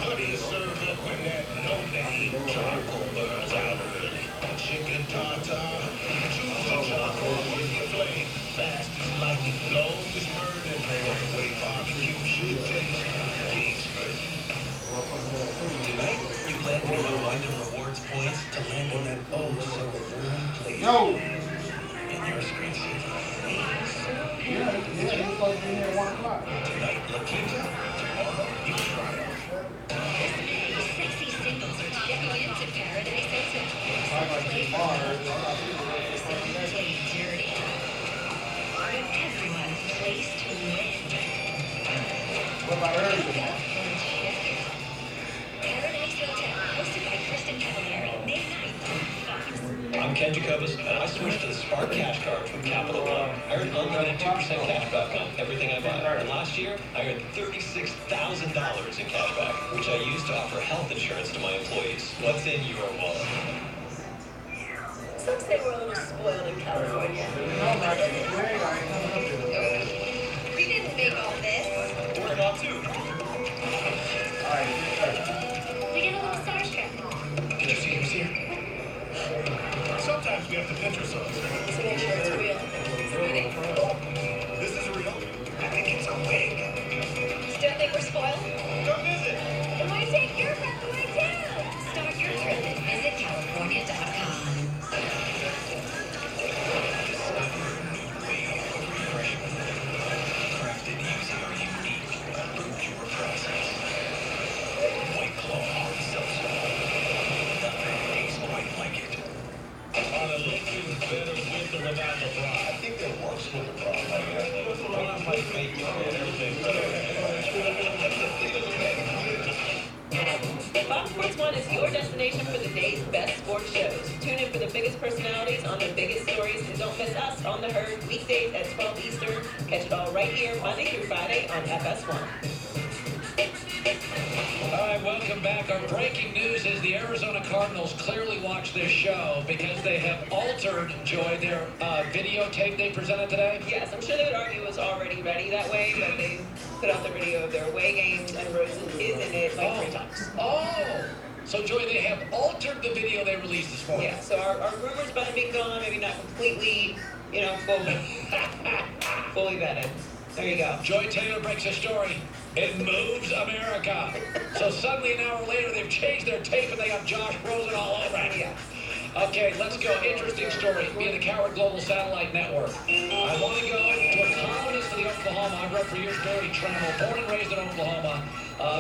Honey is served up when that no-name charcoal burns out early. Chicken tartare, juicy charcoal with your flame. Fast as lightning, low as burning. Away barbecue should taste Kingsford. Tonight, you land your London Rewards points to land in that oh-so-warm place. In your screensaver. Tonight, La Quinta. Tomorrow, you try it. Sexy singles are checking into Paradise Hotel. Play dirty. Everyone plays to win. What about earlier? Paradise Hotel, hosted by Kristen Cavallari, May 9th on Fox. I'm Ken Jacobus, and I switched to the Spark Cash Card from Capital One. I earned unlimited 2% cash back on everything I buy. And last year, I earned $36,000 in cash back, which I used to offer health insurance to my employees. What's in your wallet? Some say we're a little spoiled in California. We didn't make all this. We're not too. We get a little sour you have to pinch yourself. To make sure it's real. This is real. I think it's a wig. Still think we're spoiled? Go visit. It might take your breath away too. Start your trip at visitcalifornia.com. Crafted using our unique brew-cure process. White Claw hard seltzer. Nothing tastes quite like it. Are the Lakers better with or without LeBron? I think it works with the problem. Well, I'm like making everything Fox Sports 1 is your destination for the day's best sports shows. Tune in for the biggest personalities on the biggest stories, and don't miss us on The Herd weekdays at 12 Eastern. Catch it all right here Monday through Friday on FS1. All right, welcome back. Our breaking news is the Arizona Cardinals clearly watch this show because they have altered, Joy, their videotape they presented today. Yes, I'm sure they would argue it was already ready that way, but they put out the video of their away games, and Rosen is in it like 3 times. Oh! So, Joy, they have altered the video they released this morning. Yeah, so our rumors about him being gone, maybe not completely, fully vetted. There you go. Joy Taylor breaks a story. It moves America. So suddenly an hour later, they've changed their tape and they have Josh Rosen all over it. Yeah. Okay, let's go. Interesting story via the Coward Global Satellite Network. I want to go to a columnist of the Oklahoma. I've read for years, Barry Trammell, born and raised in Oklahoma.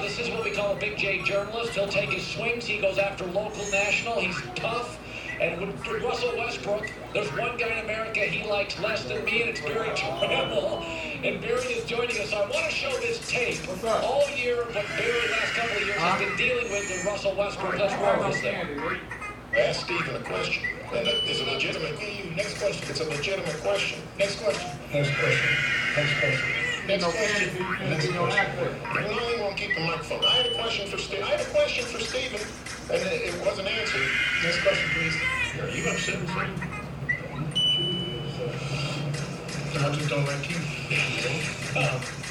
This is what we call a big J journalist. He'll take his swings. He goes after local, national. He's tough. And with Russell Westbrook, there's one guy in America he likes less than me, and it's Barry Trammell. And Barry is joining us. So I want to show this tape all year, what Barry last couple of years has been dealing with Russell Westbrook. Let's roll this there. Ask Stephen a question. And it's a legitimate. Next question. It's a legitimate question. Next question. Next question. Next question. Next question. Next question. We only won't keep the microphone. I had a question for Stephen. And it wasn't answered. Next question, please. Are you upset with me? I just don't like you.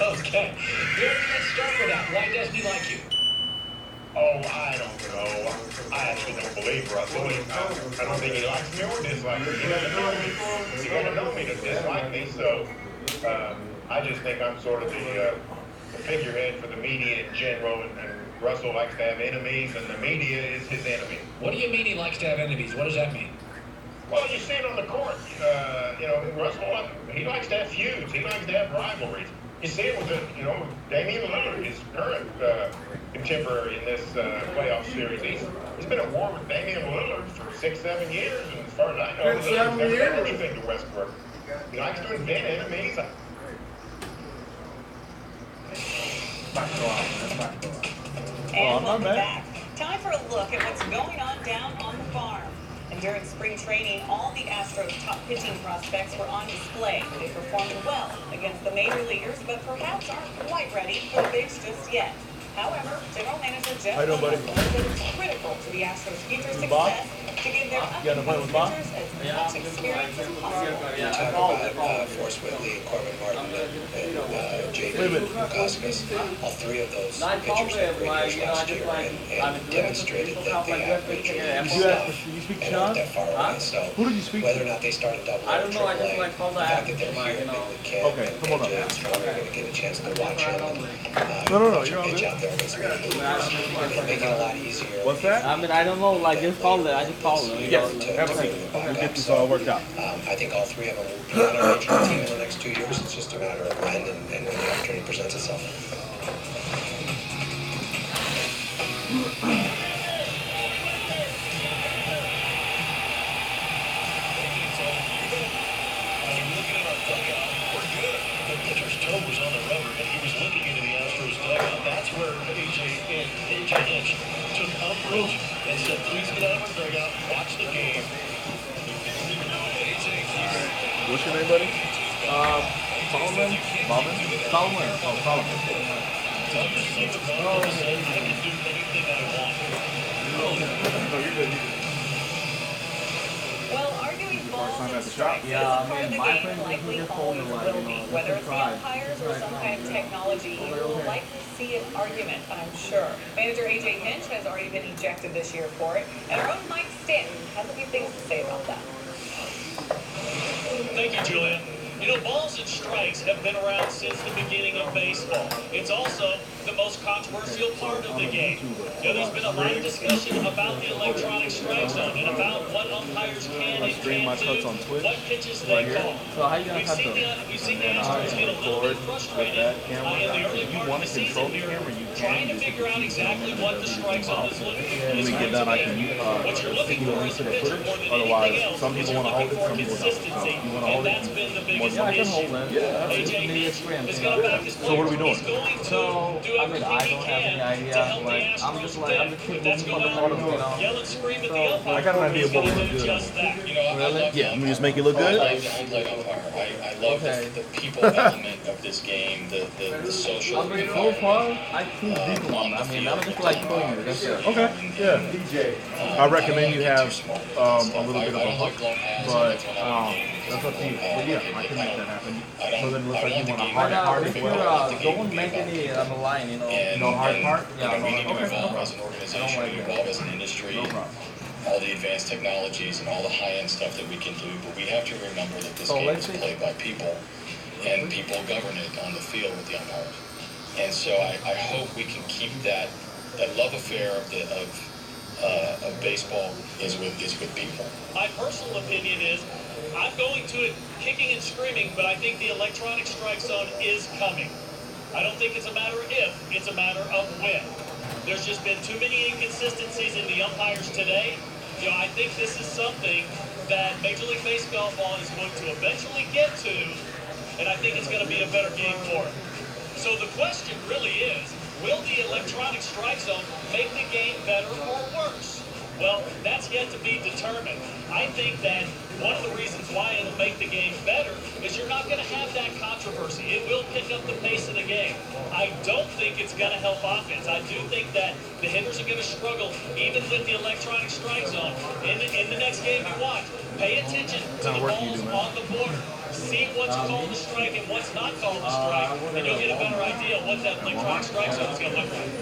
Okay. Barry, let's start with that. Why doesn't he like you? Oh, I don't know. I actually don't believe Russell. I don't think he likes me or dislikes me. He doesn't know me. He doesn't know me to dislike me. So I just think I'm sort of the figurehead for the media in general. And Russell likes to have enemies, and the media is his enemy. What do you mean he likes to have enemies? What does that mean? Well, you see it on the court. Russell, he likes to have feuds. He likes to have rivalries. You see it with Damian Lillard, his current contemporary in this playoff series. He's been at war with Damian Lillard for 6-7 years, and as far as I know, Lillard's never done anything to Westbrook. He likes to invent enemies. And welcome back. Time for a look at what's going on down on the farm. And during spring training, all the Astros' top pitching prospects were on display. They performed well against the major leaguers, but perhaps aren't quite ready for the bigs just yet. However, General Manager Jeff said it's critical to the Astros' future success to give their upcoming pitchers as much experience as possible. You talk about Forrest Whitley, Corbin Martin, and J.D. Lukauskas. All 3 of those pitchers had great years last year and demonstrated that they have great stuff and aren't that far away. So whether or not they start a double A or triple A, the fact that they're here in Big League Camp and Jalen Stronger are going to get a chance to watch him pitch out there against the leaguers, it'll make it a lot easier. What's that? I mean, I don't know, like, just follow it. I just follow it. Yes, have a seat. We'll get this all worked out. I think all 3 of them will be on our major team in the next 2 years. It's just a matter of when and when the opportunity presents itself. The pitcher's toe was on the rubber, and he was looking into the Astros dugout. That's where AJ Hinch took umbrage and said, please get out of our dugout, watch the game. What's your name, buddy? Solomon? Solomon? Solomon. Oh, Solomon. I can do anything I want. No, you're good. Well, arguing balls and strikes is Yeah, part of the my game friend likely just always told me, will be. Whether it's the try. umpires or some kind of technology, you will likely see an argument, I'm sure. Manager AJ Hinch has already been ejected this year for it, and our own Mike Stanton has a few things to say about that. Thank you, Julia. You know, balls and strikes have been around since the beginning of baseball. It's also the most controversial part of the game. You know, there's been a lot of discussion about the electronic strike zone and about what umpires can and can't do, what pitches they call. So how you gonna We've have seen to we've seen the experts get a little bit frustrated in the early part of the season here, trying to figure out exactly what the strike zone is looking when we get done, I can what you're looking for is a pitcher more than anything else. Some people want to hold it, some people don't. So you want to hold it. That's been the biggest Yeah, I can issue. hold that. Yeah. AJ is going to back his So what are we doing? So, I mean, I don't have any idea. Like, I'm just keep looking for the photos, you know. Yell and scream at the I umpire. got an idea of what would look good. You know, I love Yeah, let me just make it look good. I love the home-plate umpire. I love the people element of this game, the social. I mean, so far, I choose deep one. I mean, I'm just like pulling it. That's it. Okay, yeah. DJ. I recommend you have a little bit of a hook, but that's up to you. But yeah, I can make that happen. So then it looks like you want a hard part as well. Don't make any on the line, you know. No hard part? Yeah, we need to evolve as an organization, we evolve as an industry. All the advanced technologies and all the high-end stuff that we can do, but we have to remember that this game is played by people, and people govern it on the field with the umpires. And so I hope we can keep that love affair of baseball is with people. My personal opinion is I'm going to it kicking and screaming, but I think the electronic strike zone is coming. I don't think it's a matter of if, it's a matter of when. There's just been too many inconsistencies in the umpires today. You know, I think this is something that Major League Baseball is going to eventually get to, and I think it's going to be a better game for it. So the question really is, will the electronic strike zone make the game better or worse? Well, that's yet to be determined. I think that one of the reasons why it'll make the game better is you're not going to have that controversy. It will pick up the pace of the game. I don't think it's going to help offense. I do think that the hitters are going to struggle even with the electronic strike zone. In the next game you watch, pay attention to the balls on the border. See what's called a strike and what's not called a strike, and you'll get a better idea of what that electronic strike zone is going to look like.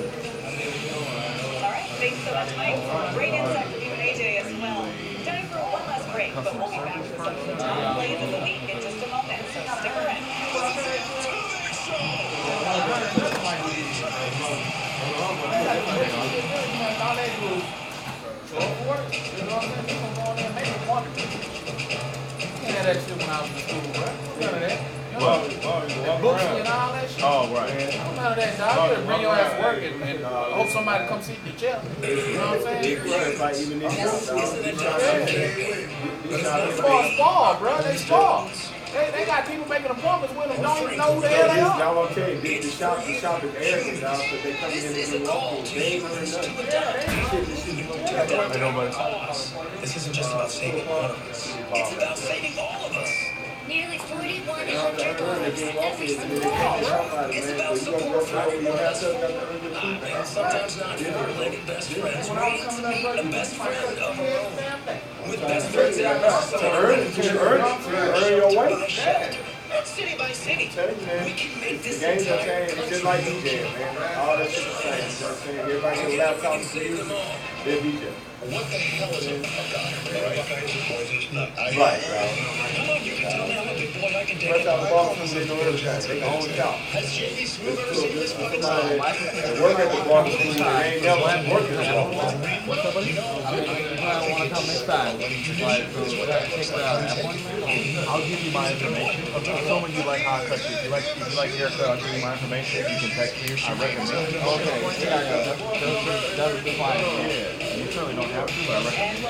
All right, thanks so much, Mike. Great insight from you and AJ as well. Time for one last break, but we'll be back with some of the top plays of the week in just a moment, so stick around. Yeah, that shit when I was in school, right? None of that. Books and all that shit. Oh, right. None of that. Dog. You bring your ass to work and hope somebody come sit in your chair. You know what I'm saying? Spar, bro. They spar. They got people making appointments with them, don't even know who the hell they are. Y'all okay? The shop is arrogant, y'all, because they come in and do walking. They ain't learning nothing. This isn't just about saving one of us. It's about saving all of us. Nearly 4,100 It's about support for everyone. Sometimes not for living best friends. Reigns to be the best friend of a road. With best friends in our to earn your way. City by city. We can make this games are changing. It's just like DJ, man. All that shit is changing. You know what I'm saying? Everybody get a laptop and see them all. They're DJ. What the hell is a Right, bro. Come on, you can tell me I'm a big boy. I can take it. Fresh out of Boston, they know everything. They can own the shop. Has JD Smooth ever seen this fucking song? They work at the Boston, they ain't never working at the Boston. I want to come next time. Like, I'll give you my information. Tell me you like how I touch it. If you like haircut, I'll give you my information. You can text me. I recommend it. okay, that's fine. Yeah, you certainly don't have to, but I recommend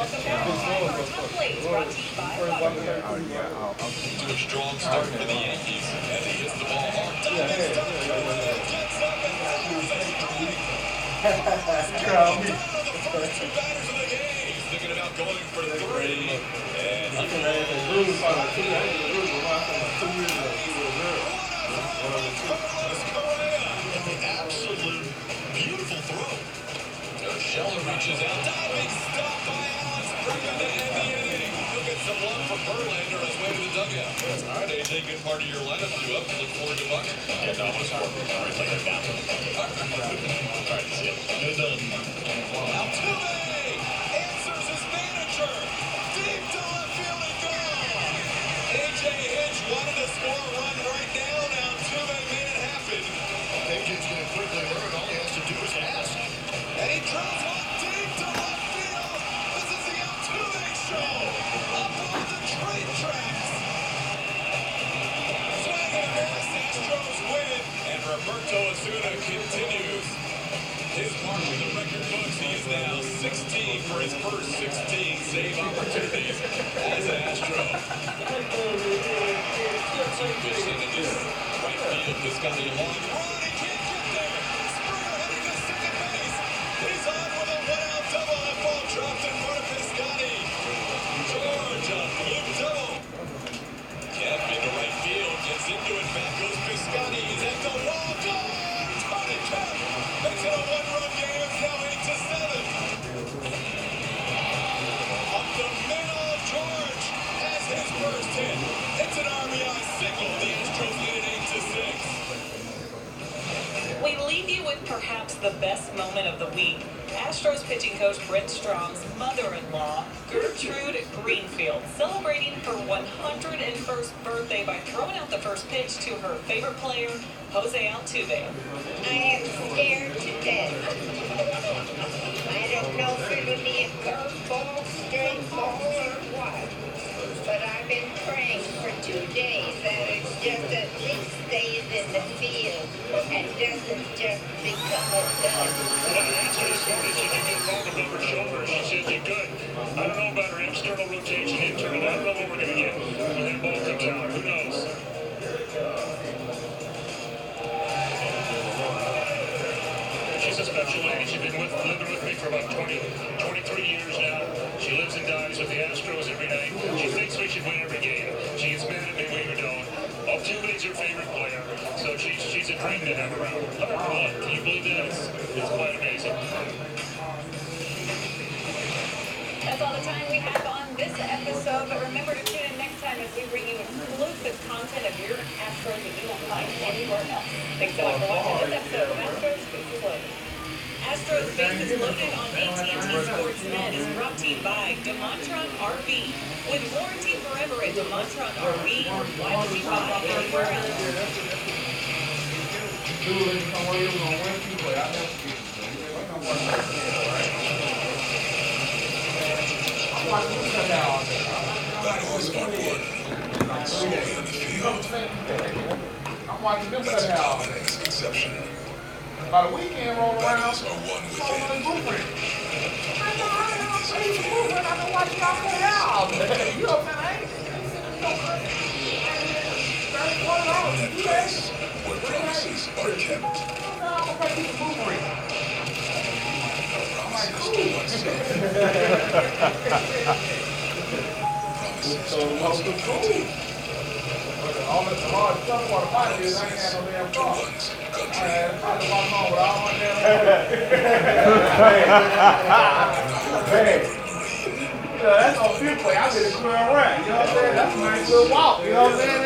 To a strong start for the Yankees as he hits the ball hard. Thinking about going for three. Absolute beautiful throw. Scheller reaches out. Diving stop by Alex. Bring him to NBA. He'll get some love from Verlander on his way to the dugout. All right, AJ, good part of your lineup. You up? Look forward to much. Yeah, no, it's working. All right, like that. All right, see it. Good done. Altuve answers his manager. Deep to left field and gone. AJ score a run right now. Now Altuve made it happen. Agent's going to quickly learn. All he has to do is ask. And he drives one deep to left field. This is the Altuve show. Up on the train tracks. Swing and a miss. Astros win. And Roberto Osuna continues his mark in the record books. He is now 16 for his first 16 save opportunities as an Astro. Pitch into this right field. Piscotty a long run. He can't get there. Springer heading to second base. He's on with a one-out double. That ball dropped in front of Piscotty. George on blue double. Kemp into right field. Gets into it. Back goes Piscotty. He's at the wall. Gone! Tony Kemp makes it a one-run game. It's now 8-7. Up the middle, George has his first hit. It's an RBI single. The Astros lead it 8-6. We leave you with perhaps the best moment of the week. Astros pitching coach Brent Strong's mother-in-law, Gertrude Greenfield, celebrating her 101st birthday by throwing out the first pitch to her favorite player, Jose Altuve. I am scared to death. I don't know if it'll be a curveball, straight ball, or what. But I've been praying for 2 days that it just at least stays in the field and doesn't just become a dud. When I asked her this morning, she could get Marvin over her shoulder. She said you're good. I don't know about her external rotation, internal. I don't know what we're going to get when that ball comes out. Who knows? She's a special lady. She's been living with me for about 23 years now. She lives and dies with the Astros every night. She thinks we should win every game. She gets mad at me when we don't. Altuve's her favorite player, so she's a dream to have around. 101. Can you believe that? It's quite amazing. That's all the time we have on this episode, but remember to tune in next time as we bring you exclusive content of your Astros that you won't find anywhere else. Thanks so much for watching this episode of Astros Bases Loaded. Astros Bases Loaded on AT&T Sportsnet is brought to you by DeMontron RV. With warranty forever at DeMontron RV, why would you buy anywhere else? I'm watching them cut out. About a weekend roll around. So one blueprint. I don't watch y'all cut out. You know what I'm saying? Where promises are kept. I'm gonna make you the blueprint. All the hard stuff for the body is I ain't had no damn car. I had to walk home with all my damn that's on field play. I did a clear run. You know what I'm saying? That's a nice little walk. You know what I'm saying?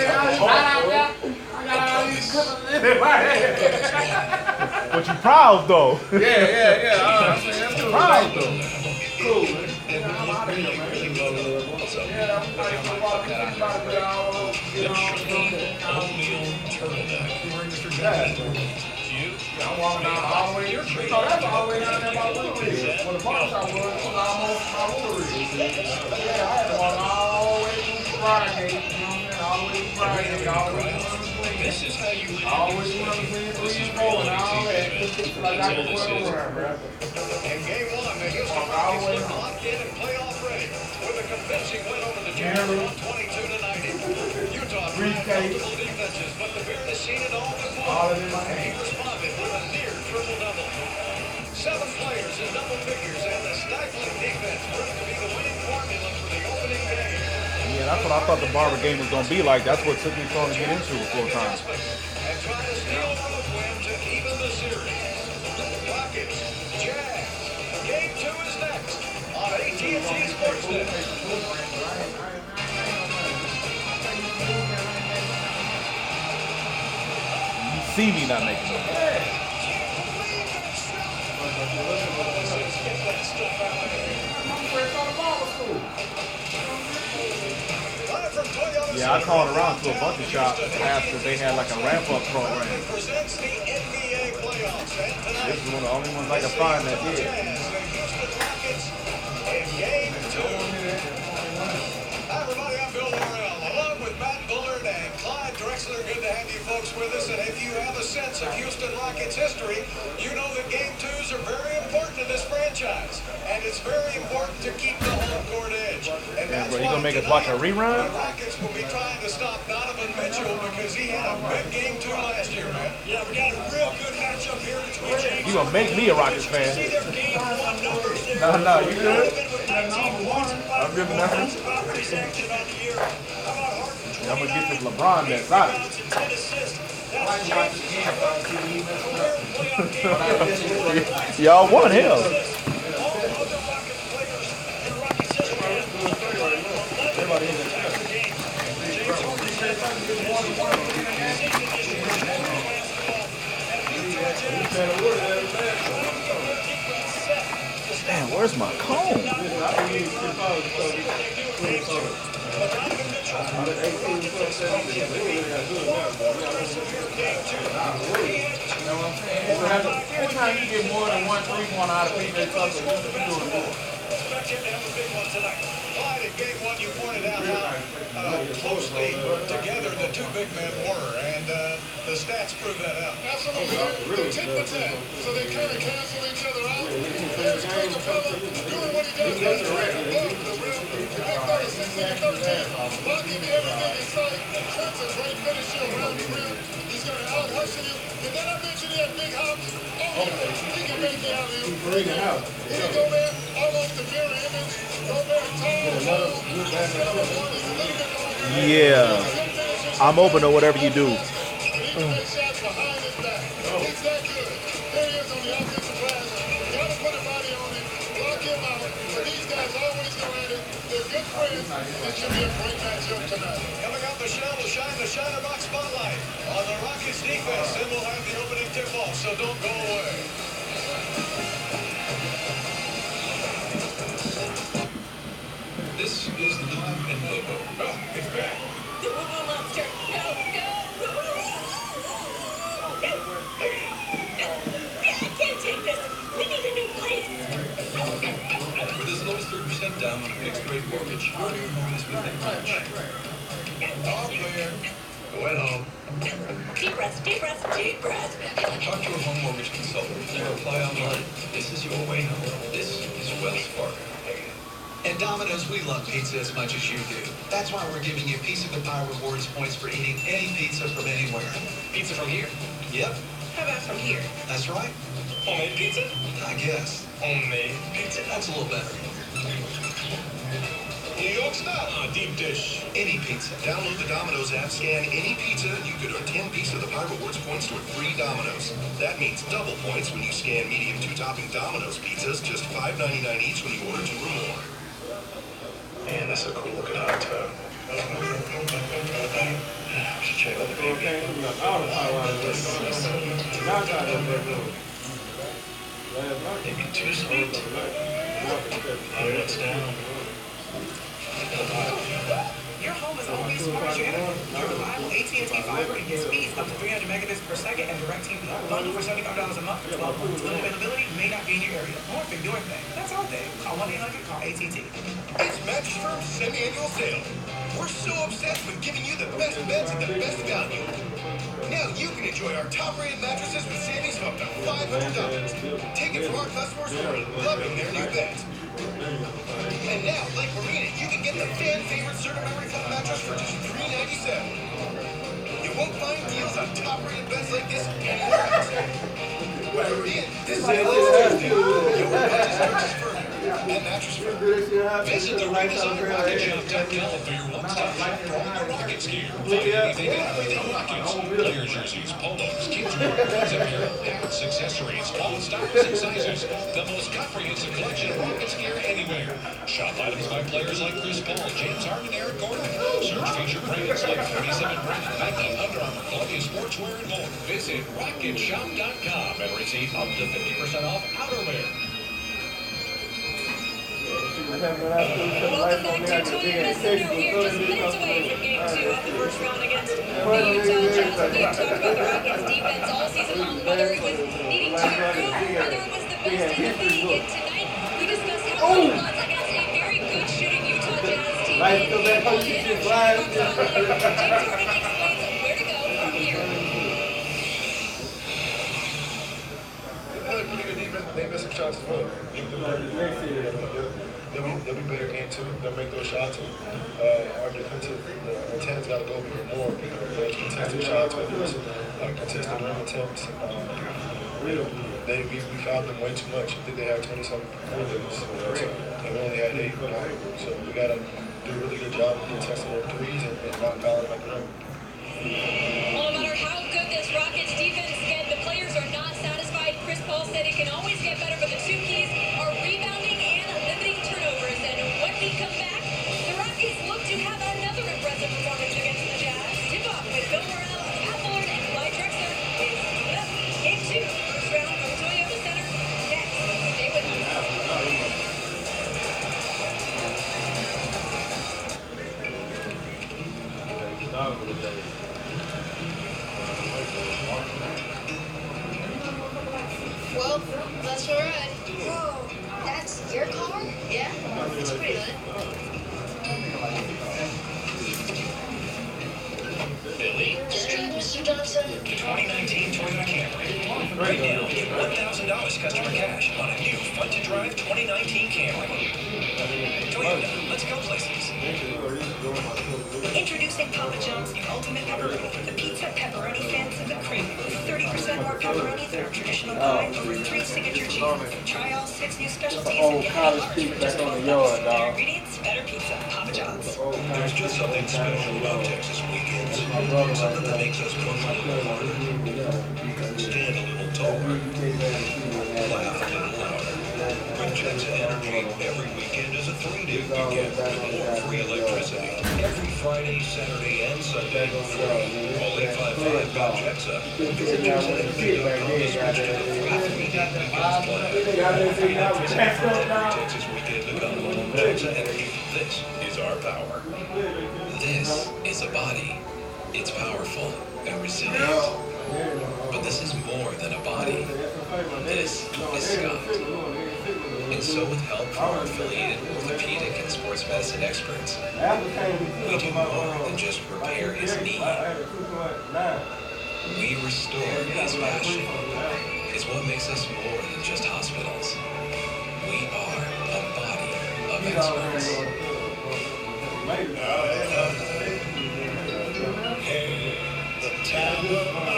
I got all these clippers in my But you proud though. Yeah. I'm saying that's cool. Proud though. Cool, man. I'm out of here, man. Yeah, I'm trying to walk in I'm walking down all the way. You know, that's all the way down there by Woodridge. Where the bar shop was almost by Woodridge. Yeah, I had to walk all the way through Friday. You know what I'm saying? All the way through Friday. All the way through This is how you win. All the way through 3 and 4 and all that. Like I can put it around, bro. In game one, the Houston Rockets look locked in and playoff ready with a convincing win over the Jazz 22-90. Utah tried multiple defenses, but the Bears seen it all this morning. He responded with a near triple-double. 7 players in double figures, and the stifling defense proved to be the winning formula for the opening game. Yeah, that's what I thought the Barber game was gonna be like. That's what took me trying to get into it 4 times. And try to steal a road win to even the series. Rockets, Jazz. Game 2 is next on AT&T Sportsnet. You see me not making it. Live from Toyota Yeah, I called around to a bunch of shops after they had like a ramp-up program. This is one of the only ones I could find that did. Hi, everybody. I'm Bill Morrell, along with Matt Bullard and Clyde Drexler. Good to have you folks with us. And if you have a sense of Houston Rockets history, you know that Game 2s are very important to this franchise. And it's very important to keep the home court edge. And yeah, bro, you gonna make us watch a rerun? The Rockets will be trying to stop Donovan Mitchell because he had a big Game 2 last year, man. Yeah, we got a real good matchup here between James. You gonna make me a Rockets fan? No, you good? I'm good now. Yeah, I'm gonna get this LeBron mess out of it. Y'all won hell. Damn, where's my comb? Every time you get more than 1 3-point out of PJ Tucker, you're doing more. Clyde, in Game 1, you pointed out how closely together the two big men were, and the stats prove that out. Absolutely. They're 10 for 10, so they kind of cancel each other out. There's Craig Capella doing what he does best, right above the rim. Big fella, 16 to 13. Blocking everything in sight. Trent's a great finisher around the rim. He's going to out-hustle you. And then I mentioned he had big hops. Oh, he can make the alley-oop. He can go there, almost the mirror image. Go very tall. Yeah, I'm open to whatever you do. Coming out the show will shine the Shiner Box spotlight on the Rockets defense, and we'll have the opening tip-off, so don't go away. This is the Lou and Logo. Oh, it's back. The Woo-Woo Monster. Go, go, I can't take this. We need a new place. With as low as 3% down on a fixed-rate mortgage, your new home is within reach. All clear. Go at home. Deep breath, deep breath, deep breath. Talk to a home mortgage consultant or apply online. This is your way home. This is Wells Fargo. At Domino's, we love pizza as much as you do. That's why we're giving you Piece of the Pie rewards points for eating any pizza from anywhere. Pizza from here? Yep, How about from here? that's right. Homemade pizza? I guess. Homemade pizza. That's a little better. New York style on a deep dish. Any pizza. Download the Domino's app, scan any pizza, you could earn 10 Piece of the Pie rewards points toward free Domino's. That means double points when you scan medium 2-topping Domino's pizzas, just $5.99 each when you order 2 or more. Man, that's a cool looking hot tub. Should check out the baby. Maybe too sweet. It's down. Your home is always smart as your internet. Your reliable AT&T fiber can get speeds up to 300 megabits per second and direct TV. Bundle for $75 a month. 12 months. Little availability may not be in your area. More for your thing. That's our thing. Call 1-800-CALL AT&T. It's Mattress Firm's semi-annual sale. We're so obsessed with giving you the best beds at the best value. Now you can enjoy our top-rated mattresses with savings of up to $500. Taken from our customers who are loving their new beds. And now, like Marina, you can get the fan-favorite Certa Memory Foam mattress for just $397. You won't find deals on top-rated beds like this anywhere else. Marina, this sale is your budget starts further. And Mattress Firm. Visit the redesigned RocketShop.com for your one-stop shop for all your Rockets gear. Find anything and everything Rockets. Player jerseys, polos, kids wear, kids apparel, hats, accessories, all styles and sizes. The most comprehensive collection of Rockets gear anywhere. Shop items by players like Chris Paul, James Harden, and Eric Gordon. Search feature brands like 47 Brand, Nike, Under Armour, Columbia Sportswear, and more. Visit RocketShop.com and receive up to 50% off outerwear. Welcome back to Toyota Center. We are just minutes away from Game 2 of the first round against the Utah Jazz. We have talked about the Rockets' defense all season long, whether it was needing to improve, whether it was the best in the league. And tonight, we discussed how it was against a very good shooting Utah Jazz team. James Harden explains where to go from here. Pretty good defense. They missed some shots as well. They'll be better game 2. They'll make those shots. Our defensive intent's got to go more. Those contested shots, contested rim attempts. We fouled them way too much. I think they had 20-something points. And we only had 8. So we got to do a really good job of contesting their threes and not fouling like them. Well, no matter how good this Rockets defense gets, the players are not satisfied. Chris Paul said it can always get better, but the two keys are rebounding and limiting turnovers. And when we come back, the Rockets look to have another impressive performance against the Jazz. Tip-off with Bill Morrell, Pat Bullard, and Clyde Drexler is Game 2, first round from Toyota Center. Next, stay with us. Well, that's all right. Whoa, that's your car? Yeah, it's pretty lit. Billy? Straight, Mr. Johnson. 2019 Toyota Camry. Right now, get $1,000 customer cash on a new fun-to-drive 2019 Camry. Toyota, let's go places. Introducing Papa John's new Ultimate Pepperoni, the pizza pepperoni fans of the cream, with 30% more pepperoni than our traditional pie, over 3 signature cheeses. Try all 6 new specialties and get a large for just $12. Better ingredients, better pizza. Papa John's. There's just something special about Texas weekends. Something that makes us push a little harder, stand a little taller, laugh a little louder. With Jackson Energy, every weekend is a 3-day weekend with more free electricity. Every Friday, Saturday, and Sunday, free. Call 855-GOT-JAXA. Visit JacksonEnergy.com to switch to the free 3-day weekends plan. Texas weekend to come. Jackson Energy. This is our power. This is a body. It's powerful and resilient. But this is more than a body. This is Scott. And so with help from our affiliated orthopedic and sports medicine experts, we do more than just repair his knee. We restore his passion. It's what makes us more than just hospitals. We are a body of experts. Hey, the time of my life.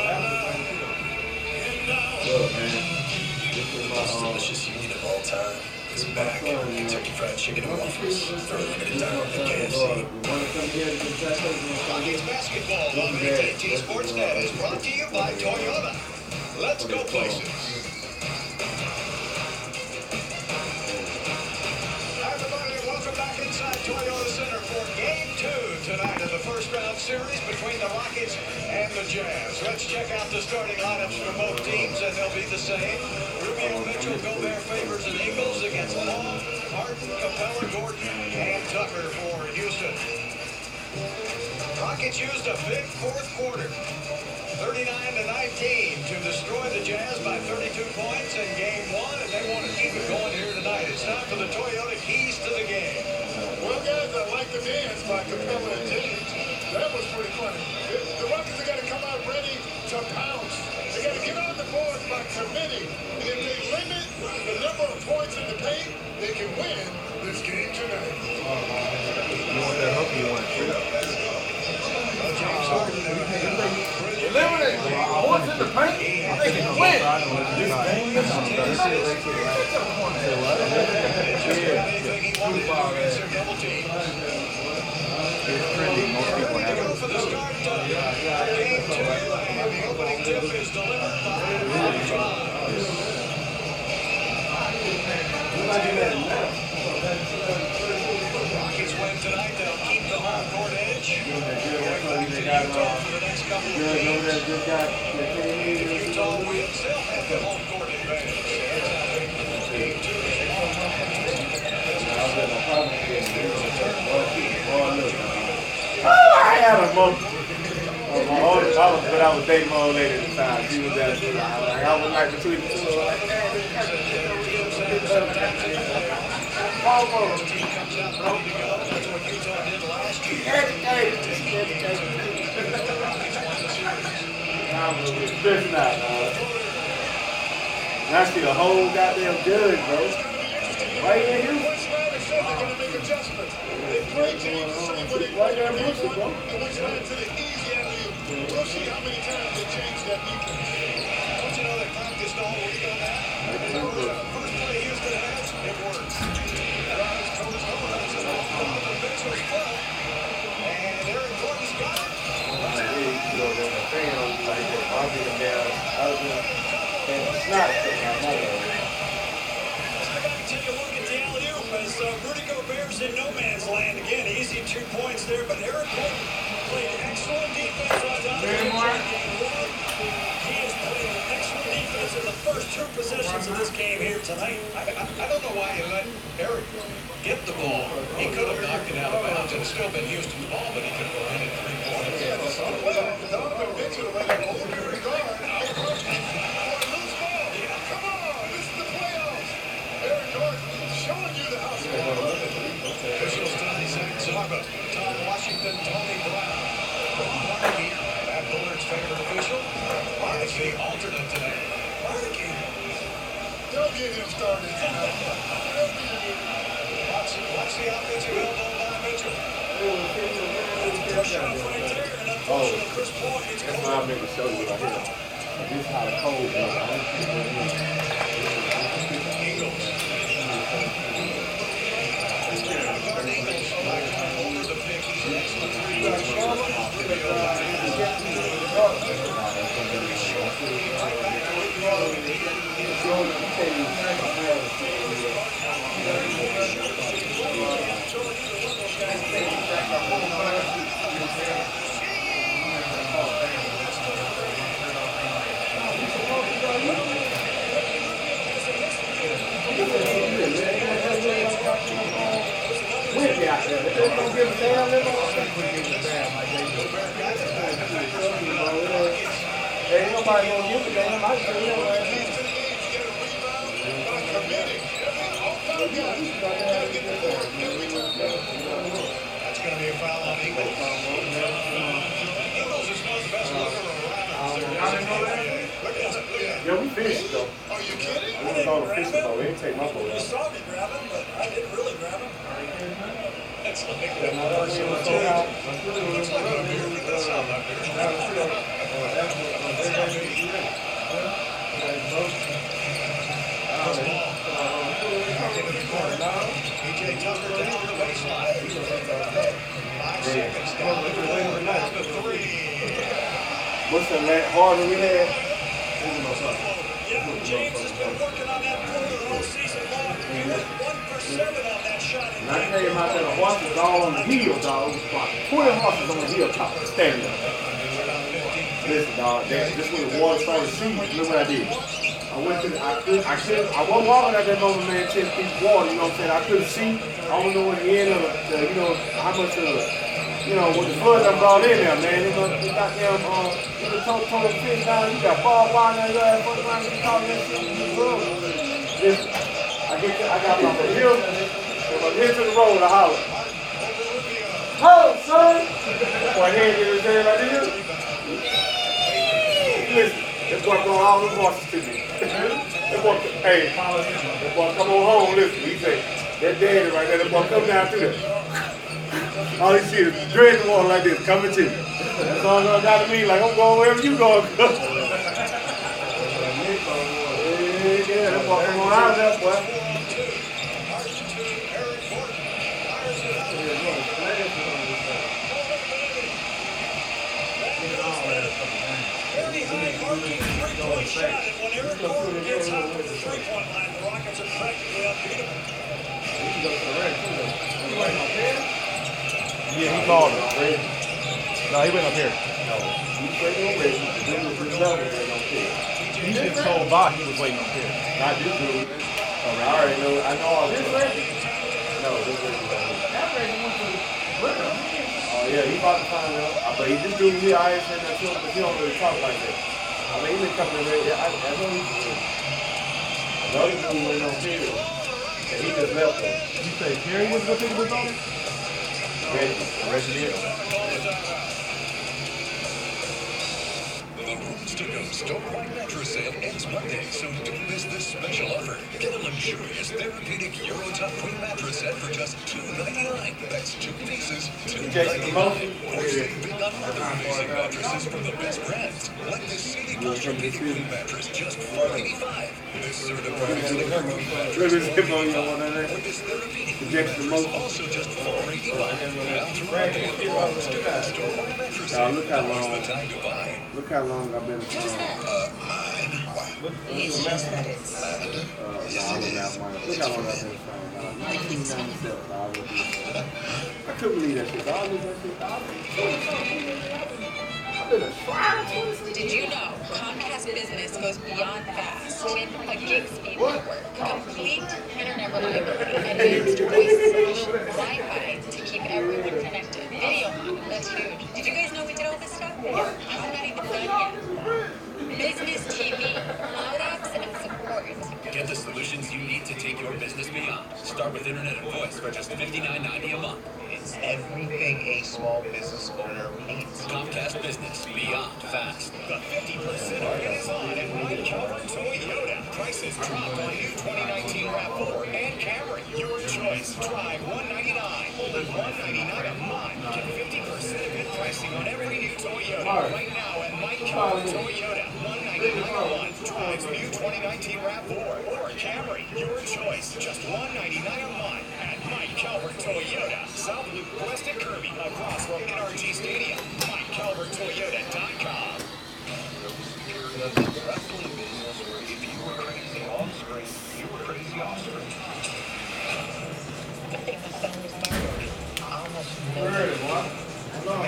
The most delicious union of all time is back. Kentucky Fried Chicken and Waffles for a limited time at KFC. Rockets basketball on AT&T Sportsnet is brought to you by Toyota. Let's go places. Hi everybody, and welcome back inside Toyota Center for Game 2 tonight of the first round series between the Rockets and the Jazz. Let's check out the starting lineups for both teams, and they'll be the same. Rubio, Mitchell, Gobert, Favors, and Ingles against Paul, Harden, Capella, Gordon, and Tucker for Houston. Rockets used a big fourth quarter, 39-19, to destroy the Jazz by 32 points in Game 1, and they want to keep it going here tonight. It's time for the Toyota keys to the game. Well, guys, I like the dance by Capella and James. That was pretty funny. The Rockets are going to come out ready to pounce. They got to get on the board by committing. And if they limit the number of points in the paint, they can win this game tonight. You want that hook, you want it? Eliminate points in the paint. They can win. It's trending. Most people have it. For the start of Game 2, and the opening tip is delivered by Rockets win tonight. They'll keep the home court edge. Going back to Utah for the next couple of games. If Utah wins, they'll have the home court advantage. Game 2 is I had a moment. My oldest, but I was dating my old lady at the time. She was there. She was like, I was like between the two. I was like, stressing out, dog. And I see a whole goddamn judge, bro. Why you in here? Why you in Bullshit, bro? We'll see how many times they change that defense. Don't you know they practiced all week on that? First play Houston has, it works. Drives towards Lawrence and off the Mitchell's foot. And Eric Gordon's got it. Take a look at the alley-oop as Rudy Gobert's in no man's land again. Easy 2 points there, but Eric Gordon played excellent defense on top of the game. He has played excellent defense in the first 2 possessions of this game here tonight. I don't know why you let Eric get the ball. He could have knocked it out of bounds and still been Houston's ball, but he could have gone in 3 points. Well, Donovan Mitchell let him hold your regard. Loose ball. Come on, this is the playoffs. Eric Gordon showing you the house. Officials tonight, Zach Zarba, Tom Washington, Tony Brown. Matt Bullard's favorite official. Is the alternate today. Don't get him started tonight. Watch the offensive elbow by Mitchell. Push off right there, and unfortunately, Chris Paul gets that's what I meant to show you right here. This is how the cold is. Ain't nobody gonna give a damn. I just That's going to be a foul on Eagles. Eagles is one of the best looker around. Yeah, we finished though. Are you kidding? We was on the fishing boat. We didn't take my boat You out. saw me grab him, but I didn't really grab him. It's like that person looks like a beer, but that's not my beer. PJ Tucker down the baseline. 5 seconds down the road, down to 3. What's the harder we had? Yeah, James has been working on that pull all season long. He went 1 for 7 on that shot. And I came out there, the horses all on the hill, dog. It was about 20 horses on the hilltop, standing up. Listen, dog, this when the water started shooting, look what I did. I went to the, I wasn't walking out there over, man, 10 feet of water, you know what I'm saying? I couldn't see. I don't know what the end of the, you know, how much of the, you know, what the floods I brought in there, man. It was goddamn, you know, total fish down, you got ball wire in there, fucking around, you talking that shit in the road. Listen, I got my hill, and my head to the road, I holler. Holler, son! Boy, head in his head like this. Listen, that boy brought all the horses to me. That boy, hey, that boy come on home, listen, he say, that daddy right there, that boy come down through there. All he see is dredging water like this, coming to me. That's all I got to me, like I'm going wherever you going. Yeah, that boy come on out of there, boy. Shot, and when Eric Gordon gets out to the 3-point line, the Rockets are practically unbeatable. Yeah, he called him. No, he went up here. He just told Bach he was waiting up here. I do. I already know. I know all this. No, this is That race went to Ritter. Oh yeah, he about to find out. But he just do me. I ain't saying that to him, but he don't really talk like that. I mean, he been coming in there. Yeah, I know he's good. I know he's doing waiting on Perry. And he just left him. You say Perry was the thing with on? Reggie. The Rooms to Go Store-wide mattress sale ends Monday, so don't miss this special offer. Get a luxurious therapeutic Eurotop Queen mattress set for just $2.99. That's 2 pieces, $2.99. Or save big on other amazing mattresses from the best brands, like this Sealy Posturepedic Queen mattress, just $4.85. This certified sleep queen mattress, $4.85. Or this therapeutic queen mattress, also just $4.85. Now through Monday at the Rooms to Go Store-wide mattress sale. Look how Now's long. the time to buy. Look how long I've been. It's just that it's. Look how long I've been. 1997. I couldn't believe that shit. I lose that shit. Did you know Comcast Business goes beyond fast with a gig speed network, complete internet reliability, advanced voice, Wi-Fi to keep everyone connected, video on, that's huge. Did you guys know we did all this stuff? Yeah. I'm not even done yet. Business TV, cloud apps, and support. Get the solutions you need to take your business beyond. Start with internet and voice for just $59.90 a month. It's everything a small business owner needs. Comcast Business, beyond fast. The 50% off is on at Mike Calvert Toyota. Prices drop on new 2019 RAV4 and Camry. Your choice. Drive $199. Only $199 a month. Get 50% of good pricing on every new Toyota. Right now at Mike Calvert Toyota. $199 a month. Drives new 2019 RAV4 or Camry. Your choice. Just $199 a month at Mike Calvert Toyota. South Loop West at Kirby. Across from NRG Stadium. MikeCalvertToyota.com. Wrestling business where if you were crazy on screen, you were crazy off screen. What's going on?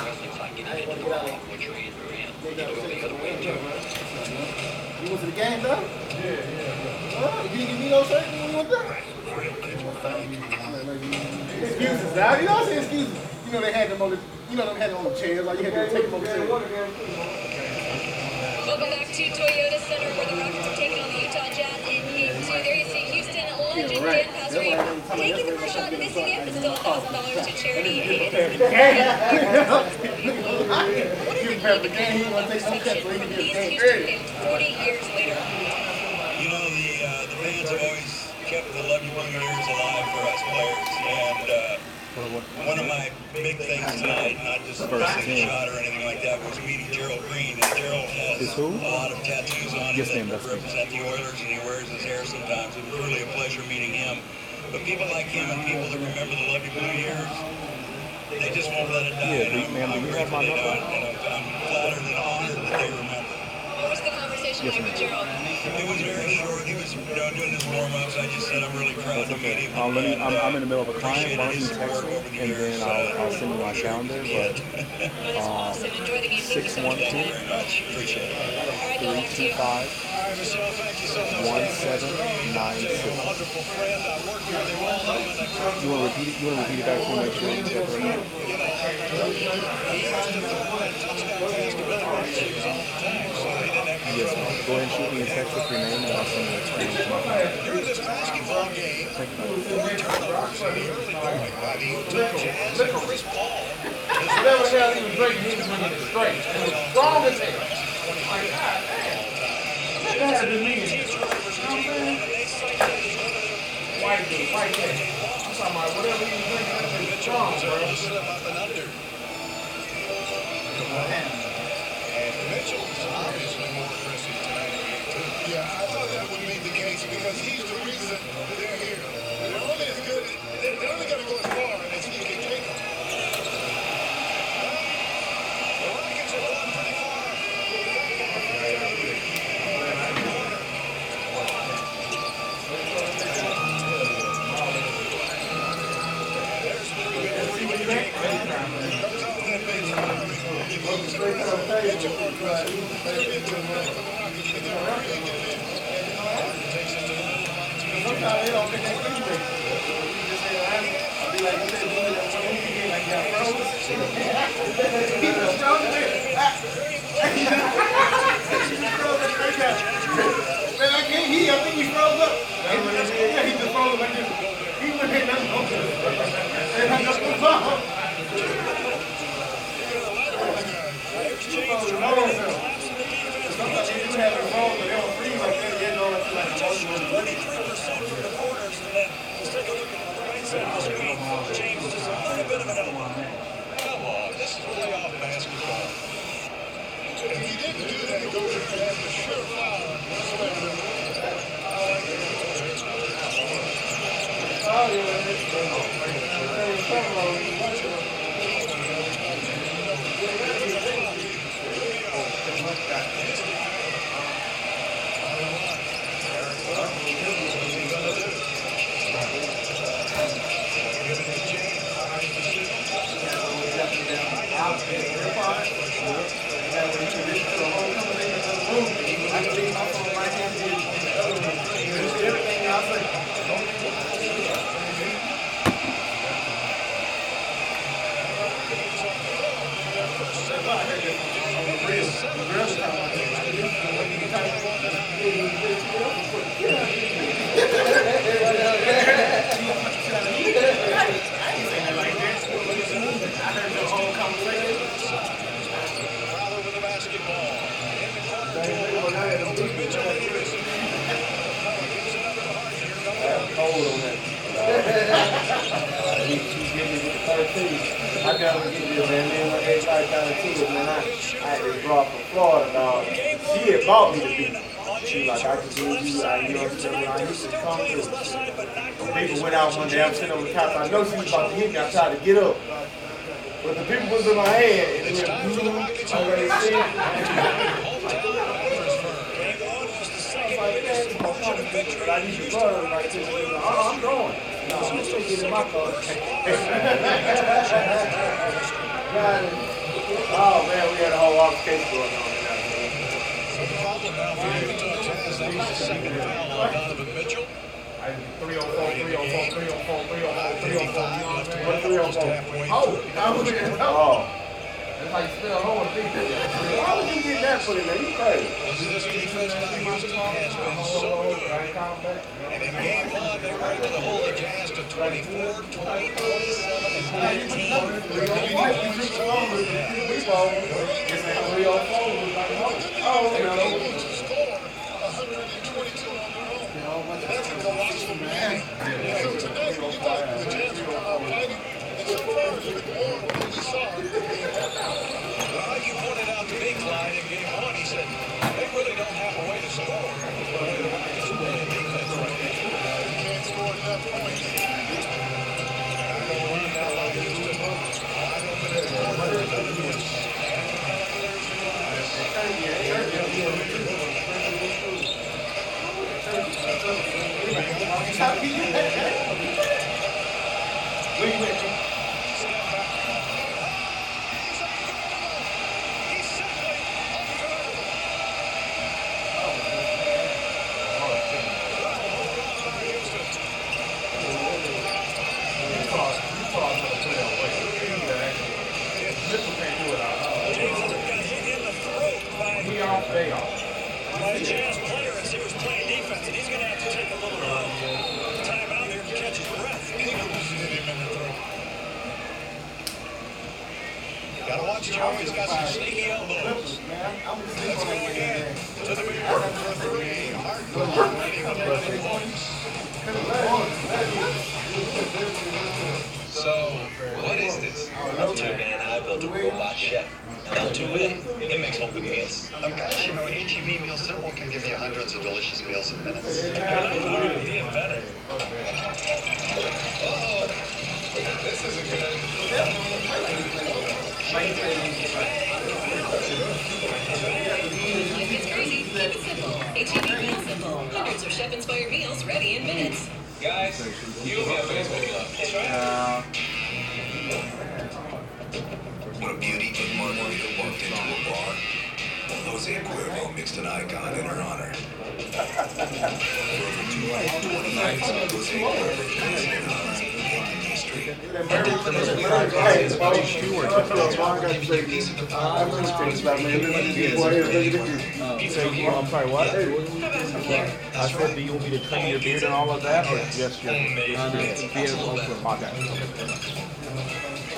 Wrestling's like getting into the ring, which you're either in, or you go the other way too. You went to the game, though? Yeah. You didn't give me no shirt when you went there? Excuses, now. You know what I'm saying? Excuses. You know they had them on the, they had them on the chairs. Like you had to take them on the chairs. Welcome back to Toyota Center, where the Rockets are taking on the Utah Jazz in Game 2. There you see Houston legend Dan Pasquale taking the first shot, missing it, but still $1,000 to charity. You prepare for the game. You want to take some catch so you can get the game ready. 40 years later. You know, the fans have always kept the Love You Blue years alive for us players, and one of my big things tonight, not just a shot or anything like that, was meeting Gerald Green. And Gerald has a lot of tattoos on him that represent the Oilers, and he wears his hair sometimes. It was really a pleasure meeting him. But people like him and people that remember the Love You Blue years, they just won't let it die. I'm grateful they don't, and I'm flattered and honored that they remember. What was the conversation like with Gerald? It was very short. He was doing his warm-ups. I just said I'm really proud to meet him. I'm in the middle of a client. Why don't you text me, and then I'll send you my calendar. But 612-325-1796. You want to repeat it? You want to repeat it back to me? Make sure you check it out. Yes, go ahead and shoot me a text with your name, and I'll send you a screen to my phone. During this basketball game, 4 turnovers in the early going by the Utah Jazz and Chris Paul. Never had even drinking, he was drinking it straight. It was strong as hell. That had been me. White dude, white dude. I'm talking about whatever he was drinking, that shit was strong, bro. Mitchell was obviously more aggressive tonight in game 2. Yeah, I thought that would be the case because he's the reason they're here. They're only as good. They're only going to go as far as he can take them. The Rockets are going pretty far. There's three-way Jake. Comes off that baseline. He moves it around. Mitchell more aggressive. They're into the middle for the Rockets. They get a great defense. Takes it to the line. I think he froze up. Yeah, he just froze like this. He wouldn't hit nothing on this. And hung up the phone. Sometimes you do have a phone, but they don't freeze like that. They go into like a motion. 43% of the reporters, and then let's take a look at the right side of the screen. James is a little bit of an elbow. Come on, this is playoff basketball. If he didn't do that, Coach, he had the surefire. I got to get this, man. Man, everybody kind of too, man. I had this girl from Florida, dog. She had bought me the beat. She was like, I can do you. You know what I'm saying? I used to come through. People went out one day. I'm sitting on the couch. I know she was about to hit me. I tried to get up. But the people was in my head. It went, I already seen it. But I need to go like this. Oh, I'm going. No, I'm just going to get in my car. Oh, man, we had a whole altercation going on. Second foul on Donovan Mitchell. 3 on 4, 3 on 4, 3 on 4, 3 on 4, 3 on 4. 3 on 4. Oh. It's like still holding people. Why would you get that for it, man? You crazy. This defense by Houston has been so good. And in game one, they were able to hold the Jazz to 24, 20, 27, and 19. Well, you pointed out to me, Clyde, in game one, he said, they really don't have a way to score. It's really defense right now. You can't score enough points. I don't want that like Houston. I don't think it's more than this. The Jazz player, as he was playing defense, and he's going to have to take a little time out here to catch his breath. Got to watch Joe. He's got some sneaky elbows. Let's go again to the mirror for 3. Hard leading with 11 points. So, what is this? Man, I built a robot chef. Not too big. It makes home cooked meals. Gosh, you know, HEB Meal Simple can give you hundreds of delicious meals in minutes. Even better. Uh-oh. This isn't good. Life is crazy. Keep it simple. HEB Meal Simple. Hundreds of chef-inspired meals ready in minutes. Guys, you and me on Facebook Love. That's right. What a beauty if Margarita walked into a bar. Well, Jose Cuervo mixed an icon in her honor. For over 2 I'm sorry, what? I said, do you want me to trim your beard and all of that, or just your beard?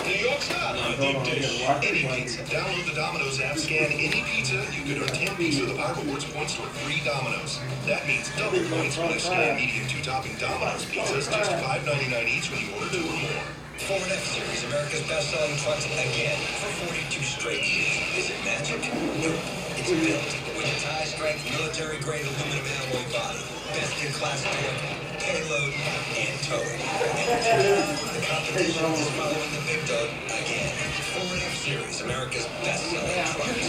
New York style on a deep dish. Any pizza. Download the Domino's app, scan any pizza, you can earn 10 Pizza of the Power Rewards points for free Domino's. That means double points when you scan medium 2-topping Domino's pizzas, just $5.99 each when you order 2 or more. Ford F-Series, America's best-selling trucks again for 42 straight years. Is it magic? No, it's built with its high-strength, military-grade aluminum alloy body, best-in-class torque, payload, and towing. The competition is following the big dog again. Ford F-Series, America's best-selling trucks.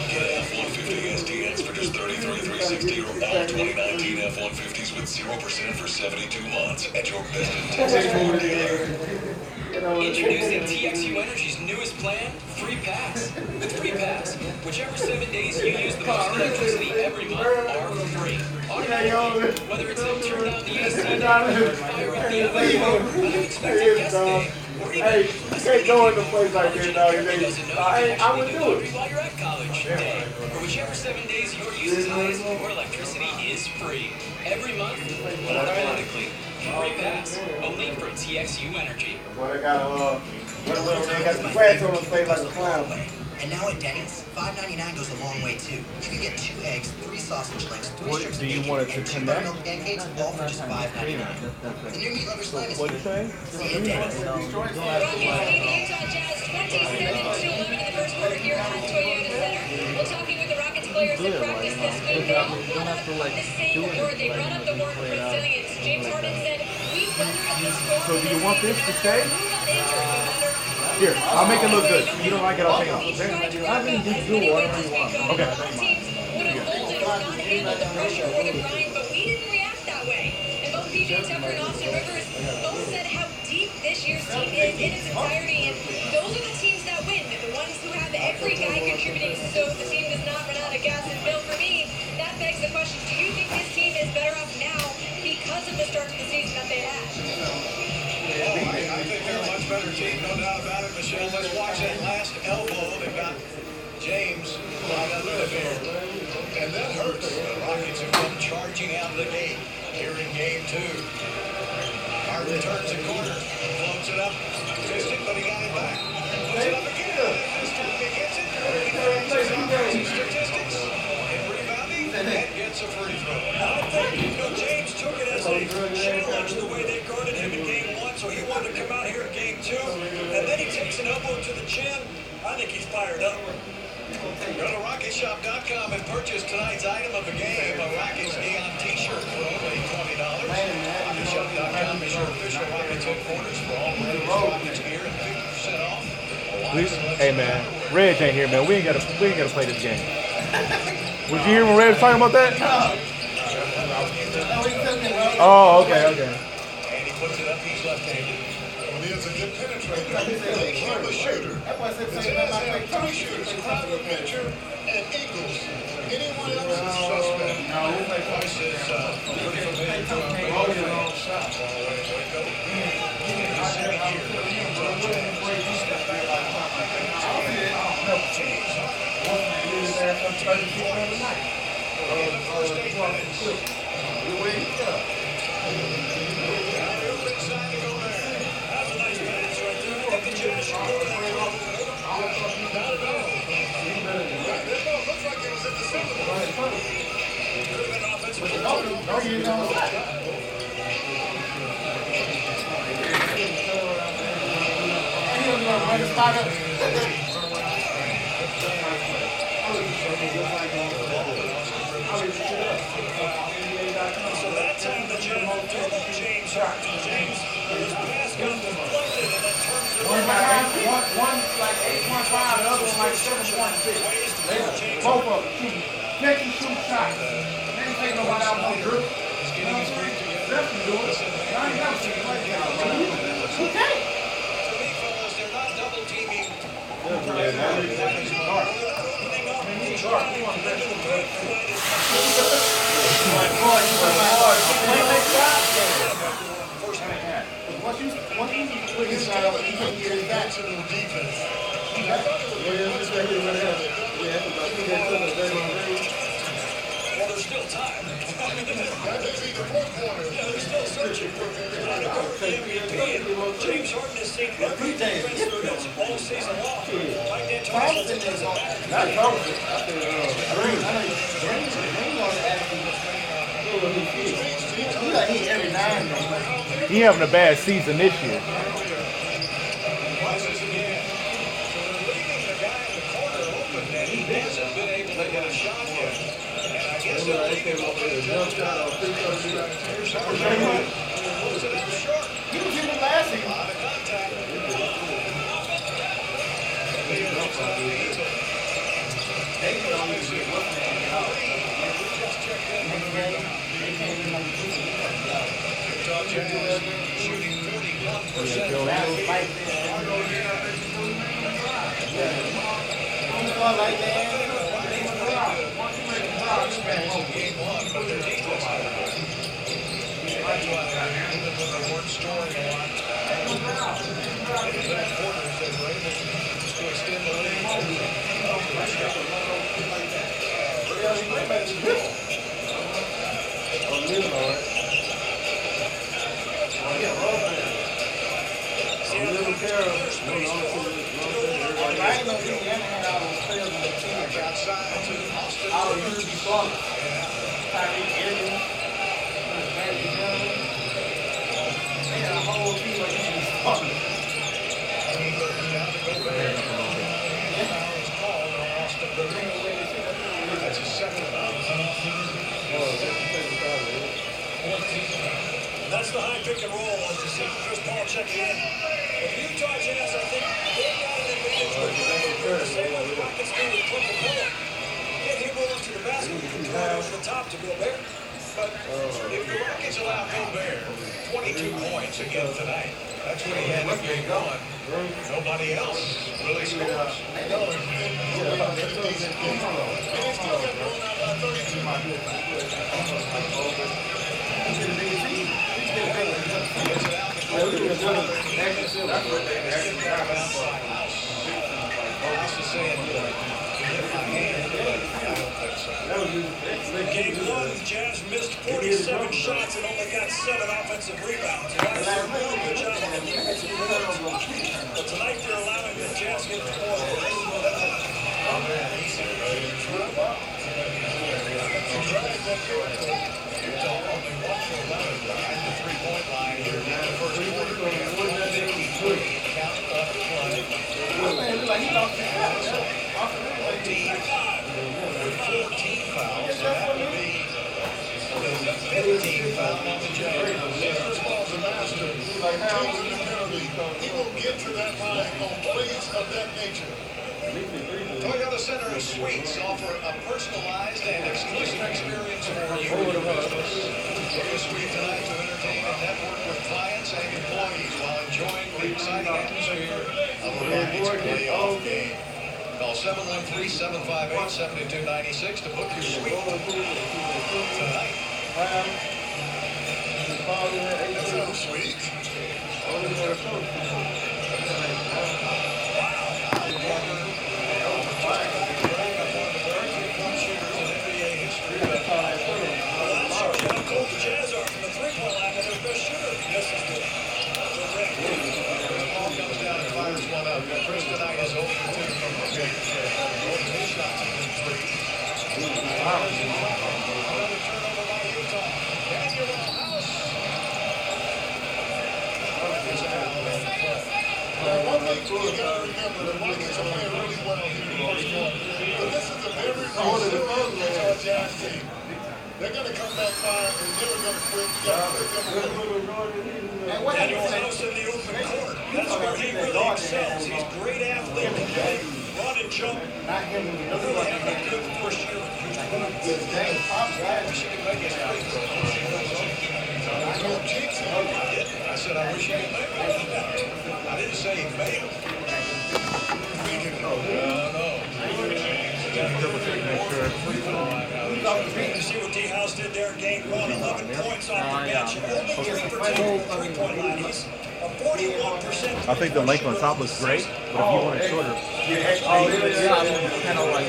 Get F-150 SDX for just $33,360 or all 2019 F-150s with 0% for 72 months at your best in Texas Ford dealer. Introducing TXU Energy's newest plan, Free Pass. With Free Pass, whichever 7 days you use the most electricity every month are free. Automatically, whether it's to turn down the AC, fire up the oven, unexpected guest day, or even can't go in the place like this, dog. I would do it. While you're at college, day, or whichever 7 days your use is highest, your electricity is free. Every month, automatically. Free Pass, only from TXU Energy. Well, they got the grass on his face like a clown. And now at Denny's, $5.99 goes a long way too. You can get 2 eggs, 3 sausage links, 3 strips of bacon, and 2 buttermilk pancakes, all for just $5.99. The new meat lover slam is What'd you say? See you at Denny's. Rockets lead the Utah Jazz 27-11 in the first quarter here at Toyota Center. Well, talking with the Rockets players in practice this week, they all brought up the same word. They brought up the word resilience. James Harden said, "We've weathered the storm." So do you want this to stay? Who got injured, no matter. Here, I'll make it look good. You don't like it, I'll take it off. He's tried to wrap up as many wins as we could. Okay. A lot of teams would have folded or not handled the pressure or the grind, but we didn't react that way. And both PJ Tucker and Austin Rivers both said how deep this year's team is in its entirety, and those are the teams that win, the ones who have every guy contributing, so the team does not run out of gas. And Bill, for me, that begs the question, do you think this team is better off now because of the start to the season that they had? I think they're a much better team, no doubt about it, Michelle. Let's watch that last elbow that got James right under the bed. And that hurts. The Rockets have come charging out of the gate here in game 2. Harden turns the corner, floats it up. Missed it, but he got it back. Puts it up again. This time he gets it. He turns his statistics in rebounding and gets a free throw. I think James took it as a challenge the way they guarded him in game 1, so he wanted to come out here in game 2, and then he takes an elbow to the chin. I think he's fired up. Go to RocketShop.com and purchase tonight's item of the game, a Rockets neon t-shirt for only $20. RocketShop.com is your official Rockets headquarters for all Rockets gear and 50% off. Hey man, Reg ain't here, man. We ain't gotta play this game. Was you here when Reg was talking about that? Oh, okay. And he puts it up, he's left-handed. Well, he is a good penetrator. They have a shooter. The Jazz have 3 shooters, Crowder, Mitchell, and Eagles. Anyone else is suspect. Price is pretty familiar to our shot. Way to go. He's sitting here for the Utah Jazz. Step back by James in the first 8 minutes. Inside to go there. That's a nice pass right there. I think the Jazz should go to that club. Not at all. Looks like it was in the center. Could have been offensive. So that time the James Harden. James, his pass got deflected and then turns it around. One like 8.5, the other one like 7.6. Both of them. Catch and shoot shots. They ain't take nobody out on the dribble. He's getting his feet together. Definitely do it. I ain't never seen it like that. Who can't? To me, fellas, they're not double teaming. He's dark. Opening up. He's trying into the paint. Once you put his down, you can get his back to the defense. Well, there's still time. That may be the fourth quarter. Yeah, they're still searching for the MVP. James Harden has seen every defense through this all season long. Like that, Thompson doesn't matter. Not Thompson. He every 9. He having a bad season this year. He hasn't been able to get a shot yet. And I guess they'll leave him up in the jump shot. He was in the last season. Out of contact. Utah Jazz shooting 41%. Game 1, but their defense weren't scoring a lot. In the third quarters, they were able to extend the lead. Outside to Austin. That's a second foul. That's the high pick and roll as you see Chris Paul checking in. But the Utah Jazz, I think, they got an advantage with the same way the Rockets do with Coca-Cola. Get him rolling to the basket, you can throw it over the top to Gobert. But if the Rockets allow Gobert 22 points again tonight, that's what he had in game 1. Nobody else really scores. Game 1, Jazz missed 47 shots and only got 7 offensive rebounds. But tonight they're allowing the Jazz to get 4 Utah only 1 for 11 behind the 3-point line here in the first quarter. 53 count up play. 14 fouls, so that would be the 15th foul on the Jazz. First ball's a master. He will get to that line on plays of that nature. Toyota Center Suites offer a personalized and exclusive experience for you and your business. Book a suite tonight to entertain and network with clients and employees while enjoying the exciting atmosphere of a Lions playoff game. Call 713-758-7296 to book your suite tonight. That's no sweet. The Jazz are from the 3-point line, but their best shooter misses the rim. Ball comes down and fires one up. Chris tonight is 0 for 2 from the field. Both of his shots have been 3. Another turnover by Utah. Daniel House. One thing you got to remember, the Rockets are playing really well here in the first quarter. But this is a very resilient Utah Jazz team. They're going to come back fire, and they're going to quit. Daniel House in the open court. That's where he really excels. He's a great athlete. He can run and jump. Really had a good first year with Houston. I wish he could make his free throw. I said, I wish he could make it. I didn't say he made it. You see what D. House did there? game one, 11 points off the bench, only 3 for 10 from the 3-point line. He's a 41%. I think the length on top looks great, but if you want it shorter, kind of like,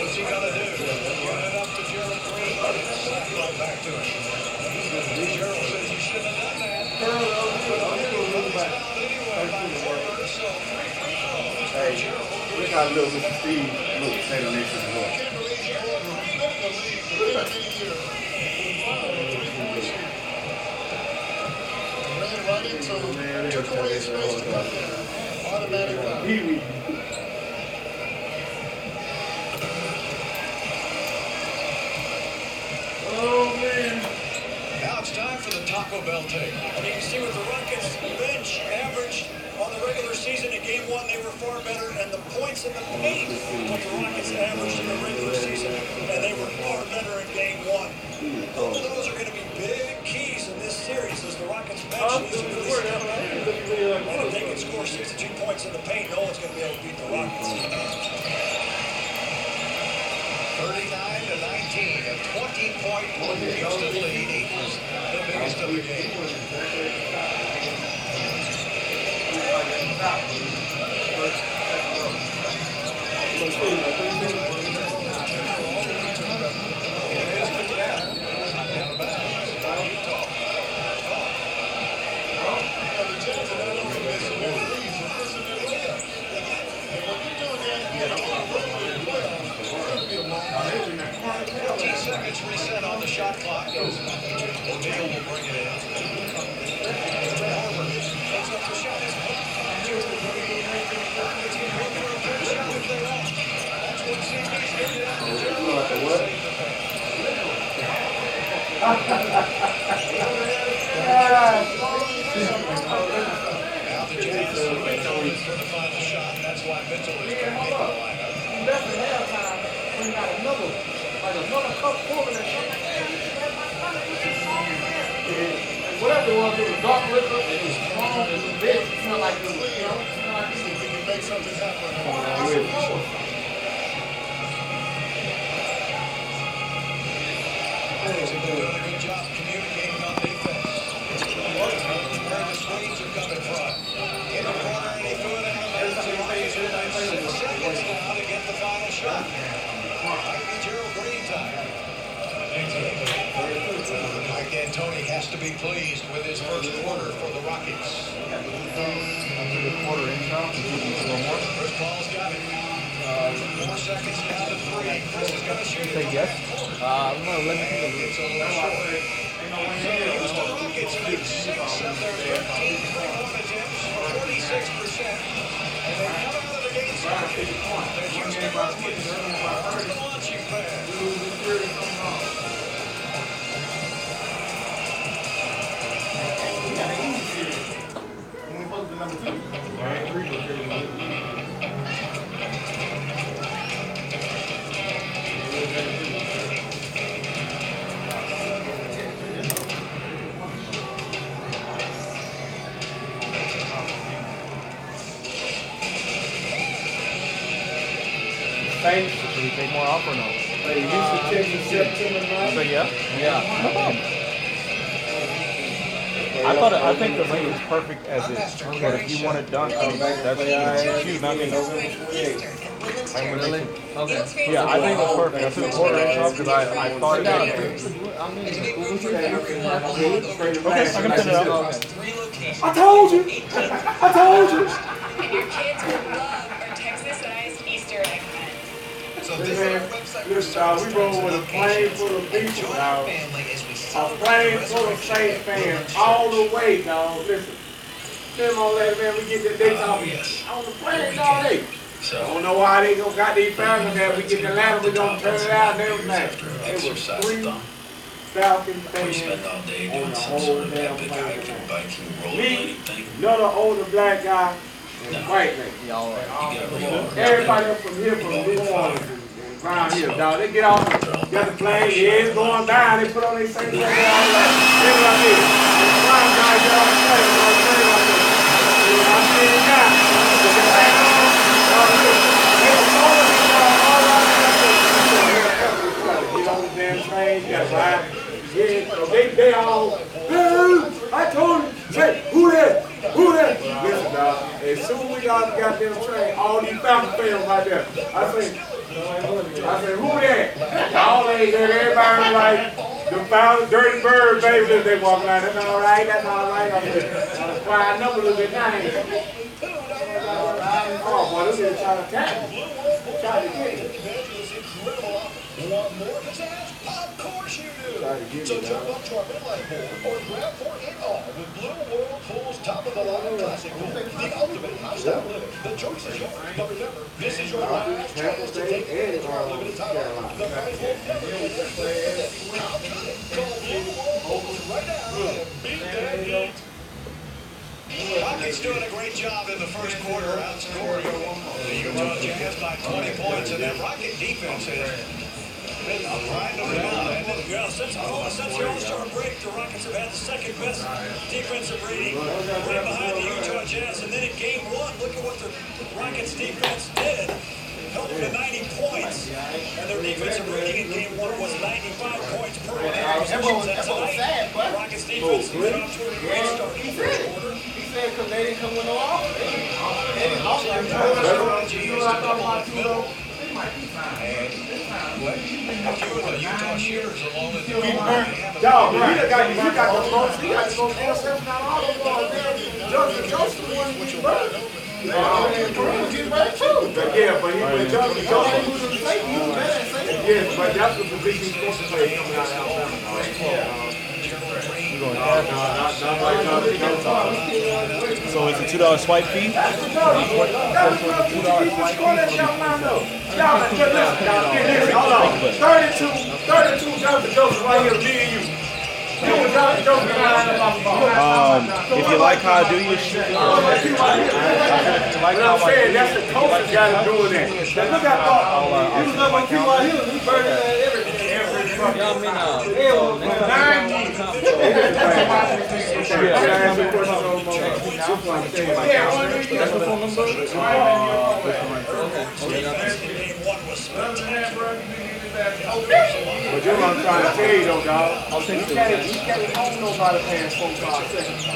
What's he gonna do? Get it up to Gerald Green. Right back to him. Gerald says you shouldn't have done that. Hey, look how little Mr. Steve looks standing next to the door. Ran right into him, took away his space. Automatic foul. Oh, man. Now it's time for the Taco Bell take. And you can see what the Rockets bench averaged on the regular season. In game one, they were far better. And the points in the paint, what the Rockets averaged in the regular season, and they were far better in game one. Both of those are going to be big keys in this series as the Rockets bench needs to really step up. And if they can score 62 points in the paint, no one's going to be able to beat the Rockets. 39-19, a 20-point Houston lead equals the biggest of the game. Seconds reset on the shot clock. O'Neal will bring it in. Harper takes up the shot. That's what CB's doing. Now the Jazz for the final shot. That's why Mitchell is back in the lineup. That's the halftime. We got another cup full of that. Whatever it was dark liquor, it was strong, it was big, it smelled like it was, We can make something happen. They've been doing a good job communicating on defense. Where the screens are coming from. In the corner, and he threw it out. There's the Rockets who have 6 seconds now to get the final shot. Might be Gerald Green time. Mike D'Antoni has to be pleased with his first quarter for the Rockets. Chris Paul's got it. 4 seconds down to 3. Chris is going to shoot it. Say yes? No, let me think of it. It's a little short. So the Houston Rockets make 6 of their 13 3-point attempts for 46%. And they come out of the game strong. The Houston Rockets are the launching pad. Thanks. Should we take more off or no? Hey, you should check the September 9th. So yeah? Yeah. No problem. I think the length is perfect as is. But if you want it done, that's cute. Nothing. Really? Okay. Yeah, I think it's perfect. I took a quarter inch off because I thought it out. Okay, I can put it up. I told you. I told you. And your kids will love our Texas-sized Easter egg hunt. So Listen, we roll with a plane full of people, dog. A plane full of Saints fans all the way, dog. Listen, them on that, man, we get the dates on the plane all day. I don't know why they got these fans there. We get the ladder, we gonna turn it out and everything. It was 3 Falcon fans on the whole damn plane. Me, another older black guy, White man. Everybody up from here, from New Orleans and around here, dog. They get off, got the plane, heads going down, they put on their same thing, all like this. And the blind guy get on the plane, like this. I'm sitting down. With the plane on, they were calling me all around the get on the damn train, you gotta ride. Yeah, so they all, I told him, say, who that? Who that? Listen, dog, as soon as we got on the goddamn train, all these Falcon fans right there. I said, who that? All they, everybody like, the Falcon, Dirty Bird, baby, they walk around, that's all right, that's all right. I'm just quiet up a little bit now. Oh, boy, this is trying to attack me. Trying to get me. Want more pizzazz? Of course you do. So jump up to our midline pool or grab for it all with Blue Whirlpool's top-of-the-line classic pool. The ultimate lifestyle living. The choice is yours. But remember, this is your last chance to take advantage of our limited time. The price will never be this low. How can it? Call Blue Whirlpools right now and beat that heat. Rockets doing a great job in the first quarter, outscoring the Utah Jazz by 20 points, and that Rocket defense is riding them down. Since the All-Star break, the Rockets have had the second best defensive rating right behind the Utah Jazz. And then in game one, look at what the Rockets defense did. Held them to 90 points. And their defensive rating in game one was 95 points per 100 possessions. And tonight, the Rockets defense has been off to a great start in the first quarter. He said because they didn't come with no offense. A few of the Utah shooters along with the Dog, he got the most, he got the most interceptions out of all those balls there. Joseph won the bird. Yeah, but he was Joseph. Yes, but that's the position he's supposed to play coming out of Alabama. So it's a $2 swipe fee? That's $2 swipe Hold on. 32 Joseph right here, me and you. If you like how I do your shit, what I'm saying, that's the coach got him doing that. Look at Paul. He was up on Q out here. He burned everything. Y'all mean But you know what I'm trying to tell you though, dog. You can't hold nobody paying $4 seconds.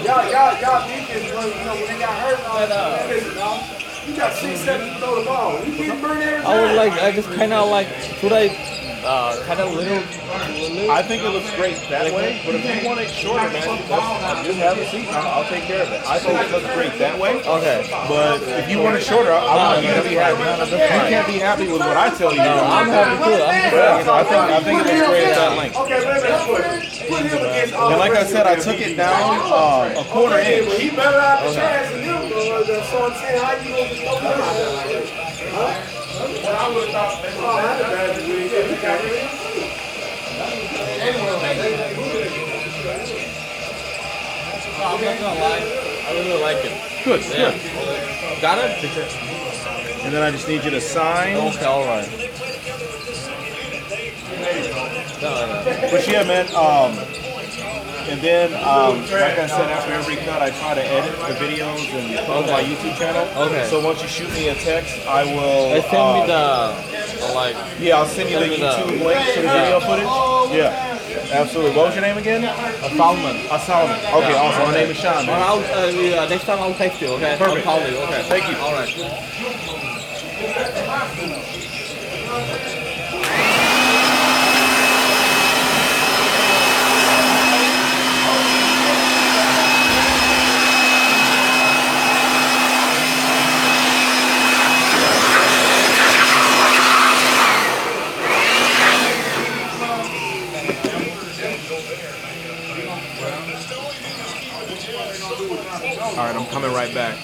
Y'all defense, when they got hurt and all that, listen, dog. You got 6 seconds to throw the ball. You get burned every time. I was like, I just kind of like, should I kind of little? I think it looks great that way, but if you want it shorter, man, just have a seat. I'll take care of it. I think it looks great that way. Okay. But if you want it shorter, I want you to be happy. You can't be happy with what I tell you. No, I'm happy too. I think it looks great at that length. And like I said, I took it down a quarter inch. He better out the chance than him, so I'm saying, how you going to throw him out there like that? Huh? I would have thought, oh, that's a bad degree. I'm not gonna lie, I really like it. Good, yeah. good. Got it? And then I just need you to sign. Okay, alright. But yeah, man, and then, like I said, after every cut, I try to edit the videos and put on my YouTube channel. Okay. So once you shoot me a text, I will... send me the, like... Yeah, I'll send you the YouTube link to the video footage. Yeah. Absolutely. What was your name again? Salman. Salman. Okay, awesome. My name is Sean. Next time I'll text you, okay? Perfect. I'll call you, okay? Thank you. Alright. All right, I'm coming right back.